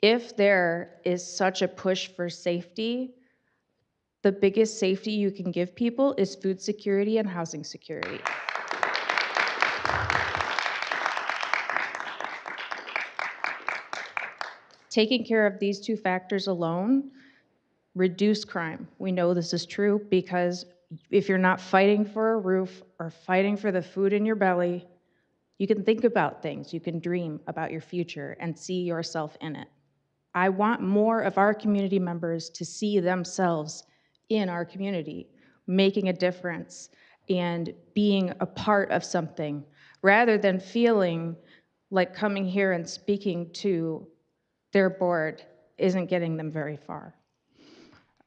If there is such a push for safety, the biggest safety you can give people is food security and housing security. Taking care of these two factors alone reduce crime. We know this is true because if you're not fighting for a roof or fighting for the food in your belly, you can think about things, you can dream about your future and see yourself in it. I want more of our community members to see themselves in our community, making a difference and being a part of something, rather than feeling like coming here and speaking to their board isn't getting them very far.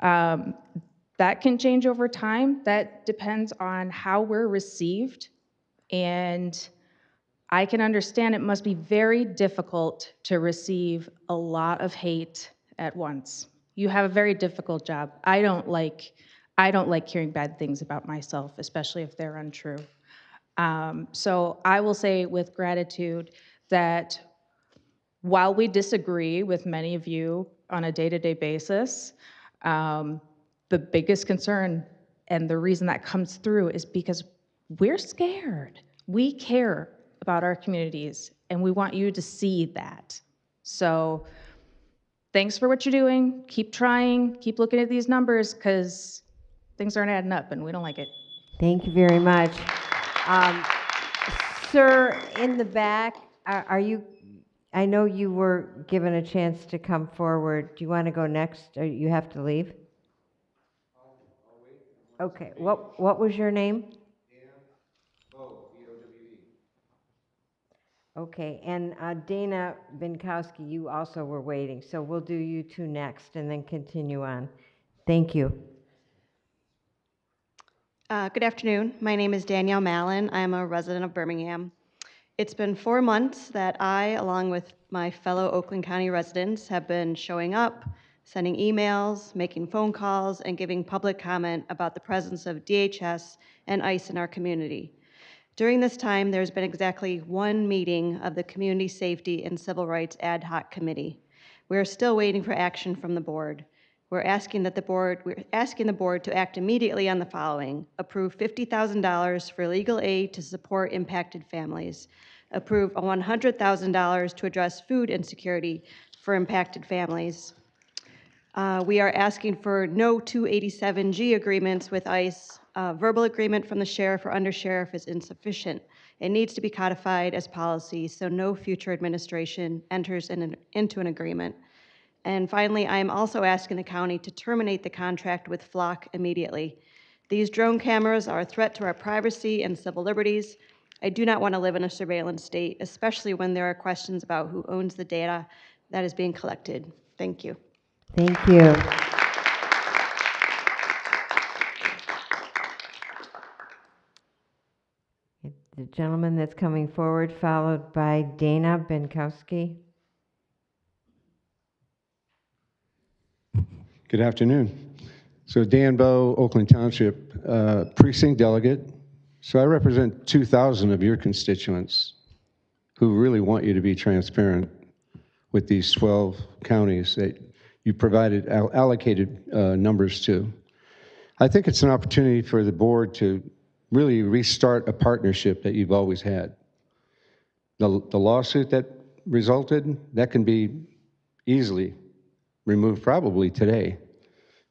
That can change over time. That depends on how we're received. And I can understand it must be very difficult to receive a lot of hate at once. You have a very difficult job. I don't like hearing bad things about myself, especially if they're untrue. So I will say with gratitude that while we disagree with many of you on a day-to-day basis, the biggest concern and the reason that comes through is because we're scared. We care about our communities, and we want you to see that. So thanks for what you're doing. Keep trying, keep looking at these numbers, because things aren't adding up, and we don't like it. Thank you very much. Sir, in the back, are you, I know you were given a chance to come forward. Do you want to go next, or you have to leave? Okay, what was your name? Okay, and Dana Binkowski, you also were waiting, so we'll do you two next and then continue on. Thank you. Good afternoon. My name is Danielle Mallon. I'm a resident of Birmingham. It's been 4 months that I, along with my fellow Oakland County residents, have been showing up, sending emails, making phone calls, and giving public comment about the presence of DHS and ICE in our community. During this time, there's been exactly one meeting of the Community Safety and Civil Rights Ad Hoc Committee. We are still waiting for action from the board. We're asking the board to act immediately on the following: approve $50,000 for legal aid to support impacted families, approve $100,000 to address food insecurity for impacted families. We are asking for no 287G agreements with ICE. Verbal agreement from the sheriff or undersheriff is insufficient. It needs to be codified as policy so no future administration enters into an agreement. And finally, I am also asking the county to terminate the contract with Flock immediately. These drone cameras are a threat to our privacy and civil liberties. I do not want to live in a surveillance state, especially when there are questions about who owns the data that is being collected. Thank you. Thank you. The gentleman that's coming forward, followed by Dana Benkowski. Good afternoon. So Dan Bowe, Oakland Township precinct delegate. So I represent 2,000 of your constituents who really want you to be transparent with these 12 counties that you provided allocated numbers to. I think it's an opportunity for the board to really restart a partnership that you've always had. The lawsuit that resulted, that can be easily removed probably today,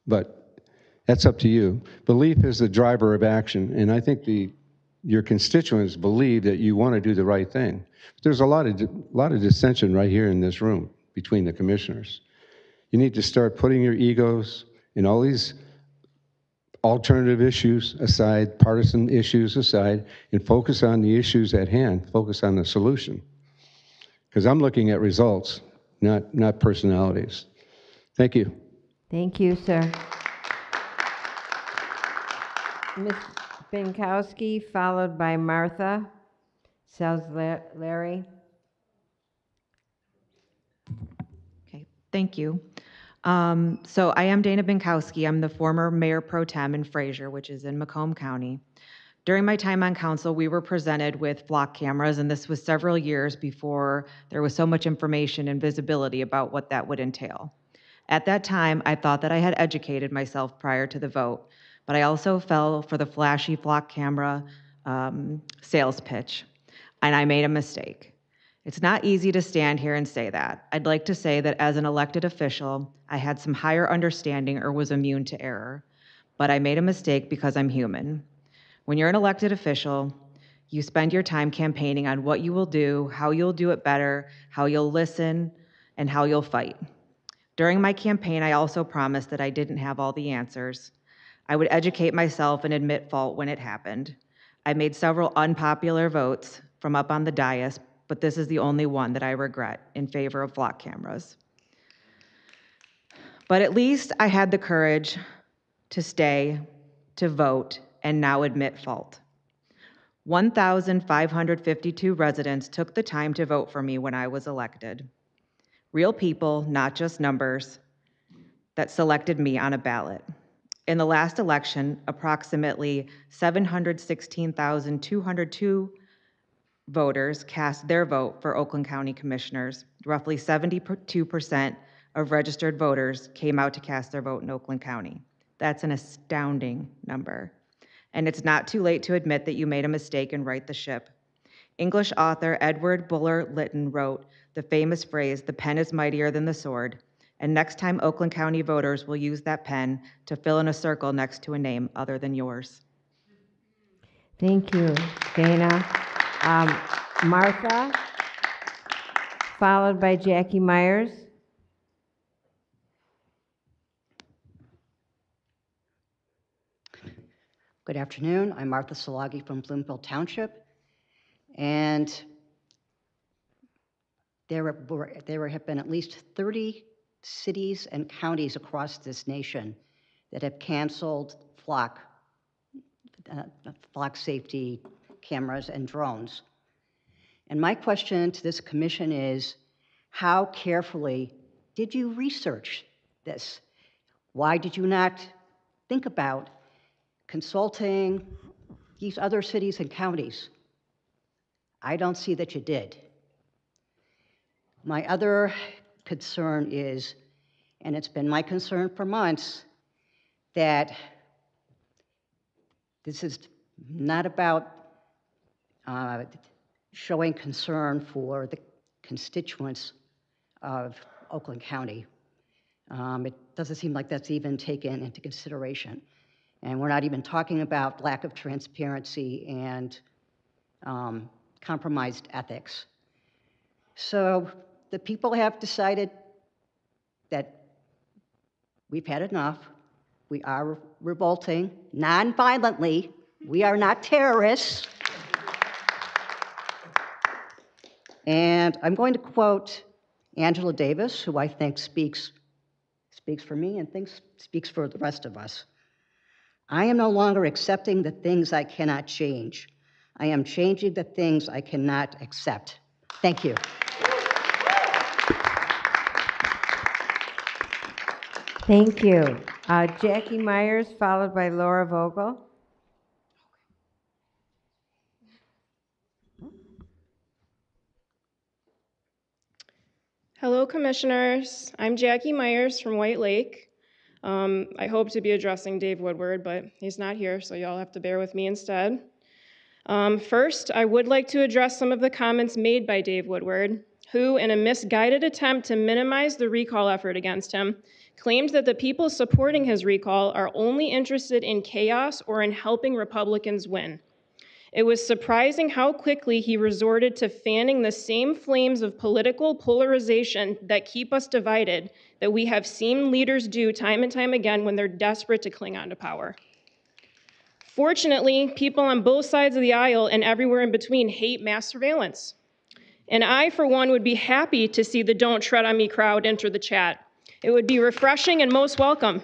but that's up to you. Belief is the driver of action, and I think your constituents believe that you want to do the right thing. There's a lot of dissension right here in this room between the commissioners. You need to start putting your egos and all these alternative issues aside, partisan issues aside, and focus on the issues at hand, focus on the solution. Because I'm looking at results, not personalities. Thank you. Thank you, sir. Ms. Benkowski, followed by Martha Larry. Okay, thank you. So I am Dana Benkowski. I'm the former mayor pro tem in Fraser, which is in Macomb County. During my time on council, we were presented with flock cameras, and this was several years before there was so much information and visibility about what that would entail. At that time, I thought that I had educated myself prior to the vote, but I also fell for the flashy flock camera sales pitch, and I made a mistake. It's not easy to stand here and say that. I'd like to say that as an elected official, I had some higher understanding or was immune to error, but I made a mistake because I'm human. When you're an elected official, you spend your time campaigning on what you will do, how you'll do it better, how you'll listen, and how you'll fight. During my campaign, I also promised that I didn't have all the answers. I would educate myself and admit fault when it happened. I made several unpopular votes from up on the dais, but this is the only one that I regret in favor of flock cameras. But at least I had the courage to stay, to vote, and now admit fault. 1,552 residents took the time to vote for me when I was elected. Real people, not just numbers, that selected me on a ballot. In the last election, approximately 716,202 voters cast their vote for Oakland County Commissioners. Roughly 72% of registered voters came out to cast their vote in Oakland County. That's an astounding number. And it's not too late to admit that you made a mistake and right the ship. English author Edward Bulwer Lytton wrote the famous phrase, "The pen is mightier than the sword." And next time Oakland County voters will use that pen to fill in a circle next to a name other than yours. Thank you, Dana. Martha, followed by Jackie Myers. Good afternoon. I'm Martha Salagi from Bloomfield Township. And there have been at least 30 cities and counties across this nation that have canceled flock safety cameras and drones. And my question to this commission is, how carefully did you research this? Why did you not think about consulting these other cities and counties I don't see that you did. My other concern is, and it's been my concern for months, that this is not about showing concern for the constituents of Oakland County. It doesn't seem like that's even taken into consideration. And we're not even talking about lack of transparency and compromised ethics. So the people have decided that we've had enough. We are revolting non-violently. We are not terrorists. And I'm going to quote Angela Davis, who I think speaks for me and speaks for the rest of us. I am no longer accepting the things I cannot change. I am changing the things I cannot accept. Thank you. Thank you. Jackie Myers, followed by Laura Vogel. Hello, Commissioners. I'm Jackie Myers from White Lake. I hope to be addressing Dave Woodward, but he's not here, so y'all have to bear with me instead. First, I would like to address some of the comments made by Dave Woodward, who, in a misguided attempt to minimize the recall effort against him, claimed that the people supporting his recall are only interested in chaos or in helping Republicans win. It was surprising how quickly he resorted to fanning the same flames of political polarization that keep us divided that we have seen leaders do time and time again when they're desperate to cling on to power. Fortunately, people on both sides of the aisle and everywhere in between hate mass surveillance. And I, for one, would be happy to see the Don't Tread on Me crowd enter the chat. It would be refreshing and most welcome.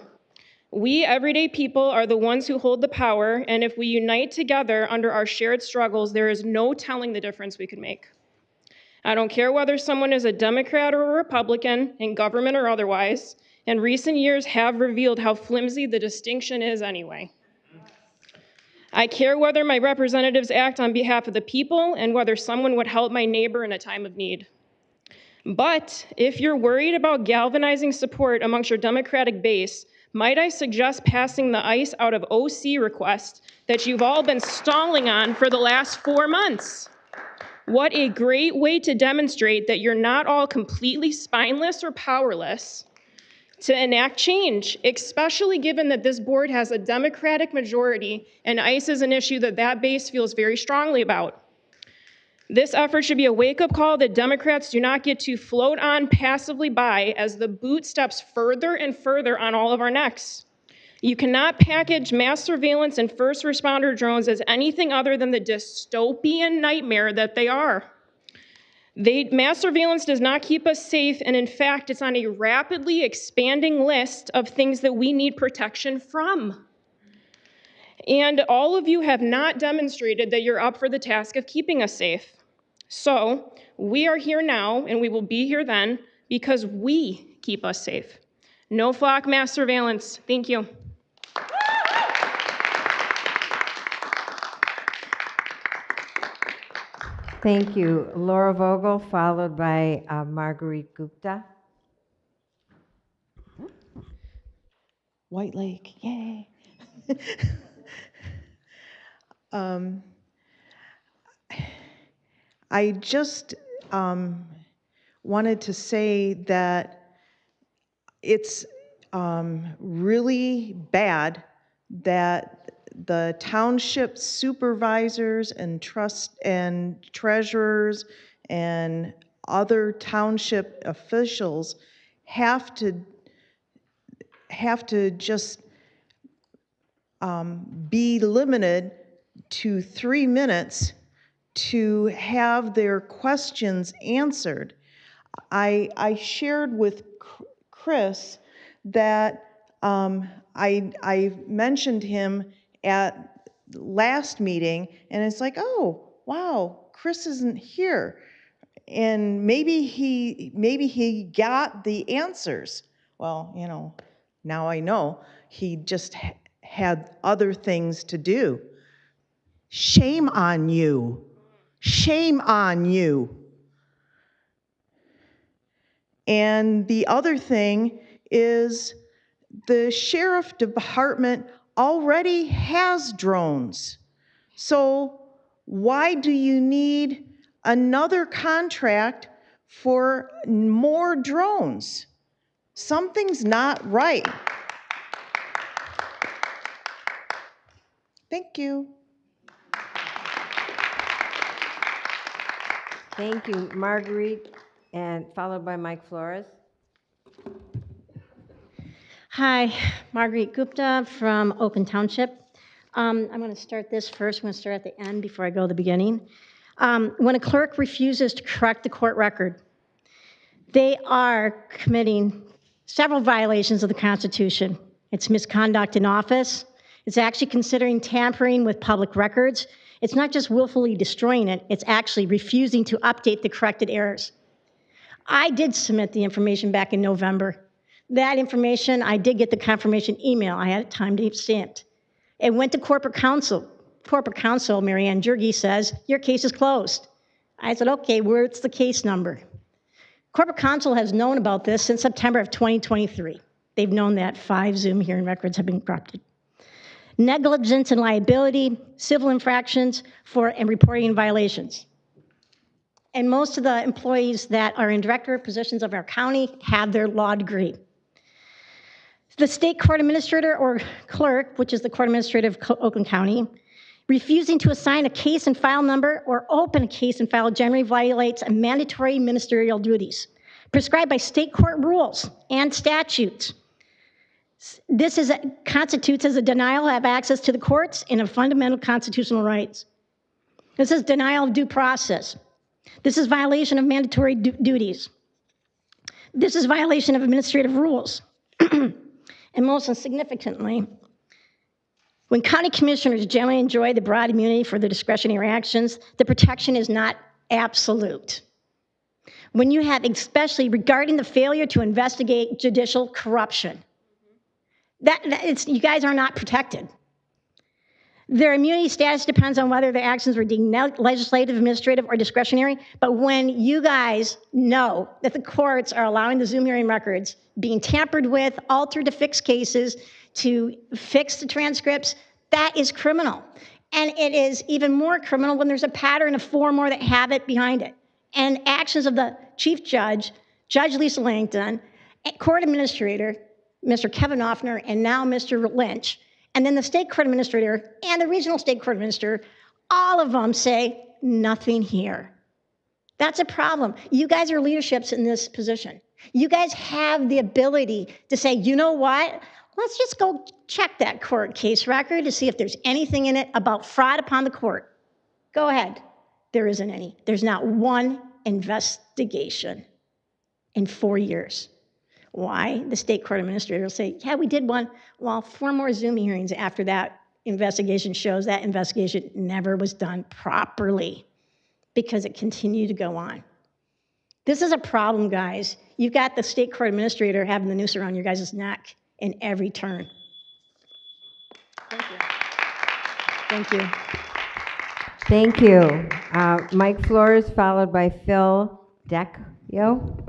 We, everyday people, are the ones who hold the power, and if we unite together under our shared struggles, there is no telling the difference we could make. I don't care whether someone is a Democrat or a Republican, in government or otherwise, and recent years have revealed how flimsy the distinction is anyway. I care whether my representatives act on behalf of the people and whether someone would help my neighbor in a time of need. But if you're worried about galvanizing support amongst your Democratic base, might I suggest passing the ICE out of OC request that you've all been stalling on for the last 4 months? What a great way to demonstrate that you're not all completely spineless or powerless to enact change, especially given that this board has a Democratic majority and ICE is an issue that that base feels very strongly about. This effort should be a wake-up call that Democrats do not get to float on passively by as the boot steps further and further on all of our necks. You cannot package mass surveillance and first responder drones as anything other than the dystopian nightmare that they are. Mass surveillance does not keep us safe, and in fact, it's on a rapidly expanding list of things that we need protection from. And all of you have not demonstrated that you're up for the task of keeping us safe. So we are here now, and we will be here then, because we keep us safe. No flock mass surveillance. Thank you. Thank you. Laura Vogel, followed by Marguerite Gupta. White Lake, yay. I just wanted to say that it's really bad that the township supervisors and treasurers and other township officials have to just be limited to 3 minutes to have their questions answered. I shared with Chris that I mentioned him at last meeting, and it's like, oh, wow, Chris isn't here. And maybe he got the answers. Well, you know, now I know he just had other things to do. Shame on you. Shame on you. And the other thing is the sheriff department already has drones. So why do you need another contract for more drones? Something's not right. Thank you. Thank you, Marguerite, and followed by Mike Flores. Hi, Marguerite Gupta from Oakland Township. I'm going to start this first. I'm going to start at the end before I go to the beginning. When a clerk refuses to correct the court record, they are committing several violations of the Constitution. It's misconduct in office. It's actually considering tampering with public records. It's not just willfully destroying it, it's actually refusing to update the corrected errors. I did submit the information back in November. That information, I did get the confirmation email. I had it time stamped. It went to corporate counsel. Corporate counsel, Mary Ann Jurgi, says, your case is closed. I said, okay, where's the case number? Corporate counsel has known about this since September of 2023. They've known that 5 Zoom hearing records have been corrupted. Negligence and liability, civil infractions and reporting violations. And most of the employees that are in director positions of our county have their law degree. The state court administrator or clerk, which is the court administrator of Oakland County, refusing to assign a case and file number or open a case and file generally violates a mandatory ministerial duties prescribed by state court rules and statutes. This constitutes as a denial of access to the courts and of fundamental constitutional rights. This is denial of due process. This is violation of mandatory duties. This is violation of administrative rules. And most significantly, when county commissioners generally enjoy the broad immunity for their discretionary actions, the protection is not absolute. When you have, especially regarding the failure to investigate judicial corruption, you guys are not protected. Their immunity status depends on whether their actions were deemed legislative, administrative, or discretionary. But when you guys know that the courts are allowing the Zoom hearing records being tampered with, altered to fix cases, to fix the transcripts, that is criminal. And it is even more criminal when there's a pattern of 4 more that have it behind it. And actions of the chief judge, Judge Lisa Langton, court administrator, Mr. Kevin Offner, and now Mr. Lynch, and then the state court administrator and the regional state court administrator, all of them say, nothing here. That's a problem. You guys are leaderships in this position. You guys have the ability to say, you know what? Let's just go check that court case record to see if there's anything in it about fraud upon the court. Go ahead. There isn't any. There's not one investigation in 4 years. Why? The state court administrator will say, yeah, we did one. Well, 4 more Zoom hearings after that investigation shows that investigation never was done properly because it continued to go on. This is a problem, guys. You've got the state court administrator having the noose around your guys' neck in every turn. Thank you. Thank you. Thank you. Mike Flores, followed by Phil Decchio.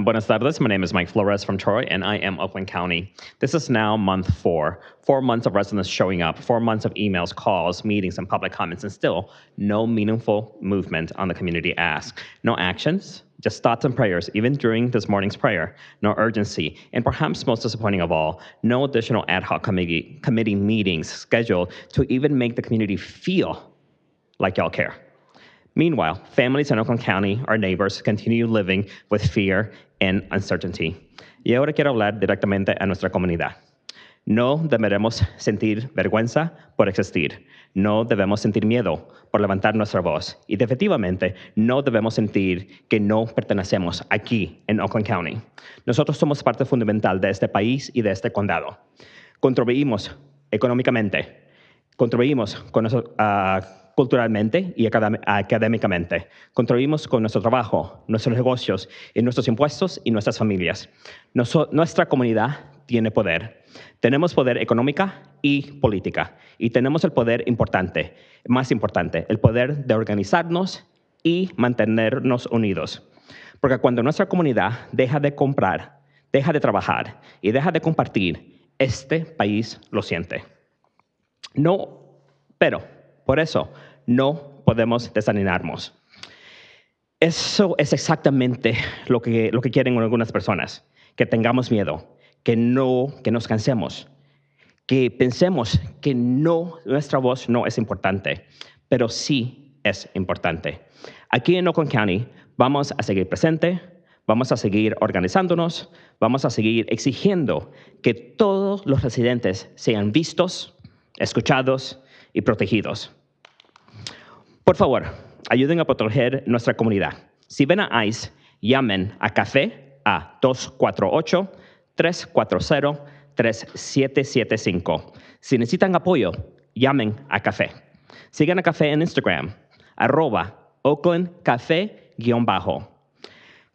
Buenas tardes. My name is Mike Flores from Troy, and I am Oakland County. This is now month 4. 4 months of residents showing up, 4 months of emails, calls, meetings, and public comments, and still no meaningful movement on the community ask. No actions, just thoughts and prayers, even during this morning's prayer. No urgency, and perhaps most disappointing of all, no additional ad hoc committee meetings scheduled to even make the community feel like y'all care. Meanwhile, families in Oakland County, our neighbors, continue living with fear and uncertainty. Y ahora quiero hablar directamente a nuestra comunidad. No deberemos sentir vergüenza por existir. No debemos sentir miedo por levantar nuestra voz. Y definitivamente no debemos sentir que no pertenecemos aquí en Oakland County. Nosotros somos parte fundamental de este país y de este condado. Contribuimos económicamente, contribuimos con nuestro, culturalmente y académicamente. Contribuimos con nuestro trabajo, nuestros negocios, y nuestros impuestos y nuestras familias. Nuestra comunidad tiene poder. Tenemos poder económica y política. Y tenemos el poder importante, más importante, el poder de organizarnos y mantenernos unidos. Porque cuando nuestra comunidad deja de comprar, deja de trabajar y deja de compartir, este país lo siente. No, pero por eso no podemos desanimarnos. Eso es exactamente lo que quieren algunas personas, que tengamos miedo, que nos cansemos, que pensemos que nuestra voz no es importante, pero sí es importante. Aquí en Oakland County vamos a seguir presente, vamos a seguir organizándonos, vamos a seguir exigiendo que todos los residentes sean vistos, escuchados y protegidos. Por favor, ayuden a proteger nuestra comunidad. Si ven a ICE, llamen a CAFE a 248-340-3775. Si necesitan apoyo, llamen a CAFE. Sigan a CAFE en Instagram, @OaklandCafé_.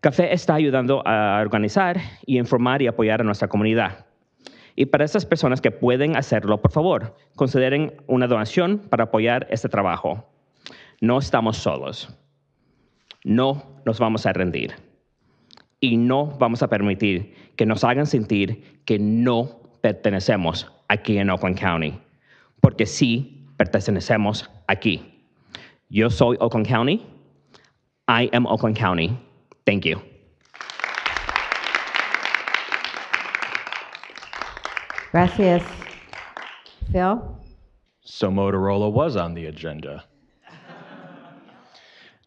CAFE está ayudando a organizar y informar y apoyar a nuestra comunidad. Y para esas personas que pueden hacerlo, por favor, consideren una donación para apoyar este trabajo. No estamos solos. No nos vamos a rendir. Y no vamos a permitir que nos hagan sentir que no pertenecemos aquí en Oakland County. Porque sí pertenecemos aquí. Yo soy Oakland County. I am Oakland County. Thank you. Gracias. Phil? So Motorola was on the agenda.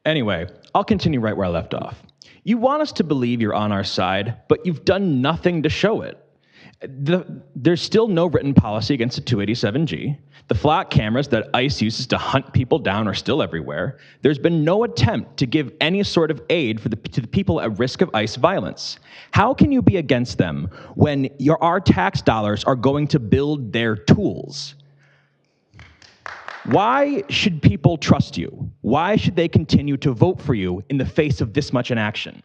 Anyway, I'll continue right where I left off. You want us to believe you're on our side, but you've done nothing to show it. There's still no written policy against the 287G. The flat cameras that ICE uses to hunt people down are still everywhere. There's been no attempt to give any sort of aid to the people at risk of ICE violence. How can you be against them when our tax dollars are going to build their tools? Why should people trust you? Why should they continue to vote for you in the face of this much inaction?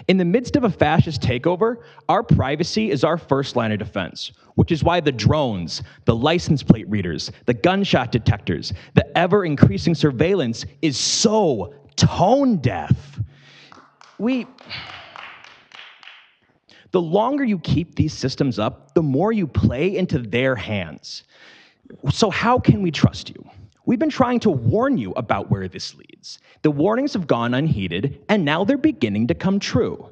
In the midst of a fascist takeover, our privacy is our first line of defense, which is why the drones, the license plate readers, the gunshot detectors, the ever-increasing surveillance is so tone deaf. The longer you keep these systems up, the more you play into their hands. So how can we trust you? We've been trying to warn you about where this leads. The warnings have gone unheeded, and now they're beginning to come true.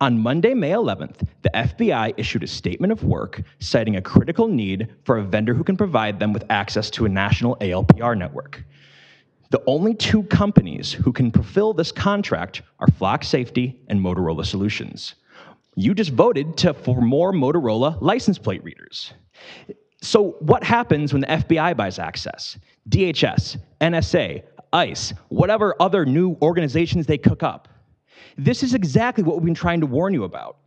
On Monday, May 11th, the FBI issued a statement of work citing a critical need for a vendor who can provide them with access to a national ALPR network. The only two companies who can fulfill this contract are Flock Safety and Motorola Solutions. You just voted for more Motorola license plate readers. So what happens when the FBI buys access? DHS, NSA, ICE, whatever other new organizations they cook up. This is exactly what we've been trying to warn you about.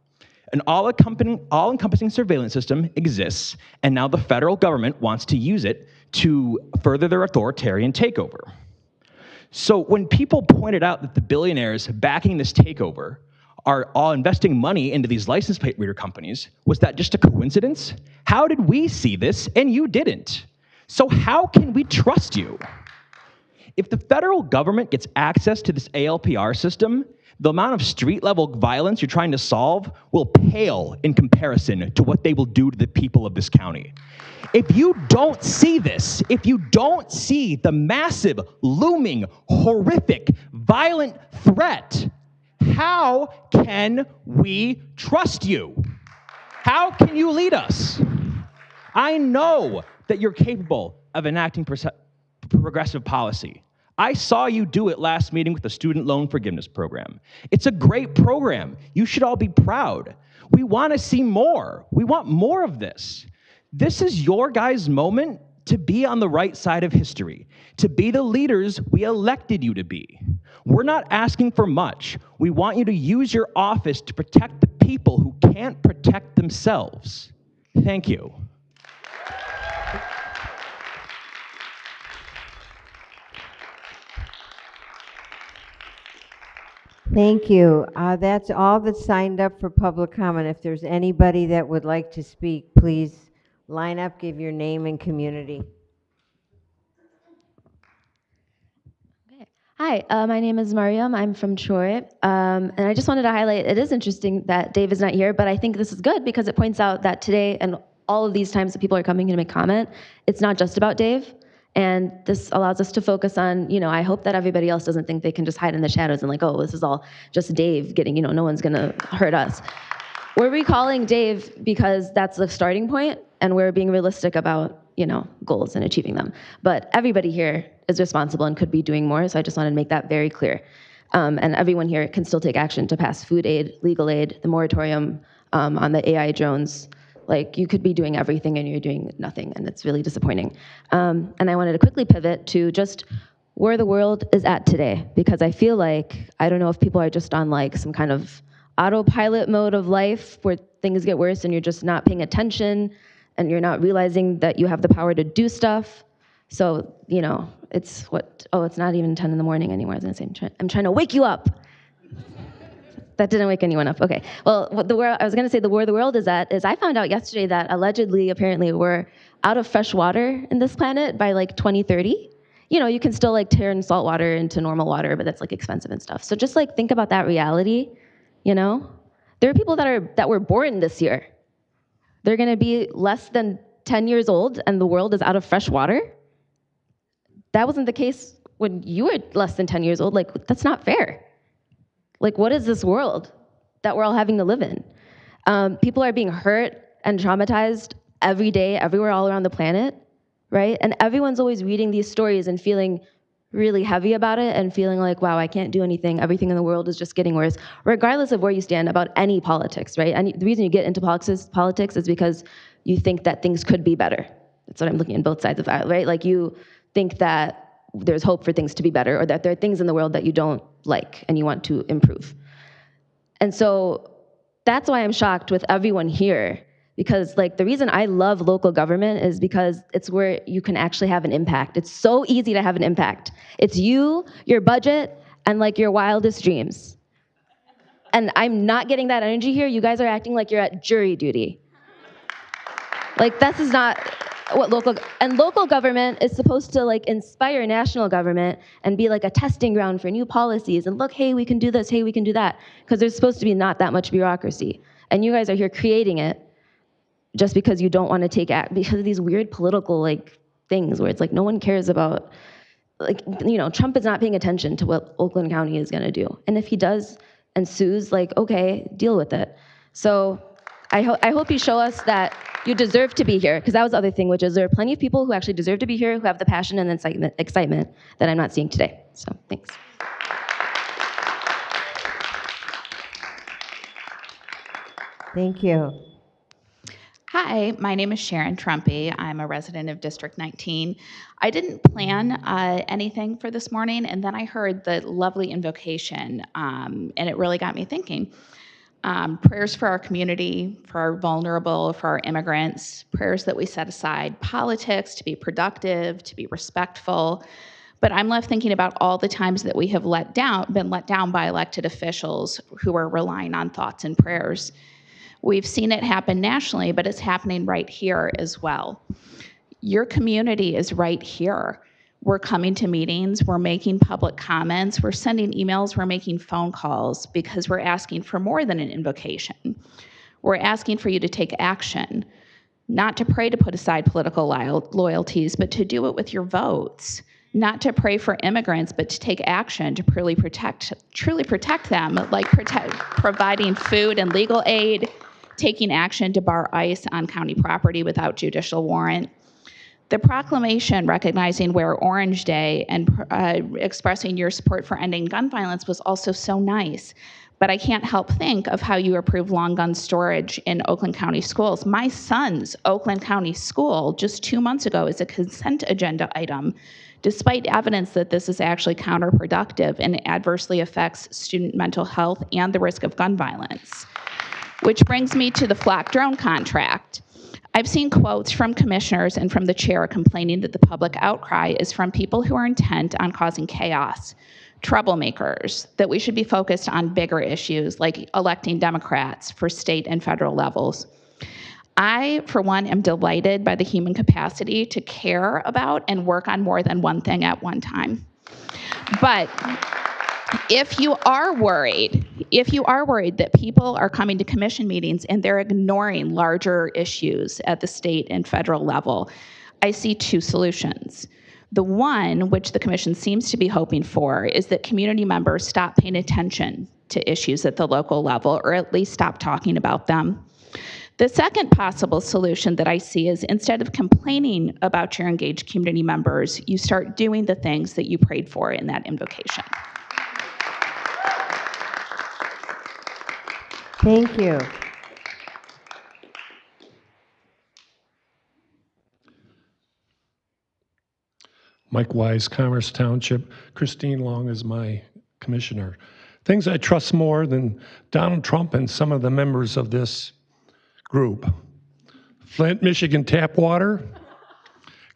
An all-encompassing surveillance system exists, and now the federal government wants to use it to further their authoritarian takeover. So when people pointed out that the billionaires backing this takeover are all investing money into these license plate reader companies, was that just a coincidence? How did we see this and you didn't? So how can we trust you? If the federal government gets access to this ALPR system, the amount of street-level violence you're trying to solve will pale in comparison to what they will do to the people of this county. If you don't see this, if you don't see the massive, looming, horrific, violent threat, how can we trust you? How can you lead us? I know that you're capable of enacting progressive policy. I saw you do it last meeting with the Student Loan Forgiveness Program. It's a great program. You should all be proud. We want to see more. We want more of this. This is your guys' moment to be on the right side of history, to be the leaders we elected you to be. We're not asking for much. We want you to use your office to protect the people who can't protect themselves. Thank you. Thank you. That's all that's signed up for public comment. If there's anybody that would like to speak, please line up, give your name and community. Hi, my name is Mariam. I'm from Troy. And I just wanted to highlight, it is interesting that Dave is not here, but I think this is good because it points out that today and all of these times that people are coming in to make comment, it's not just about Dave. And this allows us to focus on, I hope that everybody else doesn't think they can just hide in the shadows and like, oh, this is all just Dave getting, no one's gonna hurt us. We're recalling Dave because that's the starting point and we're being realistic about, goals and achieving them. But everybody here is responsible and could be doing more, so I just wanted to make that very clear. And everyone here can still take action to pass food aid, legal aid, the moratorium on the AI drones. Like, you could be doing everything and you're doing nothing, and it's really disappointing. And I wanted to quickly pivot to just where the world is at today, because I feel like, I don't know if people are just on like some kind of autopilot mode of life where things get worse and you're just not paying attention and you're not realizing that you have the power to do stuff. So, it's it's not even 10 in the morning anymore. I was gonna say, I'm trying to wake you up. That didn't wake anyone up. Okay. Well, I was gonna say where the world is at is I found out yesterday that allegedly, apparently, we're out of fresh water in this planet by like 2030. You can still like turn salt water into normal water, but that's like expensive and stuff. So just like think about that reality. There are people that were born this year. They're gonna be less than 10 years old and the world is out of fresh water. That wasn't the case when you were less than 10 years old. Like, that's not fair. Like, what is this world that we're all having to live in? People are being hurt and traumatized every day, everywhere, all around the planet, right? And everyone's always reading these stories and feeling really heavy about it and feeling like, wow, I can't do anything. Everything in the world is just getting worse, regardless of where you stand about any politics, right? And the reason you get into politics is because you think that things could be better. That's what I'm looking at both sides of that, right? Like, you think that there's hope for things to be better, or that there are things in the world that you don't like and you want to improve. And so that's why I'm shocked with everyone here, because like the reason I love local government is because it's where you can actually have an impact. It's so easy to have an impact. It's you, your budget, and like your wildest dreams. And I'm not getting that energy here. You guys are acting like you're at jury duty. Like, this is not what local government is supposed to like inspire national government and be like a testing ground for new policies and look, hey, we can do this, hey, we can do that, because there's supposed to be not that much bureaucracy. And you guys are here creating it just because you don't want to take act because of these weird political like things where it's like no one cares about, like, Trump is not paying attention to what Oakland County is going to do. And if he does and sues, like, okay, deal with it. So I hope you show us that you deserve to be here, because that was the other thing, which is there are plenty of people who actually deserve to be here, who have the passion and excitement that I'm not seeing today. So thanks. Thank you. Hi, my name is Sharon Trumpy. I'm a resident of District 19. I didn't plan anything for this morning, and then I heard the lovely invocation, and it really got me thinking. Prayers for our community, for our vulnerable, for our immigrants, prayers that we set aside politics to be productive, to be respectful. But I'm left thinking about all the times that we have been let down by elected officials who are relying on thoughts and prayers. We've seen it happen nationally, but it's happening right here as well. Your community is right here. We're coming to meetings, we're making public comments, we're sending emails, we're making phone calls because we're asking for more than an invocation. We're asking for you to take action, not to pray to put aside political loyalties, but to do it with your votes. Not to pray for immigrants, but to take action to truly protect them, like providing food and legal aid, taking action to bar ICE on county property without judicial warrant. The proclamation recognizing Wear Orange Day and expressing your support for ending gun violence was also so nice. But I can't help think of how you approve long gun storage in Oakland County schools. My son's Oakland County school just 2 months ago is a consent agenda item, despite evidence that this is actually counterproductive and adversely affects student mental health and the risk of gun violence. Which brings me to the flock drone contract. I've seen quotes from commissioners and from the chair complaining that the public outcry is from people who are intent on causing chaos. troublemakers, that we should be focused on bigger issues like electing Democrats for state and federal levels. I, for one, am delighted by the human capacity to care about and work on more than one thing at one time. But if you are worried that people are coming to commission meetings and they're ignoring larger issues at the state and federal level, I see two solutions. The one, which the commission seems to be hoping for, is that community members stop paying attention to issues at the local level, or at least stop talking about them. The second possible solution that I see is, instead of complaining about your engaged community members, you start doing the things that you prayed for in that invocation. Thank you. Mike Wise, Commerce Township. Christine Long is my commissioner. Things I trust more than Donald Trump and some of the members of this group. Flint, Michigan tap water,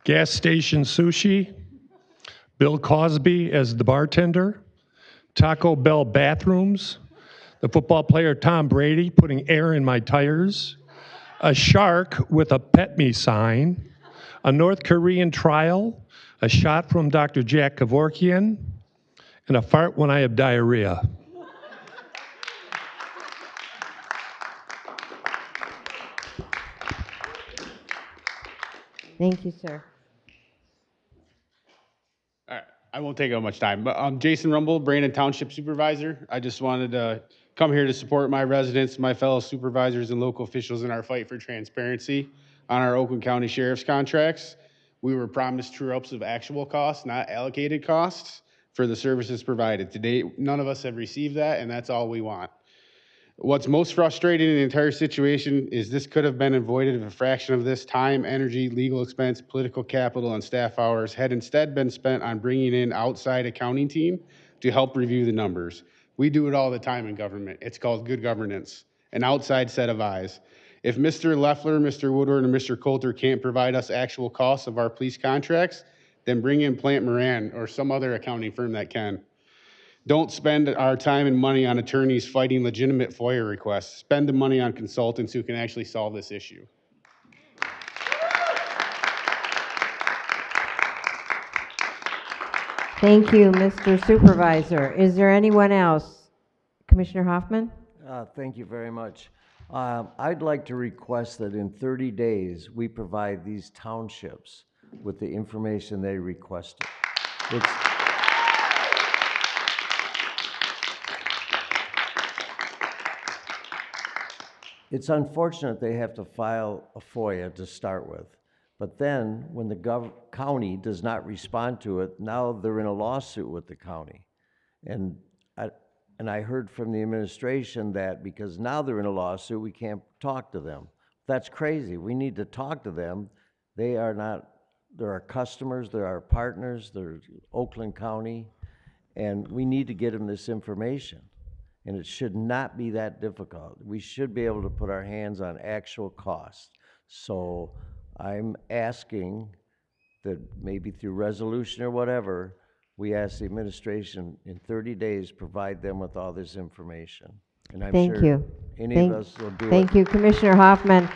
gas station sushi, Bill Cosby as the bartender, Taco Bell bathrooms, the football player Tom Brady putting air in my tires, a shark with a pet me sign, a North Korean trial, a shot from Dr. Jack Kevorkian, and a fart when I have diarrhea. Thank you, sir. All right, I won't take up much time, but I'm Jason Rumble, Brandon Township Supervisor. I just wanted to come here to support my residents, my fellow supervisors and local officials in our fight for transparency on our Oakland County Sheriff's contracts. We were promised true-ups of actual costs, not allocated costs, for the services provided. To date, none of us have received that, and that's all we want. What's most frustrating in the entire situation is this could have been avoided if a fraction of this time, energy, legal expense, political capital, and staff hours had instead been spent on bringing in outside accounting team to help review the numbers. We do it all the time in government. It's called good governance, an outside set of eyes. If Mr. Leffler, Mr. Woodward, and Mr. Coulter can't provide us actual costs of our police contracts, then bring in Plant Moran or some other accounting firm that can. Don't spend our time and money on attorneys fighting legitimate FOIA requests. Spend the money on consultants who can actually solve this issue. Thank you, Mr. Supervisor. Is there anyone else? Commissioner Hoffman? Thank you very much. I'd like to request that in 30 days, we provide these townships with the information they requested. It's unfortunate they have to file a FOIA to start with, but then when the county does not respond to it, now they're in a lawsuit with the county. And I heard from the administration that because now they're in a lawsuit, we can't talk to them. That's crazy. We need to talk to them. They're our customers, they're our partners, they're Oakland County, and we need to get them this information. And it should not be that difficult. We should be able to put our hands on actual costs. So I'm asking that maybe through resolution or whatever, we ask the administration in 30 days, provide them with all this information. And I'm Thank sure you. any of us will do it. Thank you, Commissioner Hoffman.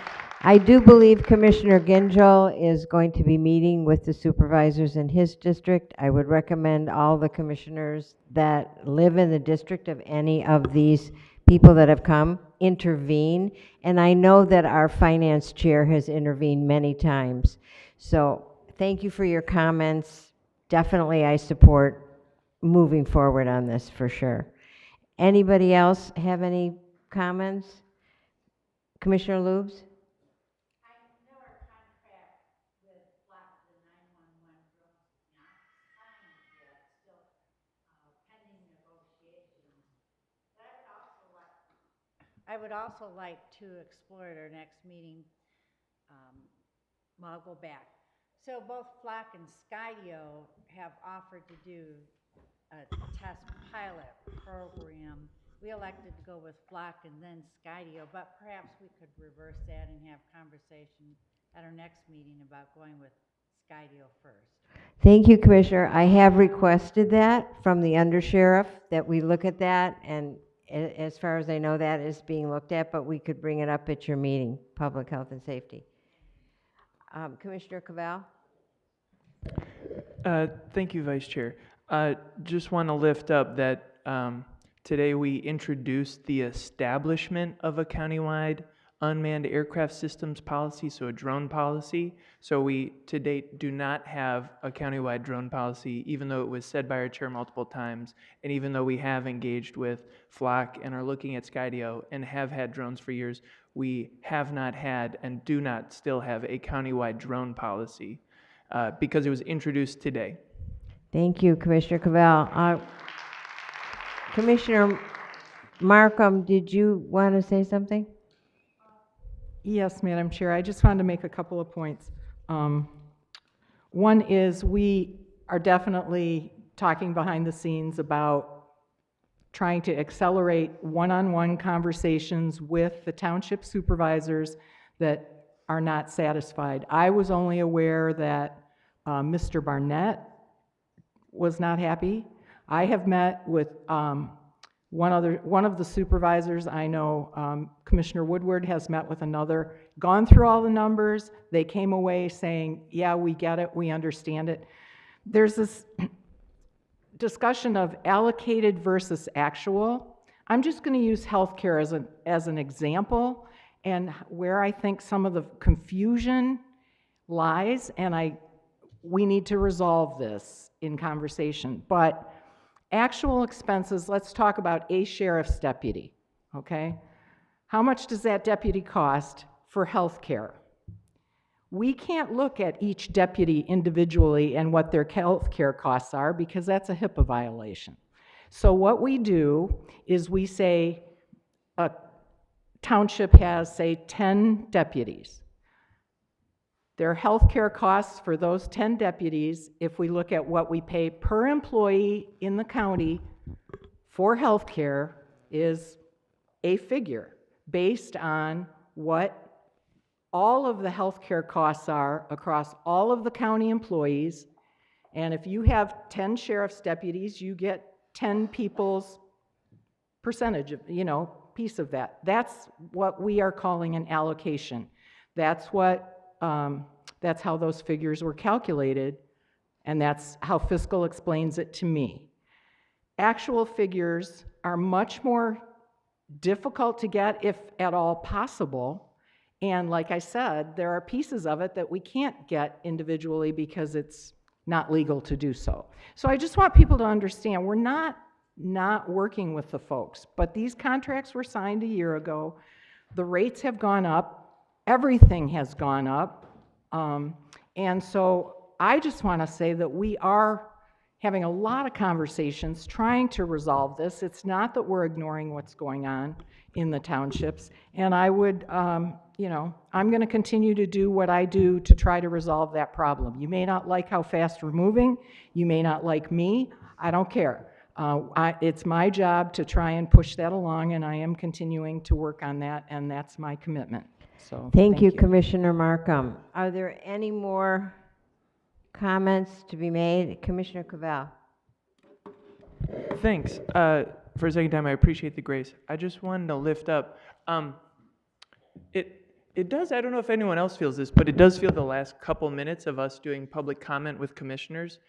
I do believe Commissioner Gingell is going to be meeting with the supervisors in his district. I would recommend all the commissioners that live in the district of any of these people that have come intervene. And I know that our finance chair has intervened many times. So thank you for your comments. Definitely I support moving forward on this for sure. Anybody else have any comments? Commissioner Lubes? I would also like to explore at our next meeting, well, I'll go back. So both Flock and Skydio have offered to do a test pilot program. We elected to go with Flock and then Skydio, but perhaps we could reverse that and have conversation at our next meeting about going with Skydio first. Thank you, Commissioner. I have requested that from the undersheriff, that we look at that, and as far as I know, that is being looked at, but we could bring it up at your meeting, Public Health and Safety. Commissioner Cavall? Thank you, Vice Chair. Just want to lift up that today we introduced the establishment of a countywide unmanned aircraft systems policy, so a drone policy. So we, to date, do not have a countywide drone policy, even though it was said by our chair multiple times, and even though we have engaged with Flock and are looking at Skydio and have had drones for years, we have not had and do not still have a countywide drone policy because it was introduced today. Thank you, Commissioner Cavall. Commissioner Markham, did you want to say something? Yes, Madam Chair. I just wanted to make a couple of points. One is we are definitely talking behind the scenes about trying to accelerate one-on-one conversations with the township supervisors that are not satisfied. I was only aware that Mr. Barnett was not happy. I have met with one of the supervisors. I know Commissioner Woodward has met with another, gone through all the numbers. They came away saying, yeah, we get it, we understand it. There's this discussion of allocated versus actual. I'm just going to use healthcare as an example, and where I think some of the confusion lies, and we need to resolve this in conversation. But actual expenses, let's talk about a sheriff's deputy, okay? How much does that deputy cost for health care? We can't look at each deputy individually and what their health care costs are, because that's a HIPAA violation. So what we do is we say a township has, say, 10 deputies. Their health care costs for those 10 deputies, if we look at what we pay per employee in the county for health care, is a figure based on what all of the health care costs are across all of the county employees. And if you have 10 sheriff's deputies, you get 10 people's percentage of, piece of that. That's what we are calling an allocation. That's how those figures were calculated, and that's how fiscal explains it to me. Actual figures are much more difficult to get, if at all possible, and like I said, there are pieces of it that we can't get individually because it's not legal to do so. So I just want people to understand, we're not working with the folks, but these contracts were signed a year ago. The rates have gone up. Everything has gone up. And so I just want to say that we are having a lot of conversations trying to resolve this. It's not that we're ignoring what's going on in the townships. And I would, I'm going to continue to do what I do to try to resolve that problem. You may not like how fast we're moving. You may not like me. I don't care. It's my job to try and push that along, and I am continuing to work on that, and that's my commitment. So Thank you, Commissioner Markham. Are there any more comments to be made? Commissioner Cavall. Thanks. For a second time, I appreciate the grace. I just wanted to lift up. It does, I don't know if anyone else feels this, but it does feel the last couple minutes of us doing public comment with commissioners,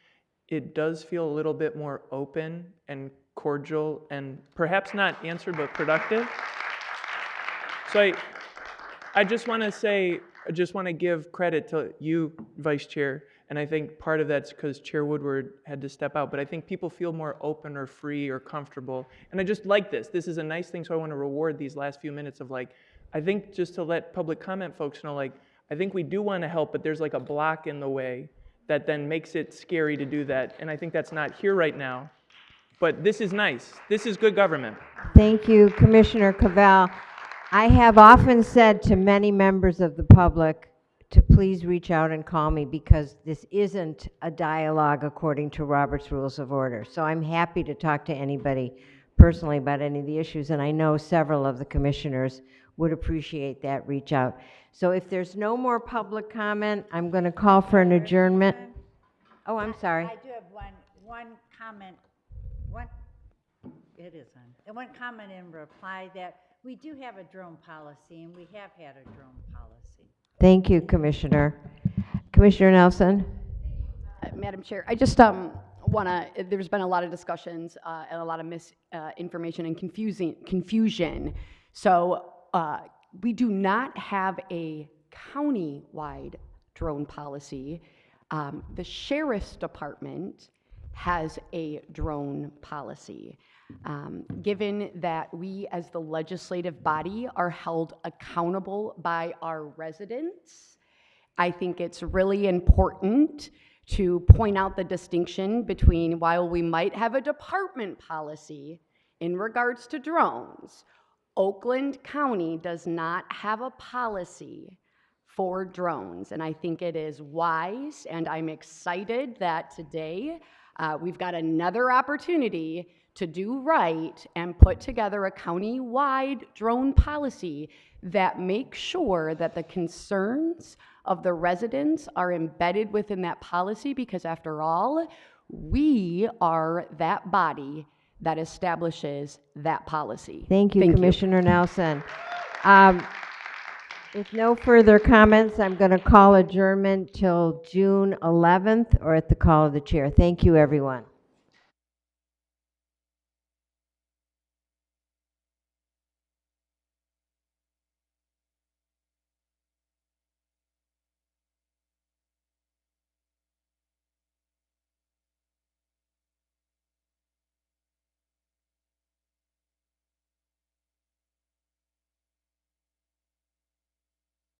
it does feel a little bit more open and cordial and perhaps not answered, but productive. So I just want to say, I just want to give credit to you, Vice Chair, and I think part of that's because Chair Woodward had to step out, but I think people feel more open or free or comfortable, and I just like this. This is a nice thing, so I want to reward these last few minutes of I think just to let public comment folks know, I think we do want to help, but there's a block in the way that then makes it scary to do that, and I think that's not here right now, but this is nice. This is good government. Thank you, Commissioner Cavall. I have often said to many members of the public to please reach out and call me, because this isn't a dialogue according to Robert's Rules of Order. So I'm happy to talk to anybody personally about any of the issues, and I know several of the commissioners would appreciate that reach out. So if there's no more public comment, I'm going to call for an adjournment. Oh, I'm sorry. I do have one comment. It is on. And one comment in reply that we do have a drone policy, and we have had a drone policy. Thank you, Commissioner. Commissioner Nelson? Madam Chair, I just want to, there's been a lot of discussions and a lot of misinformation and confusion. So we do not have a county-wide drone policy. The Sheriff's Department has a drone policy. Given that we as the legislative body are held accountable by our residents, I think it's really important to point out the distinction between, while we might have a department policy in regards to drones, Oakland County does not have a policy for drones. And I think it is wise, and I'm excited that today we've got another opportunity to do right and put together a county-wide drone policy that makes sure that the concerns of the residents are embedded within that policy, because after all, we are that body that establishes that policy. Thank you, Commissioner Nelson. If no further comments, I'm going to call adjournment till June 11th or at the call of the chair. Thank you, everyone.